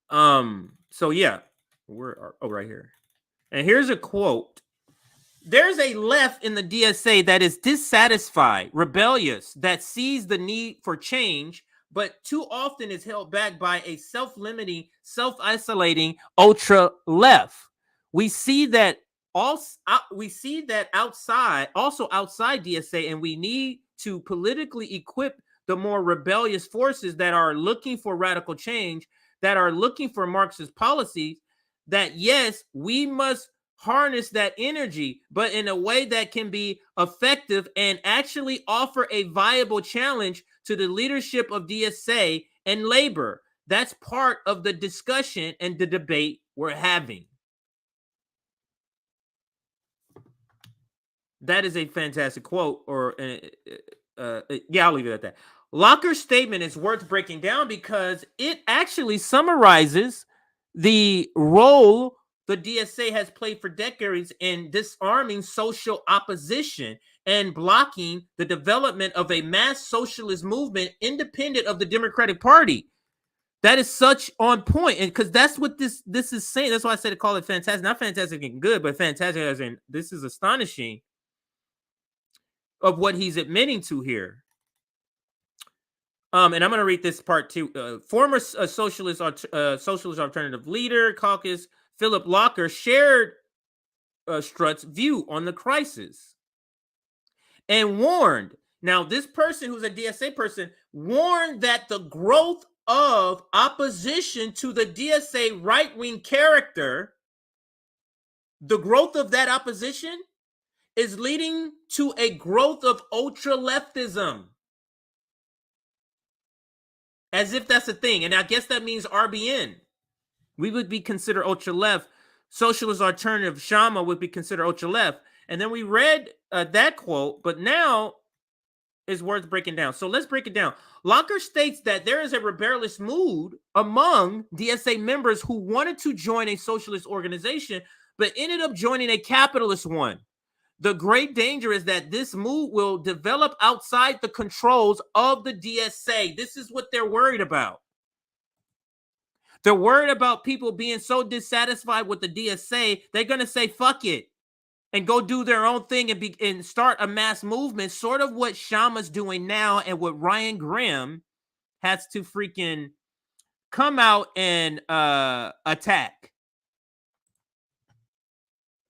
So yeah, right here. And here's a quote. There's a left in the DSA that is dissatisfied, rebellious, that sees the need for change, but too often is held back by a self-limiting, self-isolating ultra left. We see that outside DSA, and we need to politically equip the more rebellious forces that are looking for radical change, that are looking for Marxist policies, that yes, we must harness that energy, but in a way that can be effective and actually offer a viable challenge to the leadership of DSA and labor. That's part of the discussion and the debate we're having. That is a fantastic quote, or yeah, I'll leave it at that. Locker's statement is worth breaking down because it actually summarizes the role the DSA has played for decades in disarming social opposition and blocking the development of a mass socialist movement independent of the Democratic Party. That is such on point, and because that's what this is saying. That's why I said to call it fantastic. Not fantastic and good, but fantastic as in this is astonishing of what he's admitting to here. And I'm going to read this part too. Former socialist alternative leader caucus Philip Locker shared Strutt's view on the crisis and warned. Now, this person who's a DSA person warned that the growth of opposition to the DSA right-wing character, the growth of that opposition is leading to a growth of ultra-leftism. As if that's a thing. And I guess that means RBN. We would be considered ultra-left. Socialist alternative Kshama would be considered ultra-left. And then we read that quote, but now is worth breaking down. So let's break it down. Locker states that there is a rebellious mood among DSA members who wanted to join a socialist organization, but ended up joining a capitalist one. The great danger is that this mood will develop outside the controls of the DSA. This is what they're worried about. They're worried about people being so dissatisfied with the DSA, they're going to say, fuck it, and go do their own thing and start a mass movement, sort of what Kshama's doing now and what Ryan Grim has to freaking come out and attack.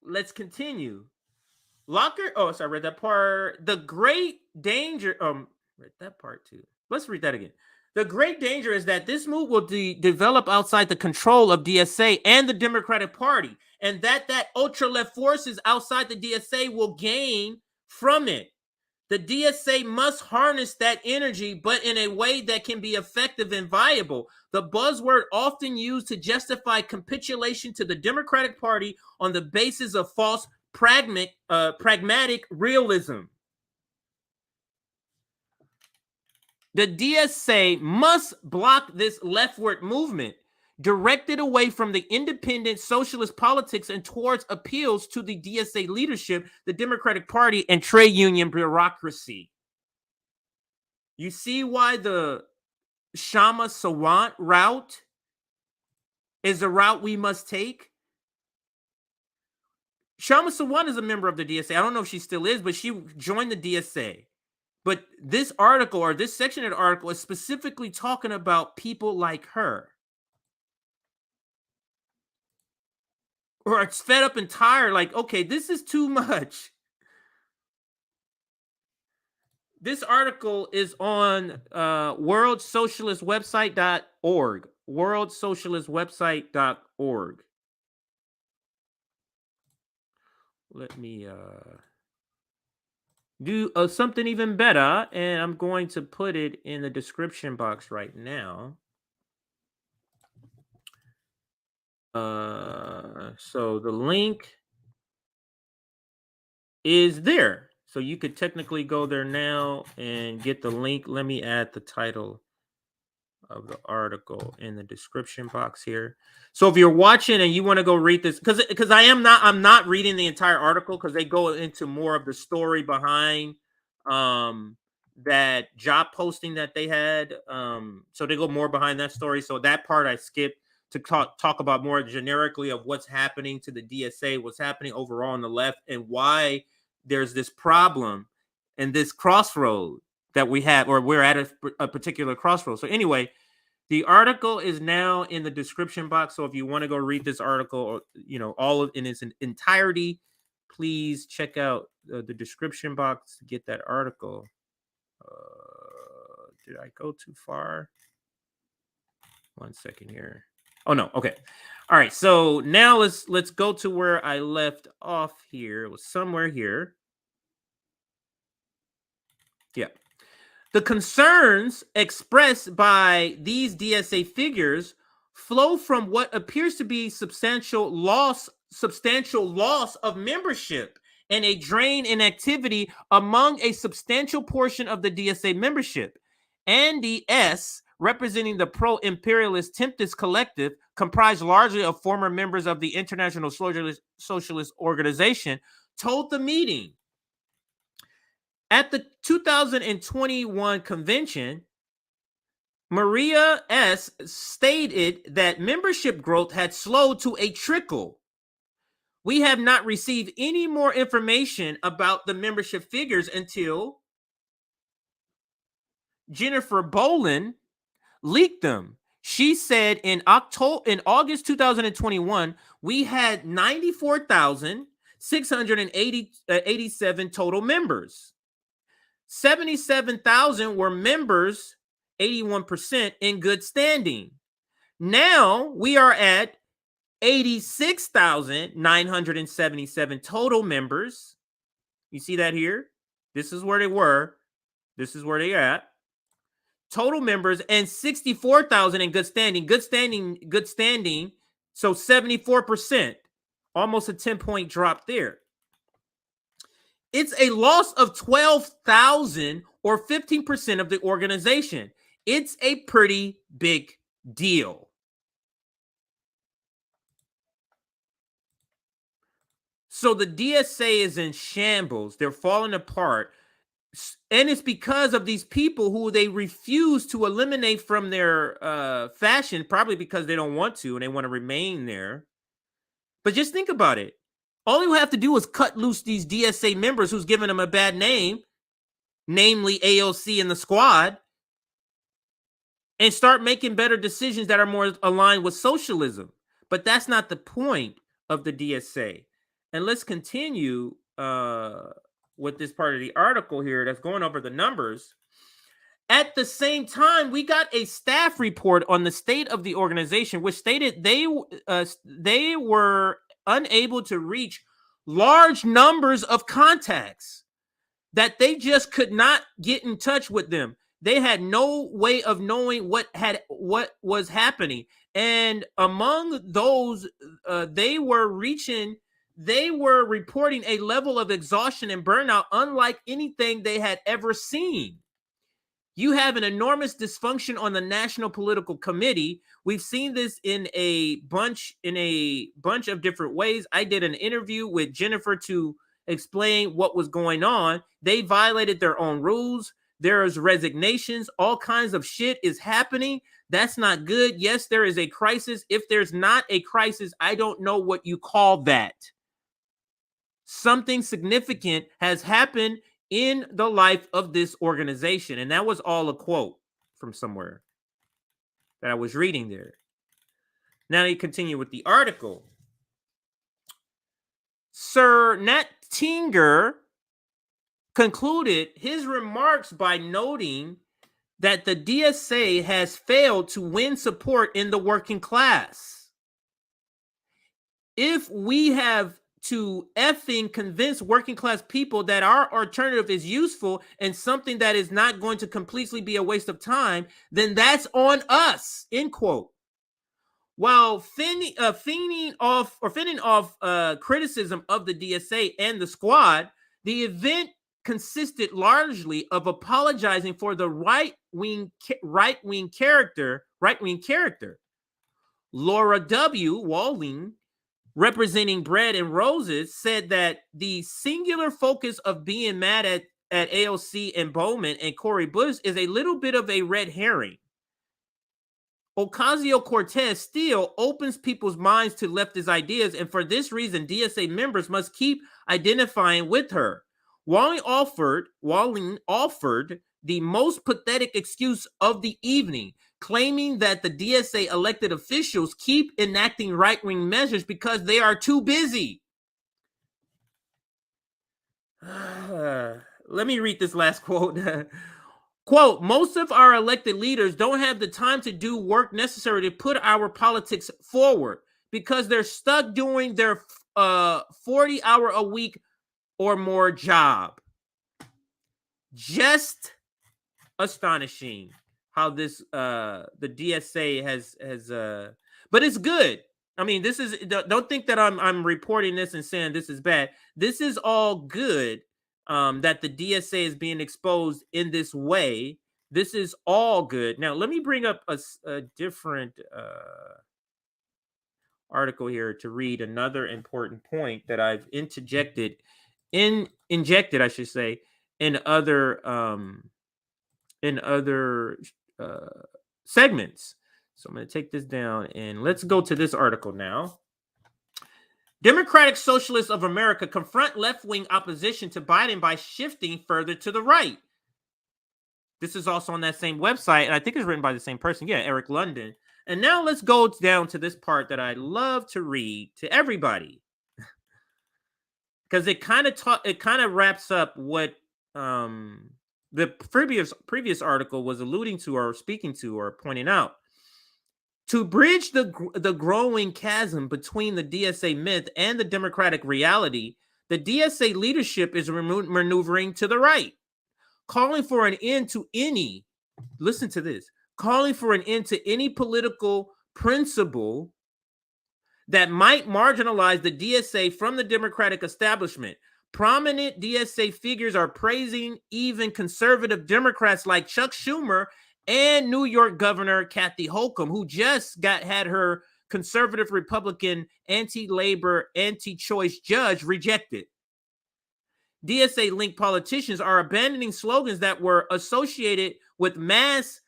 Let's continue. Locker, oh, sorry, I read that part. The great danger, read that part too. Let's read that again. The great danger is that this move will develop outside the control of DSA and the Democratic Party, and that ultra-left forces outside the DSA will gain from it. The DSA must harness that energy, but in a way that can be effective and viable. The buzzword often used to justify capitulation to the Democratic Party on the basis of false pragmatic realism. The DSA must block this leftward movement, directed away from the independent socialist politics and towards appeals to the DSA leadership, the Democratic Party, and trade union bureaucracy. You see why the Kshama Sawant route is the route we must take? Kshama Sawant is a member of the DSA. I don't know if she still is, but she joined the DSA. But this article, or this section of the article, is specifically talking about people like her, or it's fed up and tired, like, okay, this is too much. This article is on worldsocialistwebsite.org. Worldsocialistwebsite.org. Let me do something even better, and I'm going to put it in the description box right now. So the link is there. So you could technically go there now and get the link. Let me add the title of the article in the description box here. So if you're watching and you want to go read this, because I'm not reading the entire article, because they go into more of the story behind that job posting that they had. So they go more behind that story. So that part I skipped to talk about more generically of what's happening to the DSA, what's happening overall on the left, and why there's this problem and this crossroad that we have, or we're at a particular crossroad. So anyway, the article is now in the description box. So if you want to go read this article, or all of in its entirety, please check out the description box to get that article. Did I go too far? 1 second here. Oh no. Okay. All right. So now let's go to where I left off here. It was somewhere here. Yeah. The concerns expressed by these DSA figures flow from what appears to be substantial loss of membership and a drain in activity among a substantial portion of the DSA membership. Andy S. representing the pro-imperialist Tempest Collective, comprised largely of former members of the International Socialist Organization, told the meeting, at the 2021 convention, Maria S. stated that membership growth had slowed to a trickle. We have not received any more information about the membership figures until Jennifer Bolin leaked them. She said in August 2021, we had 94,687 total members. 77,000 were members, 81% in good standing. Now we are at 86,977 total members. You see that here? This is where they were. This is where they at. Total members, and 64,000 in good standing. Good standing. So 74%, almost a 10-point drop there. It's a loss of 12,000 or 15% of the organization. It's a pretty big deal. So the DSA is in shambles. They're falling apart. And it's because of these people who they refuse to eliminate from their fashion, probably because they don't want to and they want to remain there. But just think about it. All you have to do is cut loose these DSA members who's giving them a bad name, namely AOC and the squad, and start making better decisions that are more aligned with socialism. But that's not the point of the DSA. And let's continue with this part of the article here that's going over the numbers. At the same time, we got a staff report on the state of the organization, which stated they were unable to reach large numbers of contacts, that they just could not get in touch with them. They had no way of knowing what was happening. And among those, they were reporting a level of exhaustion and burnout unlike anything they had ever seen. You have an enormous dysfunction on the National Political Committee. We've seen this in a bunch of different ways. I did an interview with Jennifer to explain what was going on. They violated their own rules. There's resignations. All kinds of shit is happening. That's not good. Yes, there is a crisis. If there's not a crisis, I don't know what you call that. Something significant has happened in the life of this organization. And that was all a quote from somewhere that I was reading there. Now you continue with the article. Sir Nat Tinger concluded his remarks by noting that the DSA has failed to win support in the working class. If we have to effing convince working class people that our alternative is useful and something that is not going to completely be a waste of time, then that's on us, end quote. While fending off criticism of the DSA and the squad, the event consisted largely of apologizing for the right-wing character. Laura W. Walling, representing Bread and Roses, said that the singular focus of being mad at AOC and Bowman and Cori Bush is a little bit of a red herring. Ocasio-Cortez still opens people's minds to leftist ideas, and for this reason, DSA members must keep identifying with her. Walling offered the most pathetic excuse of the evening, claiming that the DSA elected officials keep enacting right-wing measures because they are too busy. Let me read this last quote. Quote, most of our elected leaders don't have the time to do work necessary to put our politics forward because they're stuck doing their 40-hour-a-week or more job. Just astonishing how this the DSA has but it's good. I mean, this is, don't think that I'm reporting this and saying this is bad. This is all good, that the DSA is being exposed in this way, This is all good. Now, let me bring up a different article here to read another important point that I've injected, I should say, in other segments. So I'm going to take this down and let's go to this article now. Democratic Socialists of America confront left-wing opposition to Biden by shifting further to the right. This is also on that same website, and I think it's written by the same person. Yeah, Eric London. And now let's go down to this part that I love to read to everybody, because it kind of wraps up what the previous article was alluding to, or speaking to, or pointing out. To bridge the growing chasm between the DSA myth and the Democratic reality, the DSA leadership is maneuvering to the right, calling for an end to any, listen to this, calling for an end to any political principle that might marginalize the DSA from the Democratic establishment. Prominent DSA figures are praising even conservative Democrats like Chuck Schumer and New York Governor Kathy Hochul, who just had her conservative Republican anti-labor, anti-choice judge rejected. DSA-linked politicians are abandoning slogans that were associated with mass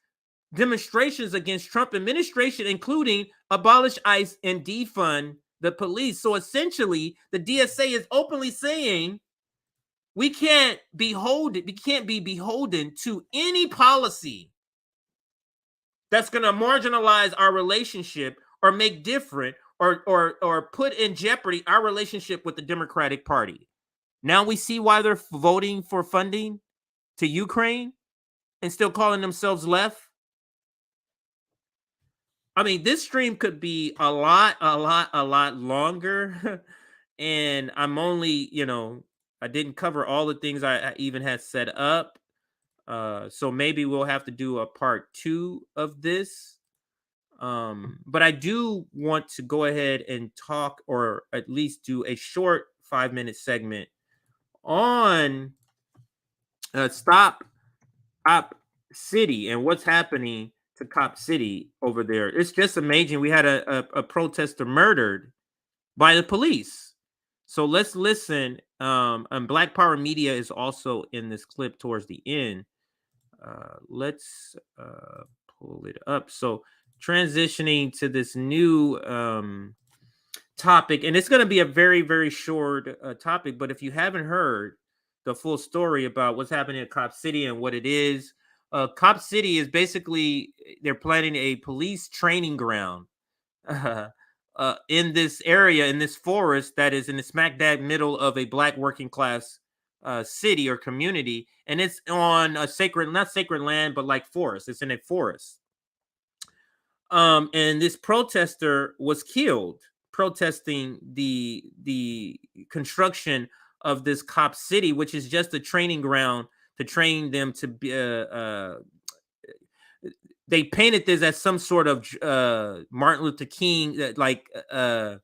demonstrations against Trump administration, including abolish ICE and defund the police. So essentially, the DSA is openly saying we can't be beholden to any policy that's going to marginalize our relationship or make different or put in jeopardy our relationship with the Democratic Party. Now we see why they're voting for funding to Ukraine and still calling themselves left. I mean, this stream could be a lot longer. And I'm only, I didn't cover all the things I even had set up. So maybe we'll have to do a part 2 of this. But I do want to go ahead and talk, or at least do a short 5-minute segment on Stop Cop City and what's happening to Cop City over there. It's just amazing. We had a protester murdered by the police. So let's listen. And Black Power Media is also in this clip towards the end. Let's pull it up. So transitioning to this new topic, and it's going to be a very, very short topic, but if you haven't heard the full story about what's happening at Cop City and what it is, Cop City is basically, they're planning a police training ground in this area, in this forest that is in the smack dab middle of a Black working class city or community, and it's on a not sacred land, but like forest. It's in a forest. And this protester was killed protesting the construction of this Cop City, which is just a training ground to train them to be. They painted this as some sort of Martin Luther King, I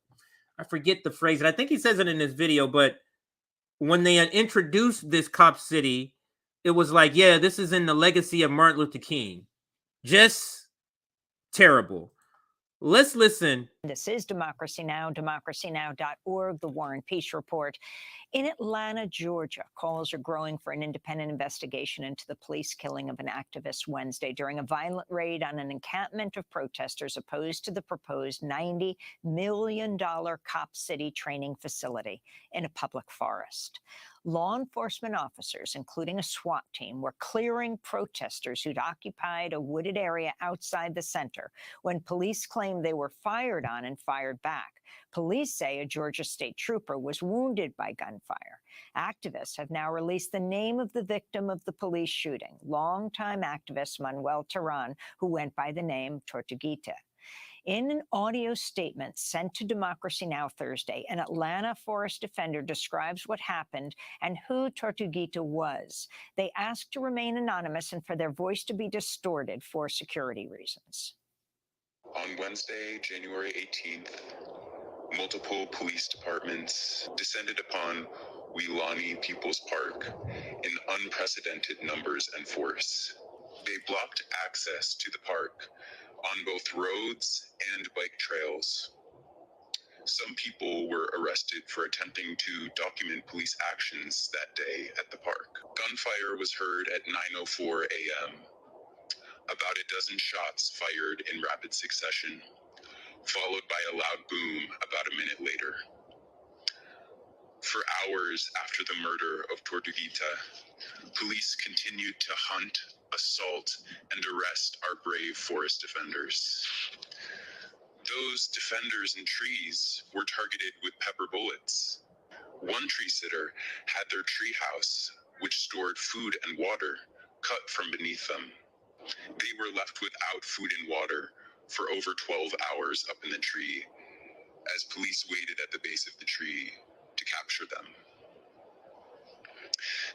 forget the phrase, and I think he says it in this video, but when they had introduced this Cop City, it was like, yeah, this is in the legacy of Martin Luther King. Just terrible. Let's listen. This is Democracy Now!, democracynow.org, The War and Peace Report. In Atlanta, Georgia, calls are growing for an independent investigation into the police killing of an activist Wednesday during a violent raid on an encampment of protesters opposed to the proposed $90 million Cop City training facility in a public forest. Law enforcement officers, including a SWAT team, were clearing protesters who'd occupied a wooded area outside the center when police claimed they were fired on and fired back. Police say a Georgia state trooper was wounded by gunfire. Activists have now released the name of the victim of the police shooting, longtime activist Manuel Terán, who went by the name Tortuguita. In an audio statement sent to Democracy Now! Thursday, an Atlanta forest defender describes what happened and who Tortuguita was. They asked to remain anonymous and for their voice to be distorted for security reasons. On Wednesday, January 18th, multiple police departments descended upon Weelaunee People's Park in unprecedented numbers and force. They blocked access to the park on both roads and bike trails. Some people were arrested for attempting to document police actions that day at the park. Gunfire was heard at 9:04 a.m. About a dozen shots fired in rapid succession, followed by a loud boom about a minute later. For hours after the murder of Tortuguita, police continued to hunt, assault, and arrest our brave forest defenders. Those defenders in trees were targeted with pepper bullets. One tree sitter had their tree house, which stored food and water, cut from beneath them. They were left without food and water for over 12 hours up in the tree, as police waited at the base of the tree to capture them.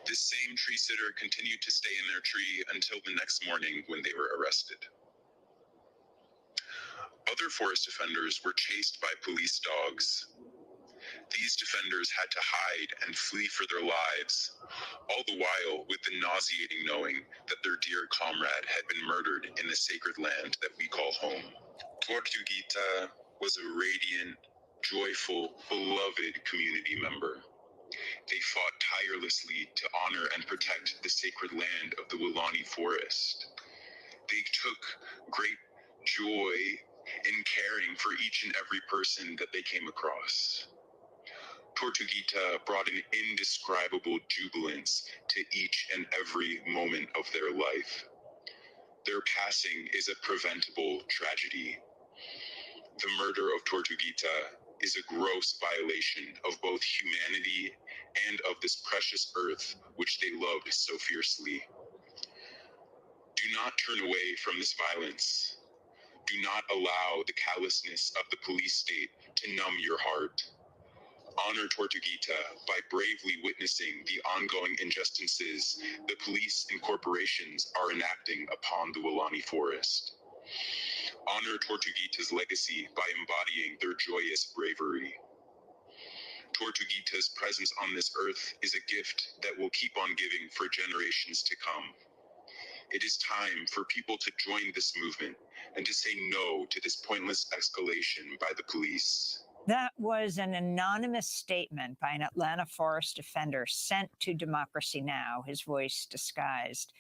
This same tree sitter continued to stay in their tree until the next morning when they were arrested. Other forest defenders were chased by police dogs. These defenders had to hide and flee for their lives, all the while with the nauseating knowing that their dear comrade had been murdered in the sacred land that we call home. Tortuguita was a radiant, joyful, beloved community member. They fought tirelessly to honor and protect the sacred land of the Wilani Forest. They took great joy in caring for each and every person that they came across. Tortuguita brought an indescribable jubilance to each and every moment of their life. Their passing is a preventable tragedy. The murder of Tortuguita is a gross violation of both humanity and of this precious earth which they loved so fiercely. Do not turn away from this violence. Do not allow the callousness of the police state to numb your heart. Honor Tortuguita by bravely witnessing the ongoing injustices the police and corporations are enacting upon the Wilani Forest. Honor Tortuguita's legacy by embodying their joyous bravery. Tortuguita's presence on this earth is a gift that will keep on giving for generations to come. It is time for people to join this movement and to say no to this pointless escalation by the police. That was an anonymous statement by an Atlanta forest defender sent to Democracy Now!, his voice disguised.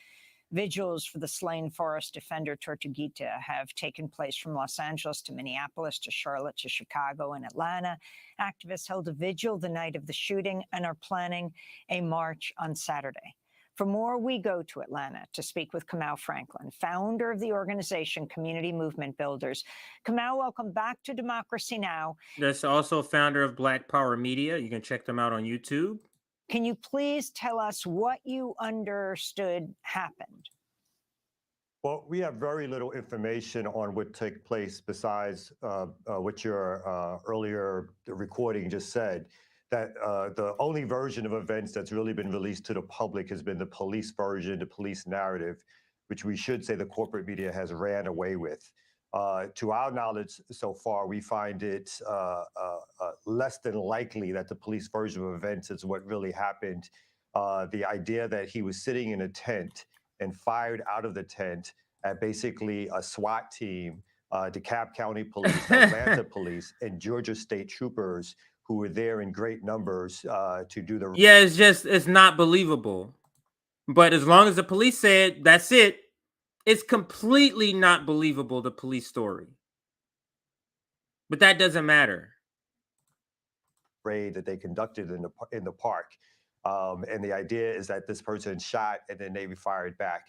Vigils for the slain forest defender Tortuguita have taken place from Los Angeles to Minneapolis to Charlotte to Chicago and Atlanta. Activists held a vigil the night of the shooting and are planning a march on Saturday. For more, we go to Atlanta to speak with Kamau Franklin, founder of the organization Community Movement Builders. Kamau, welcome back to Democracy Now! That's also founder of Black Power Media. You can check them out on YouTube. Can you please tell us what you understood happened? Well, we have very little information on what took place besides what your earlier recording just said. That the only version of events that's really been released to the public has been the police version, the police narrative, which we should say the corporate media has ran away with. To our knowledge so far, we find it less than likely that the police version of events is what really happened. The idea that he was sitting in a tent and fired out of the tent at basically a SWAT team, DeKalb County Police, Atlanta Police, and Georgia State Troopers who were there in great numbers to do the... Yeah, it's not believable. But as long as the police said, that's it, it's completely not believable, the police story. But that doesn't matter. Raid that they conducted in the park. And the idea is that this person shot and then they fired back.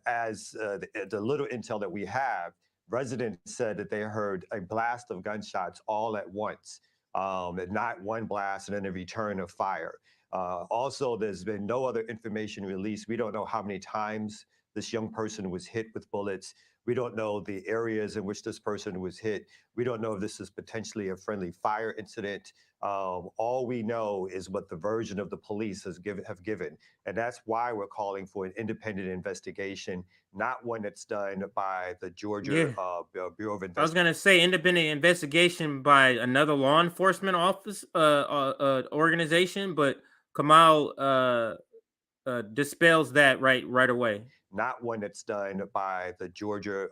As the little intel that we have, residents said that they heard a blast of gunshots all at once. Not one blast and then a return of fire. Also, there's been no other information released. We don't know how many times this young person was hit with bullets. We don't know the areas in which this person was hit. We don't know if this is potentially a friendly fire incident. All we know is what the version of the police have given. And that's why we're calling for an independent investigation, not one that's done by the Georgia Bureau of Investigation. I was going to say independent investigation by another law enforcement office organization, but Kamau dispels that right away. not one that's done by the Georgia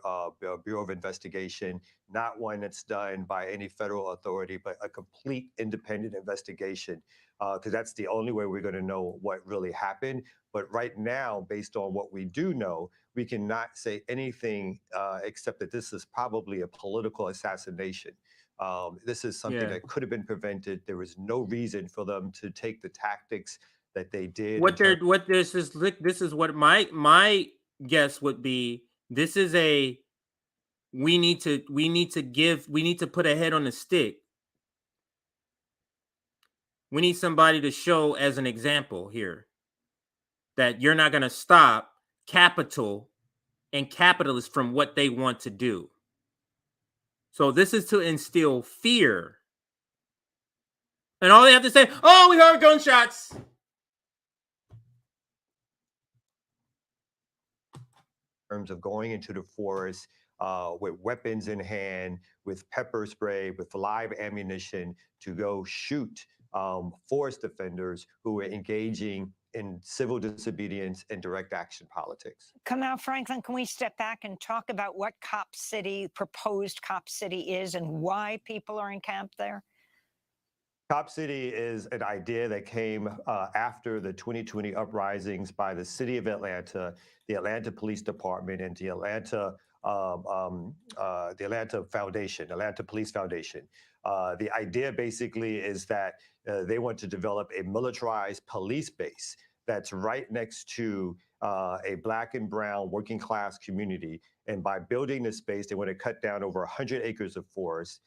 Bureau of Investigation, not one that's done by any federal authority, but a complete independent investigation, because that's the only way we're going to know what really happened. But right now, based on what we do know, we cannot say anything except that this is probably a political assassination. This is something that could have been prevented. There was no reason for them to take the tactics that they did. This is what my guess would be. This is we need to put a head on the stick. We need somebody to show as an example here that you're not going to stop capital and capitalists from what they want to do. So this is to instill fear. And all they have to say, oh, we heard gunshots. In terms of going into the forest with weapons in hand, with pepper spray, with live ammunition to go shoot forest defenders who are engaging in civil disobedience and direct action politics. Kamau Franklin, can we step back and talk about what proposed Cop City is and why people are encamped there? Cop City is an idea that came after the 2020 uprisings by the city of Atlanta, the Atlanta Police Department, and the Atlanta Foundation, Atlanta Police Foundation. The idea basically is that they want to develop a militarized police base that's right next to a Black and brown working class community. And by building this space, they want to cut down over 100 acres of forest.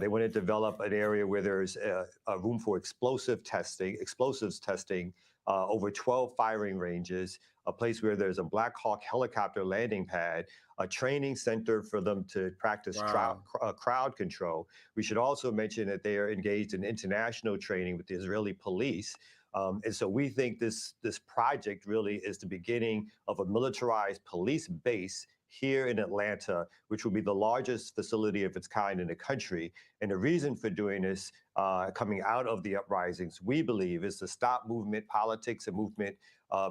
They want to develop an area where there's a room for explosives testing, over 12 firing ranges, a place where there's a Black Hawk helicopter landing pad, a training center for them to practice crowd control. We should also mention that they are engaged in international training with the Israeli police. And so we think this project really is the beginning of a militarized police base here in Atlanta, which will be the largest facility of its kind in the country. And the reason for doing this, coming out of the uprisings, we believe, is to stop movement politics and movement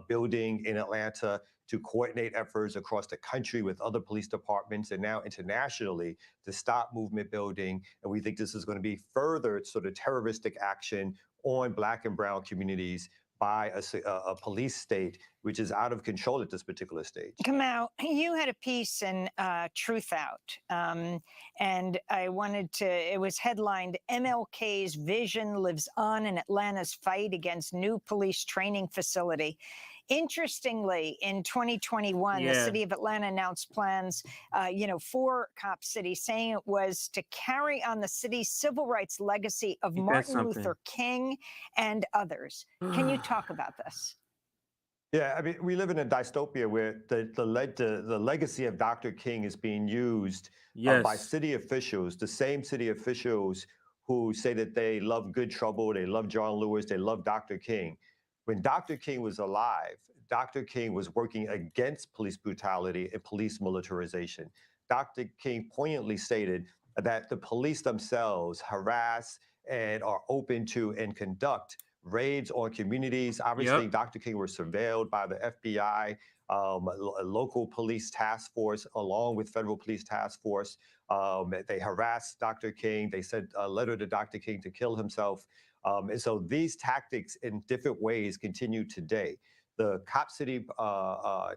building in Atlanta, to coordinate efforts across the country with other police departments and now internationally to stop movement building. And we think this is going to be further sort of terroristic action on Black and brown communities by a police state, which is out of control at this particular stage. Kamau, you had a piece in Truth Out, and I wanted to, it was headlined, MLK's Vision Lives On in Atlanta's Fight Against New Police Training Facility. Interestingly, in 2021, the city of Atlanta announced plans, for Cop City, saying it was to carry on the city's civil rights legacy of Martin Luther King and others. Can you talk about this? Yeah, I mean, we live in a dystopia where the legacy of Dr. King is being used by city officials, the same city officials who say that they love Good Trouble, they love John Lewis, they love Dr. King. When Dr. King was alive, Dr. King was working against police brutality and police militarization. Dr. King poignantly stated that the police themselves harass and are open to and conduct raids on communities. Obviously, Dr. King was surveilled by the FBI, a local police task force, along with federal police task force. They harassed Dr. King. They sent a letter to Dr. King to kill himself. And so these tactics in different ways continue today. The Cop City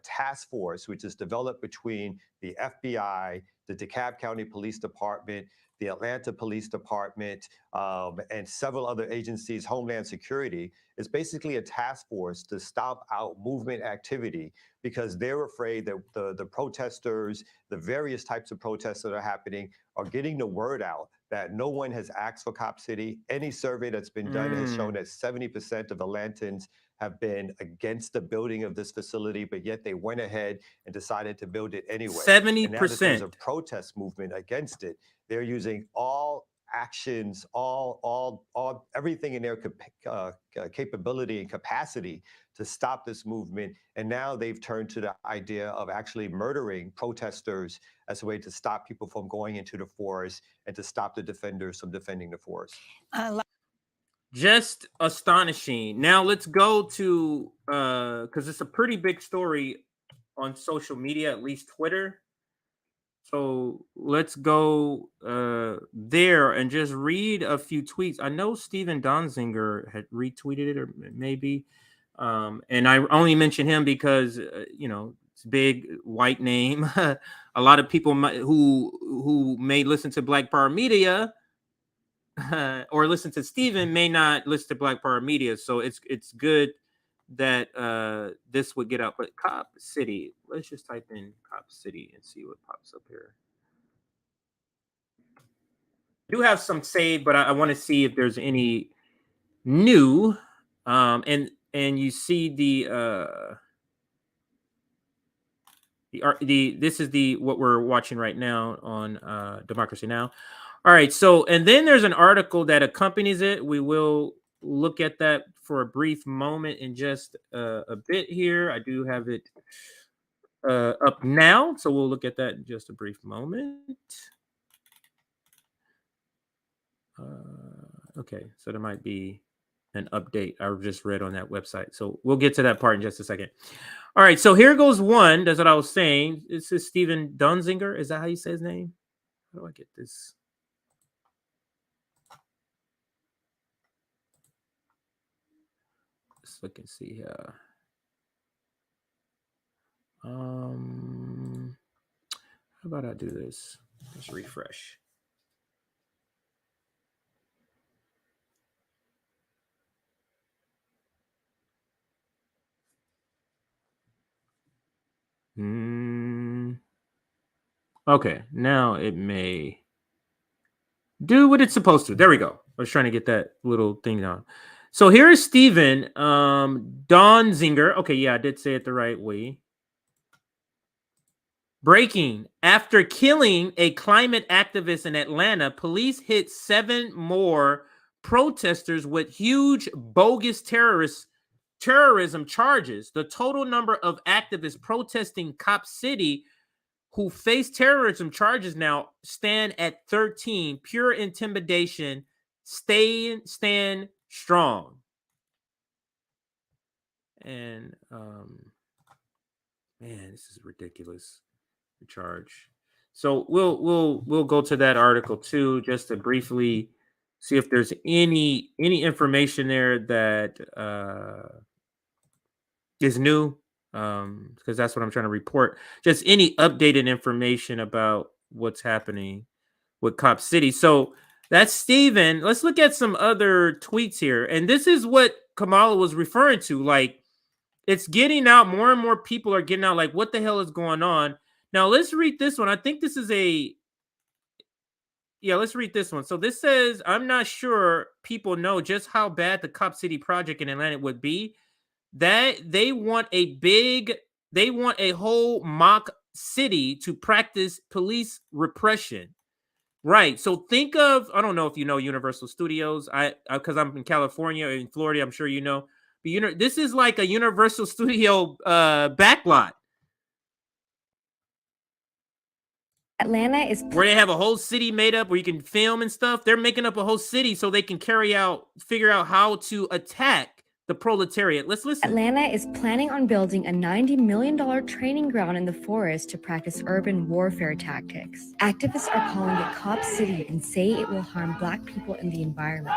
task force, which is developed between the FBI, the DeKalb County Police Department, the Atlanta Police Department, and several other agencies, Homeland Security, is basically a task force to stop out movement activity because they're afraid that the protesters, the various types of protests that are happening, are getting the word out that no one has asked for Cop City. Any survey that's been done has shown that 70% of Atlantans have been against the building of this facility, but yet they went ahead and decided to build it anyway. 70%. And now that there's a protest movement against it, they're using all actions, everything in their capability and capacity to stop this movement. And now they've turned to the idea of actually murdering protesters as a way to stop people from going into the forest and to stop the defenders from defending the forest. Just astonishing. Now let's go to, because it's a pretty big story on social media, at least Twitter. So let's go there and just read a few tweets. I know Steven Donziger had retweeted it, or maybe, and I only mention him because it's a big white name. A lot of people who may listen to Black Power Media or listen to Steven may not listen to Black Power Media. So it's good that this would get out. But Cop City, let's just type in Cop City and see what pops up here. I do have some saved, but I want to see if there's any new. And you see this is what we're watching right now on Democracy Now! All right, so and then there's an article that accompanies it. We will look at that for a brief moment in just a bit here. I do have it up now, so we'll look at that in just a brief moment. Okay, so there might be an update I just read on that website. So we'll get to that part in just a second. All right, so here goes one. That's what I was saying. This is Steven Donziger. Is that how you say his name? How do I get this? Let's look and see here. How about I do this? Let's refresh. Okay, now it may do what it's supposed to. There we go. I was trying to get that little thing down. So here is Steven Donziger. Okay, yeah, I did say it the right way. Breaking. After killing a climate activist in Atlanta, police hit 7 more protesters with huge bogus terrorism charges. The total number of activists protesting Cop City who face terrorism charges now stand at 13. Pure intimidation. Stand strong. And man, this is ridiculous. The charge. So we'll go to that article too, just to briefly see if there's any information there that is new, because that's what I'm trying to report. Just any updated information about what's happening with Cop City. So that's Steven. Let's look at some other tweets here. And this is what Kamala was referring to. Like, it's getting out. More and more people are getting out. Like, what the hell is going on? Now, let's read this one. I think this is let's read this one. So this says, I'm not sure people know just how bad the Cop City project in Atlanta would be. That they want a whole mock city to practice police repression. Right. So think of, I don't know if you know Universal Studios. Because I'm in California, in Florida, I'm sure you know. But this is like a Universal Studio backlot. Atlanta is where they have a whole city made up where you can film and stuff. They're making up a whole city so they can figure out how to attack the proletariat. Let's listen. Atlanta is planning on building a $90 million training ground in the forest to practice urban warfare tactics. Activists are calling it Cop City and say it will harm Black people and the environment.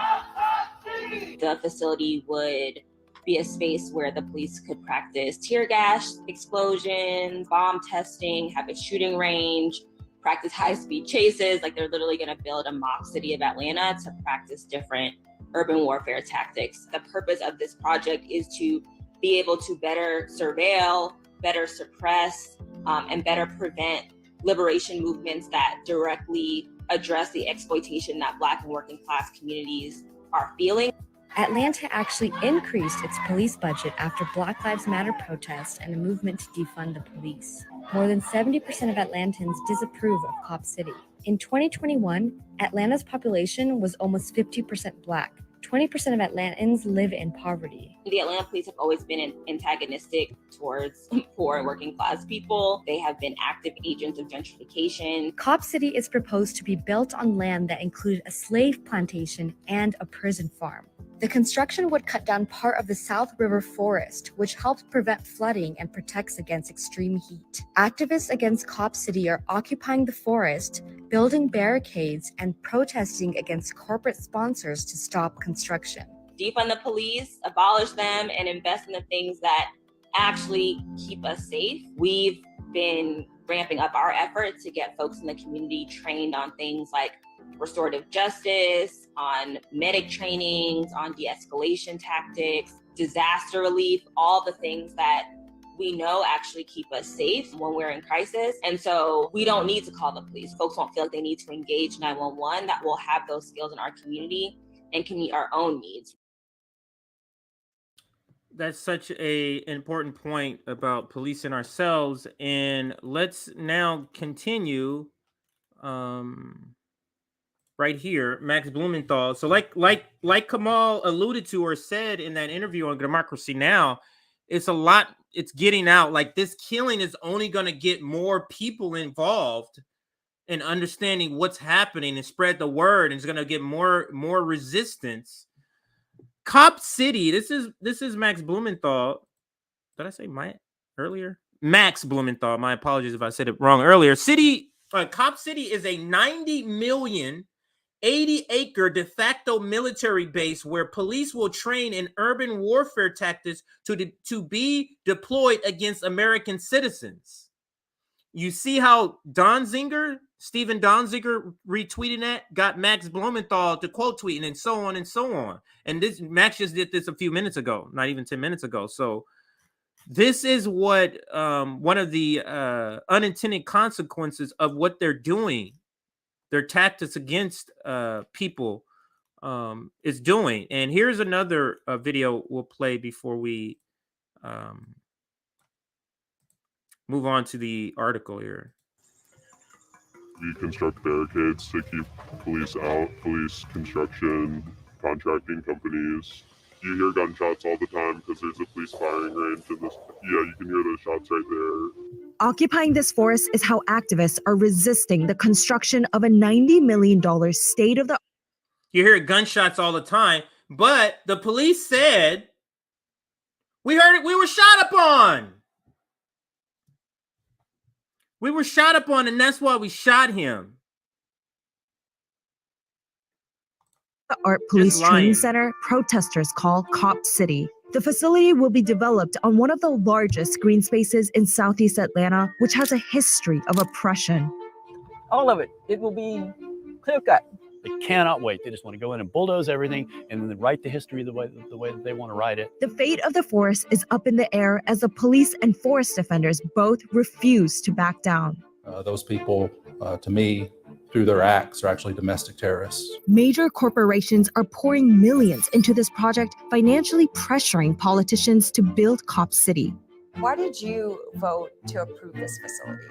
The facility would be a space where the police could practice tear gas explosions, bomb testing, have a shooting range, practice high-speed chases. Like, they're literally going to build a mock city of Atlanta to practice different urban warfare tactics. The purpose of this project is to be able to better surveil, better suppress, and better prevent liberation movements that directly address the exploitation that Black and working class communities are feeling. Atlanta actually increased its police budget after Black Lives Matter protests and a movement to defund the police. More than 70% of Atlantans disapprove of Cop City. In 2021, Atlanta's population was almost 50% Black. 20% of Atlantans live in poverty. The Atlanta police have always been antagonistic towards poor and working class people. They have been active agents of gentrification. Cop City is proposed to be built on land that included a slave plantation and a prison farm. The construction would cut down part of the South River forest, which helps prevent flooding and protects against extreme heat. Activists against Cop City are occupying the forest, building barricades, and protesting against corporate sponsors to stop construction. Defund the police, abolish them, and invest in the things that actually keep us safe. We've been ramping up our efforts to get folks in the community trained on things like restorative justice, on medic trainings, on de-escalation tactics, disaster relief, all the things that we know actually keep us safe when we're in crisis. And so we don't need to call the police. Folks won't feel like they need to engage 911, that we'll have those skills in our community and can meet our own needs. That's such an important point about policing ourselves. And let's now continue right here, Max Blumenthal. So like Kamal alluded to or said in that interview on Democracy Now!, it's a lot, it's getting out. Like, this killing is only going to get more people involved in understanding what's happening and spread the word, and it's going to get more resistance. Cop City, this is Max Blumenthal. Did I say Mike earlier? Max Blumenthal. My apologies if I said it wrong earlier. Cop City is a 90 million, 80-acre de facto military base where police will train in urban warfare tactics to be deployed against American citizens. You see how Stephen Donziger retweeting that, got Max Blumenthal to quote tweeting, and so on and so on. And this Max just did this a few minutes ago, not even 10 minutes ago. So this is what one of the unintended consequences of what they're doing, their tactics against people is doing. And here's another video we'll play before we move on to the article here. We construct barricades to keep police out, police construction, contracting companies. You hear gunshots all the time because there's a police firing range in this. Yeah, you can hear those shots right there. Occupying this forest is how activists are resisting the construction of a $90 million state-of-the-art. You hear gunshots all the time, but the police said, we heard it, we were shot upon. We were shot upon, and that's why we shot him. The Art Police Training Center protesters call Cop City. The facility will be developed on one of the largest green spaces in Southeast Atlanta, which has a history of oppression. All of it. It will be clear cut. They cannot wait. They just want to go in and bulldoze everything and then write the history the way that they want to write it. The fate of the forest is up in the air as the police and forest defenders both refuse to back down. Those people, to me, through their acts, are actually domestic terrorists. Major corporations are pouring millions into this project, financially pressuring politicians to build Cop City. Why did you vote to approve this facility?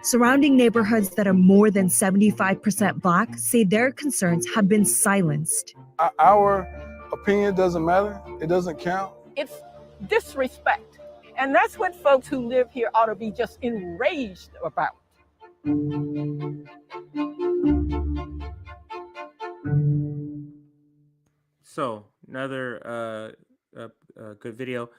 Surrounding neighborhoods that are more than 75% Black say their concerns have been silenced. Our opinion doesn't matter. It doesn't count. It's disrespect. And that's what folks who live here ought to be just enraged about. So another good video.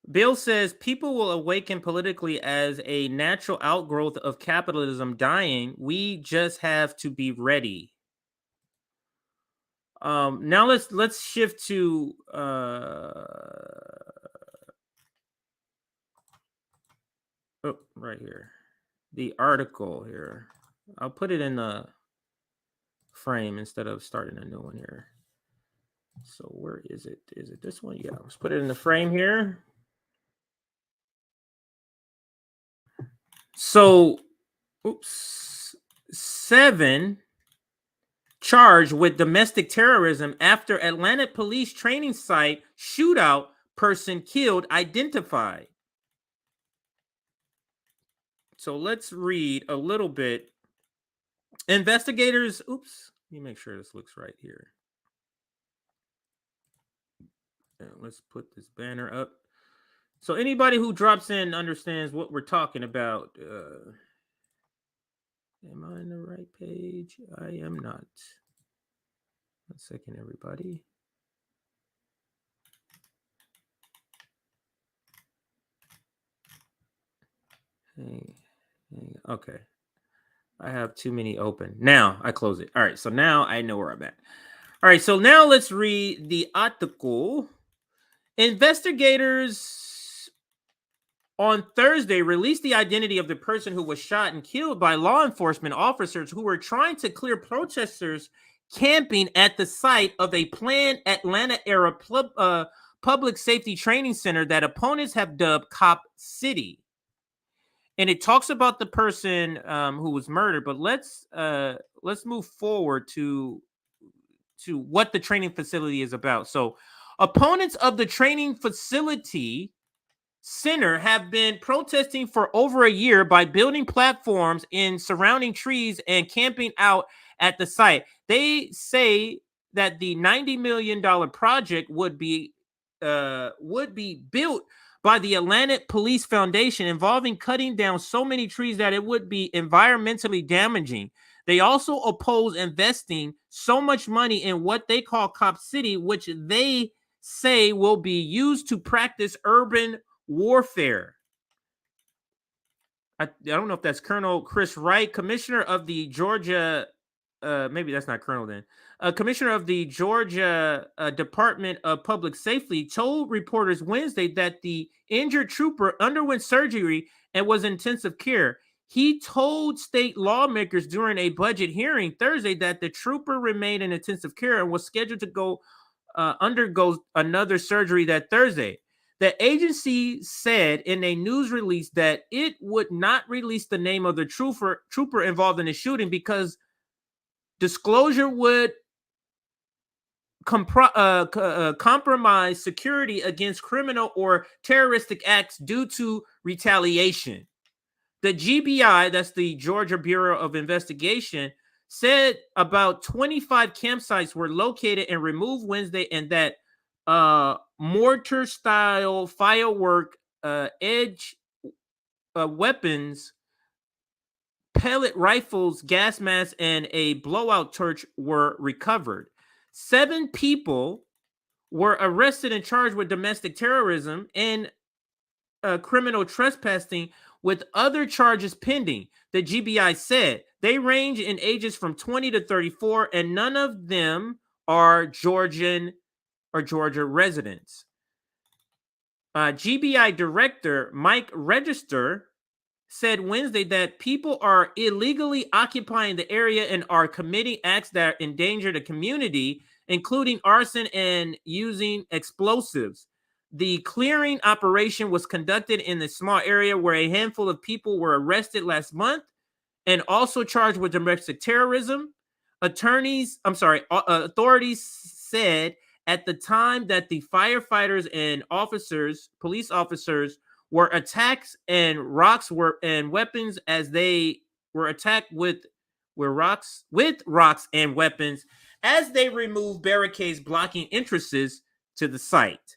Bill says people will awaken politically as a natural outgrowth of capitalism dying. We just have to be ready. Now let's shift to right here. The article here. I'll put it in the frame instead of starting a new one here. So where is it? Is it this one? Yeah, let's put it in the frame here. So, 7 charged with domestic terrorism after Atlanta police training site shootout, person killed identified. So let's read a little bit. Investigators, let me make sure this looks right here. Let's put this banner up. So anybody who drops in understands what we're talking about. Am I on the right page? I am not. 1 second, everybody. Okay. I have too many open. Now I close it. All right. So now I know where I'm at. All right. So now let's read the article. Investigators on Thursday released the identity of the person who was shot and killed by law enforcement officers who were trying to clear protesters camping at the site of a planned Atlanta-era public safety training center that opponents have dubbed Cop City. And it talks about the person who was murdered, but let's move forward to what the training facility is about. So, opponents of the training facility center have been protesting for over a year by building platforms in surrounding trees and camping out at the site. They say that the $90 million project would be built by the Atlanta Police Foundation, involving cutting down so many trees that it would be environmentally damaging. They also oppose investing so much money in what they call Cop City, which they say will be used to practice urban warfare. I don't know if that's Colonel Chris Wright, commissioner of the Georgia, maybe that's not Colonel then, commissioner of the Georgia Department of Public Safety, told reporters Wednesday that the injured trooper underwent surgery and was in intensive care. He told state lawmakers during a budget hearing Thursday that the trooper remained in intensive care and was scheduled to undergo another surgery that Thursday. The agency said in a news release that it would not release the name of the trooper involved in the shooting because disclosure would compromise security against criminal or terroristic acts due to retaliation. The GBI, that's the Georgia Bureau of Investigation, said about 25 campsites were located and removed Wednesday, and that mortar-style firework, edge weapons, pellet rifles, gas masks, and a blowout torch were recovered. 7 people were arrested and charged with domestic terrorism and criminal trespassing, with other charges pending. The GBI said they range in ages from 20 to 34, and none of them are Georgia residents. GBI Director Mike Register said Wednesday that people are illegally occupying the area and are committing acts that endanger the community, including arson and using explosives. The clearing operation was conducted in the small area where a handful of people were arrested last month and also charged with domestic terrorism. Authorities said at the time that the firefighters and police officers were attacked and weapons as they were attacked with rocks and weapons as they removed barricades blocking entrances to the site.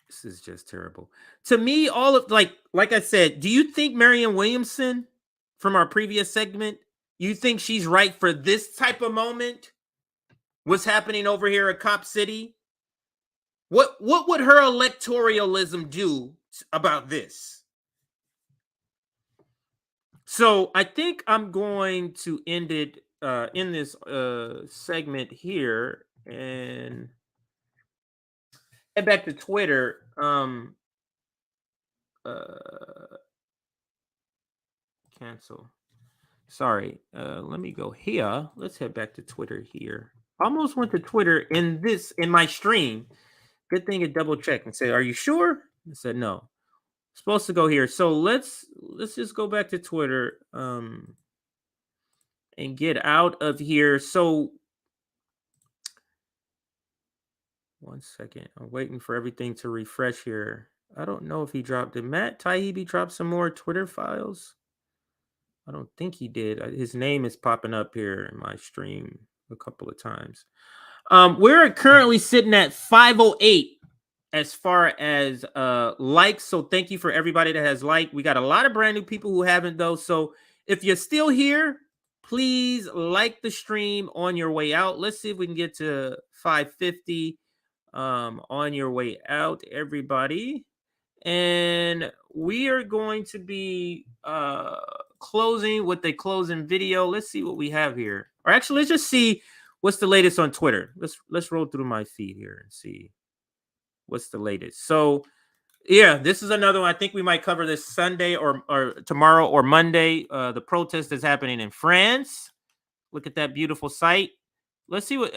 This is just terrible. To me, all of like I said, do you think Marianne Williamson from our previous segment, you think she's right for this type of moment? What's happening over here at Cop City? What would her electoralism do about this? So I think I'm going to end it in this segment here and head back to Twitter. Cancel. Sorry. Let me go here. Let's head back to Twitter here. Almost went to Twitter in my stream. Good thing it double checked and said, "Are you sure?" I said no. Supposed to go here. So let's just go back to Twitter and get out of here. So 1 second. I'm waiting for everything to refresh here. I don't know if he dropped. Did Matt Taibbi drop some more Twitter files? I don't think he did. His name is popping up here in my stream a couple of times. We're currently sitting at 508 as far as likes. So thank you for everybody that has liked. We got a lot of brand new people who haven't though. So if you're still here, please like the stream on your way out. Let's see if we can get to 550 on your way out, everybody. And we are going to be closing with a closing video. Let's see what we have here. Or actually, let's just see what's the latest on Twitter. Let's roll through my feed here and see what's the latest. So yeah, this is another one. I think we might cover this Sunday or tomorrow or Monday. The protest is happening in France. Look at that beautiful site. Let's see what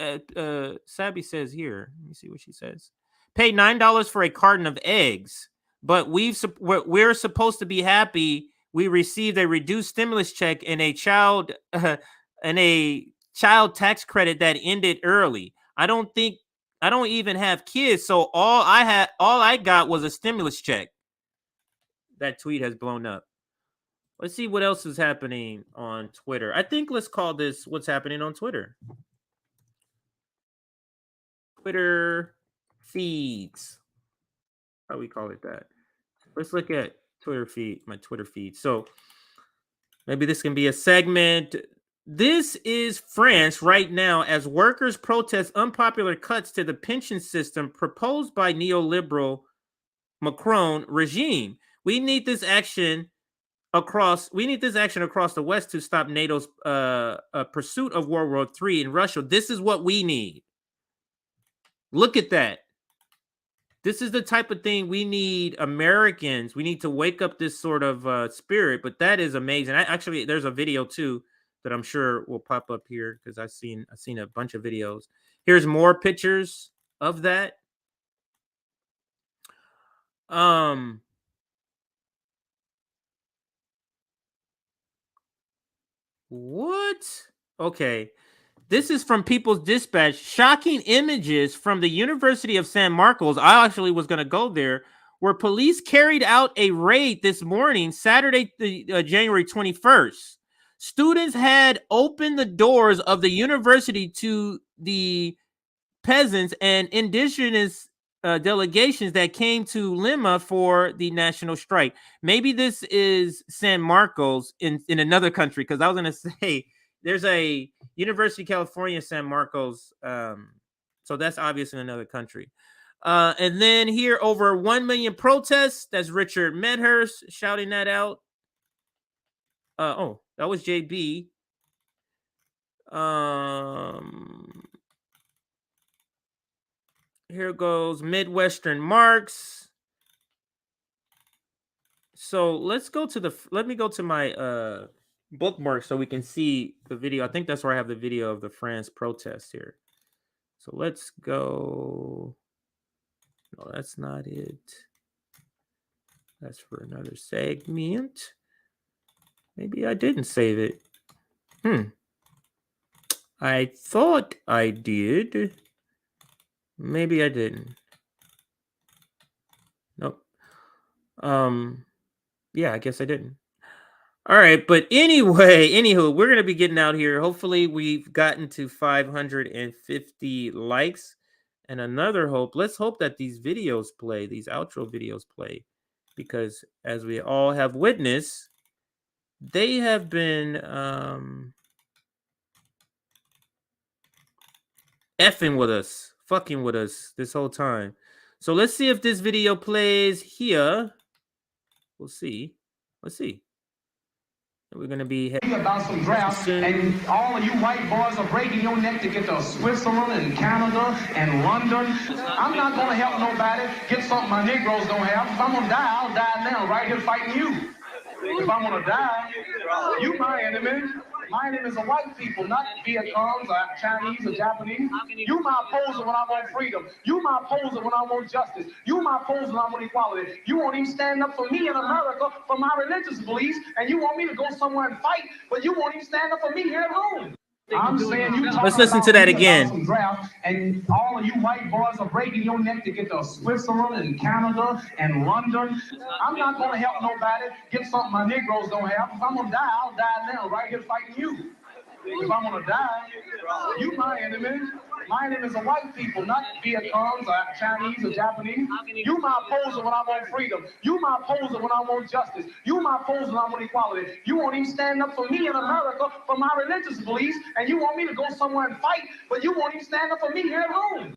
Sabby says here. Let me see what she says. Pay $9 for a carton of eggs, but we're supposed to be happy. We received a reduced stimulus check and a child tax credit that ended early. I don't even have kids, so all I got was a stimulus check. That tweet has blown up. Let's see what else is happening on Twitter. I think let's call this what's happening on Twitter. Twitter feeds. How do we call it that? Let's look at Twitter feed, my Twitter feed. So maybe this can be a segment. This is France right now as workers protest unpopular cuts to the pension system proposed by neoliberal Macron regime. We need this action across the West to stop NATO's pursuit of World War III in Russia. This is what we need. Look at that. This is the type of thing we need. Americans, we need to wake up this sort of spirit. But that is amazing. Actually, there's a video too that I'm sure will pop up here because I've seen a bunch of videos. Here's more pictures of that. What? Okay. This is from People's Dispatch. Shocking images from the University of San Marcos. I actually was going to go there, where police carried out a raid this morning, Saturday, January 21st. Students had opened the doors of the university to the peasants and indigenous delegations that came to Lima for the national strike. Maybe this is San Marcos in another country, because I was going to say there's a University of California, San Marcos. So that's obvious in another country. And then here, over 1 million protests. That's Richard Medhurst shouting that out. Oh, that was JB. Here goes Midwestern Marks. So let's go to let me go to my bookmark so we can see the video. I think that's where I have the video of the France protest here. So let's go. No, that's not it. That's for another segment. Maybe I didn't save it. I thought I did. Maybe I didn't. Nope. Yeah, I guess I didn't. All right, but anywho, we're gonna be getting out here. Hopefully, we've gotten to 550 likes, and another hope. Let's hope that these videos play, these outro videos play, because as we all have witnessed, they have been effing with us, fucking with us this whole time. So let's see if this video plays here. We'll see. Let's see. We're going to be about some drafts, and all of you white boys are breaking your neck to get to Switzerland and Canada and London. I'm not going to help nobody get something my Negroes don't have. If I'm going to die, I'll die now, right here fighting you. If I'm going to die, you my enemy. My enemy is a white people, not Vietcong's or Chinese or Japanese. You my opposer when I want freedom. You my opposer when I want justice. You my opposer when I want equality. You won't even stand up for me in America for my religious beliefs, and you want me to go somewhere and fight, but you won't even stand up for me here at home. I'm saying you. Let's listen to that again. Draft, and all of you white boys are breaking your neck to get to Switzerland and Canada and London. I'm not going to help nobody get something my Negroes don't have. If I'm going to die, I'll die now, right here fighting you. If I'm going to die, you my enemy. My enemy is a white people, not Vietcong's or Chinese or Japanese. You my opposer when I want freedom. You my opposer when I want justice. You my opposer when I want equality. You won't even stand up for me in America for my religious beliefs, and you want me to go somewhere and fight, but you won't even stand up for me here at home.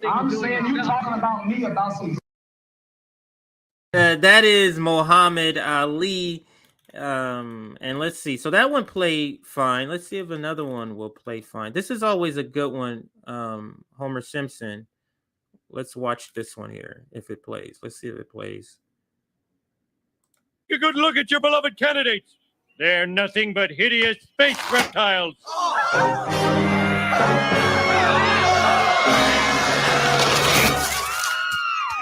I'm saying you talking about me about some That is Muhammad Ali. And let's see. So that one played fine. Let's see if another one will play fine. This is always a good one. Homer Simpson. Let's watch this one here. If it plays, let's see if it plays. A good look at your beloved candidates. They're nothing but hideous space reptiles.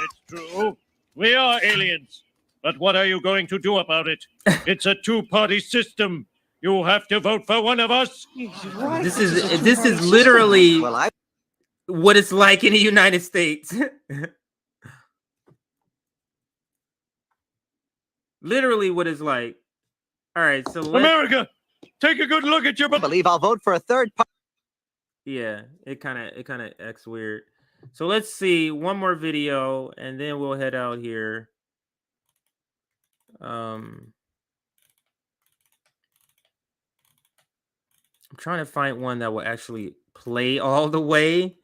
It's true. We are aliens. But what are you going to do about it? It's a two-party system. You have to vote for one of us. This is literally what it's like in the United States. Literally what it's like. All right, so America, take a good look at your. I believe I'll vote for a third party. Yeah, it kind of acts weird. So let's see one more video, and then we'll head out here. I'm trying to find one that will actually play all the way.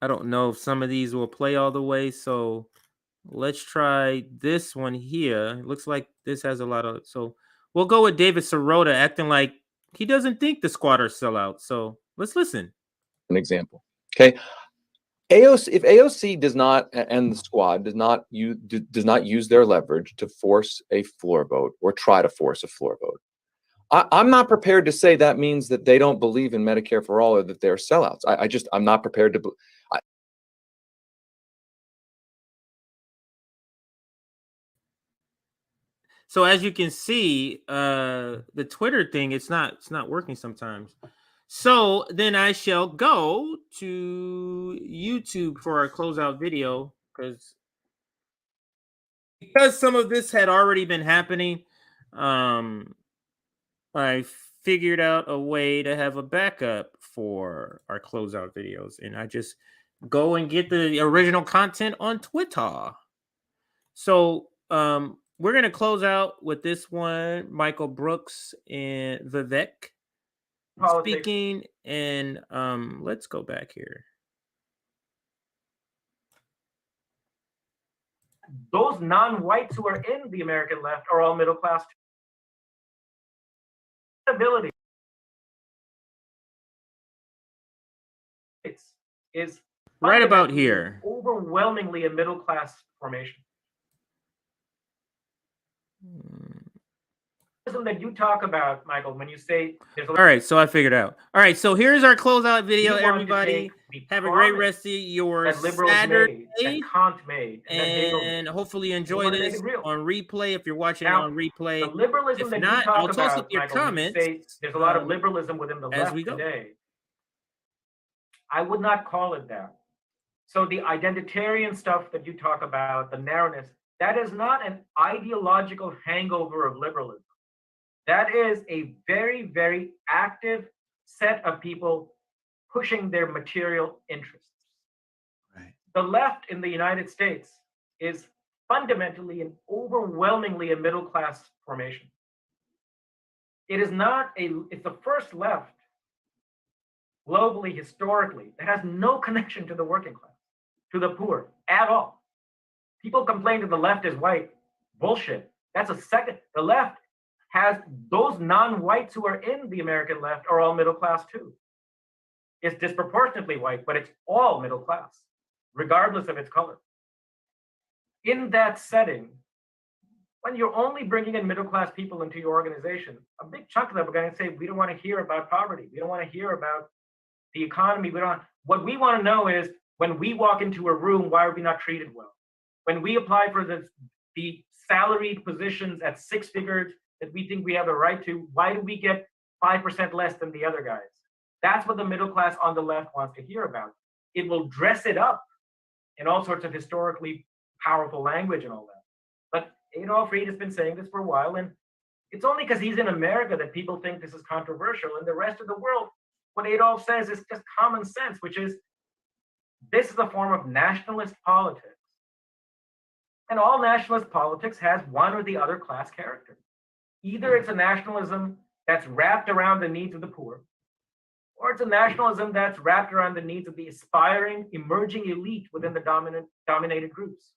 I don't know if some of these will play all the way, so let's try this one here. It looks like this has a lot of, so we'll go with David Sirota acting like he doesn't think the squatters sell out. So let's listen. An example. Okay. AOC, if AOC does not, and the squad does not use their leverage to force a floor vote or try to force a floor vote, I'm not prepared to say that means that they don't believe in Medicare for all or that they're sellouts. I'm not prepared to. So as you can see, the Twitter thing, it's not working sometimes. So then I shall go to YouTube for our closeout video because some of this had already been happening. I figured out a way to have a backup for our closeout videos, and I just go and get the original content on Twitter. So we're going to close out with this one, Michael Brooks and Vivek speaking, and let's go back here. Those non-whites who are in the American left are all middle class. Ability is right about here. Overwhelmingly a middle class formation. That you talk about, Michael, when you say there's all right, so I figured out. All right, so here's our closeout video, everybody. Have a great rest of your Saturday. Kant made, and hopefully you enjoy this on replay if you're watching now, it on replay. The liberalism if that not, you talk I'll toss about, up your Michael, comments. There's a lot of liberalism within the left we go. today. I would not call it that. So the identitarian stuff that you talk about, the narrowness, that is not an ideological hangover of liberalism. That is a very, very active set of people pushing their material interests. Right. The left in the United States is fundamentally and overwhelmingly a middle class formation. It is not it's the first left globally, historically, that has no connection to the working class, to the poor at all. People complain that the left is white. Bullshit. That's a second. The left has those non-whites who are in the American left are all middle class too. It's disproportionately white, but it's all middle class, regardless of its color. In that setting, when you're only bringing in middle class people into your organization, a big chunk of them are going to say, we don't want to hear about poverty. We don't want to hear about the economy. What we want to know is when we walk into a room, why are we not treated well? When we apply for the salaried positions at 6 figures that we think we have a right to, why do we get 5% less than the other guys? That's what the middle class on the left wants to hear about. It will dress it up in all sorts of historically powerful language and all that. But Adolf Reed has been saying this for a while, and it's only because he's in America that people think this is controversial. In the rest of the world, what Adolf says is just common sense, which is this is a form of nationalist politics. And all nationalist politics has one or the other class character. Either it's a nationalism that's wrapped around the needs of the poor, or it's a nationalism that's wrapped around the needs of the aspiring, emerging elite within the dominated groups.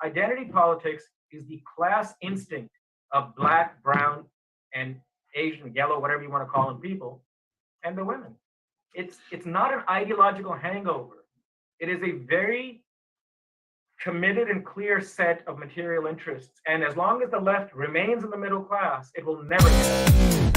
Identity politics is the class instinct of black, brown, and Asian, yellow, whatever you want to call them, people, and the women. It's not an ideological hangover. It is a very committed and clear set of material interests. And as long as the left remains in the middle class, it will never get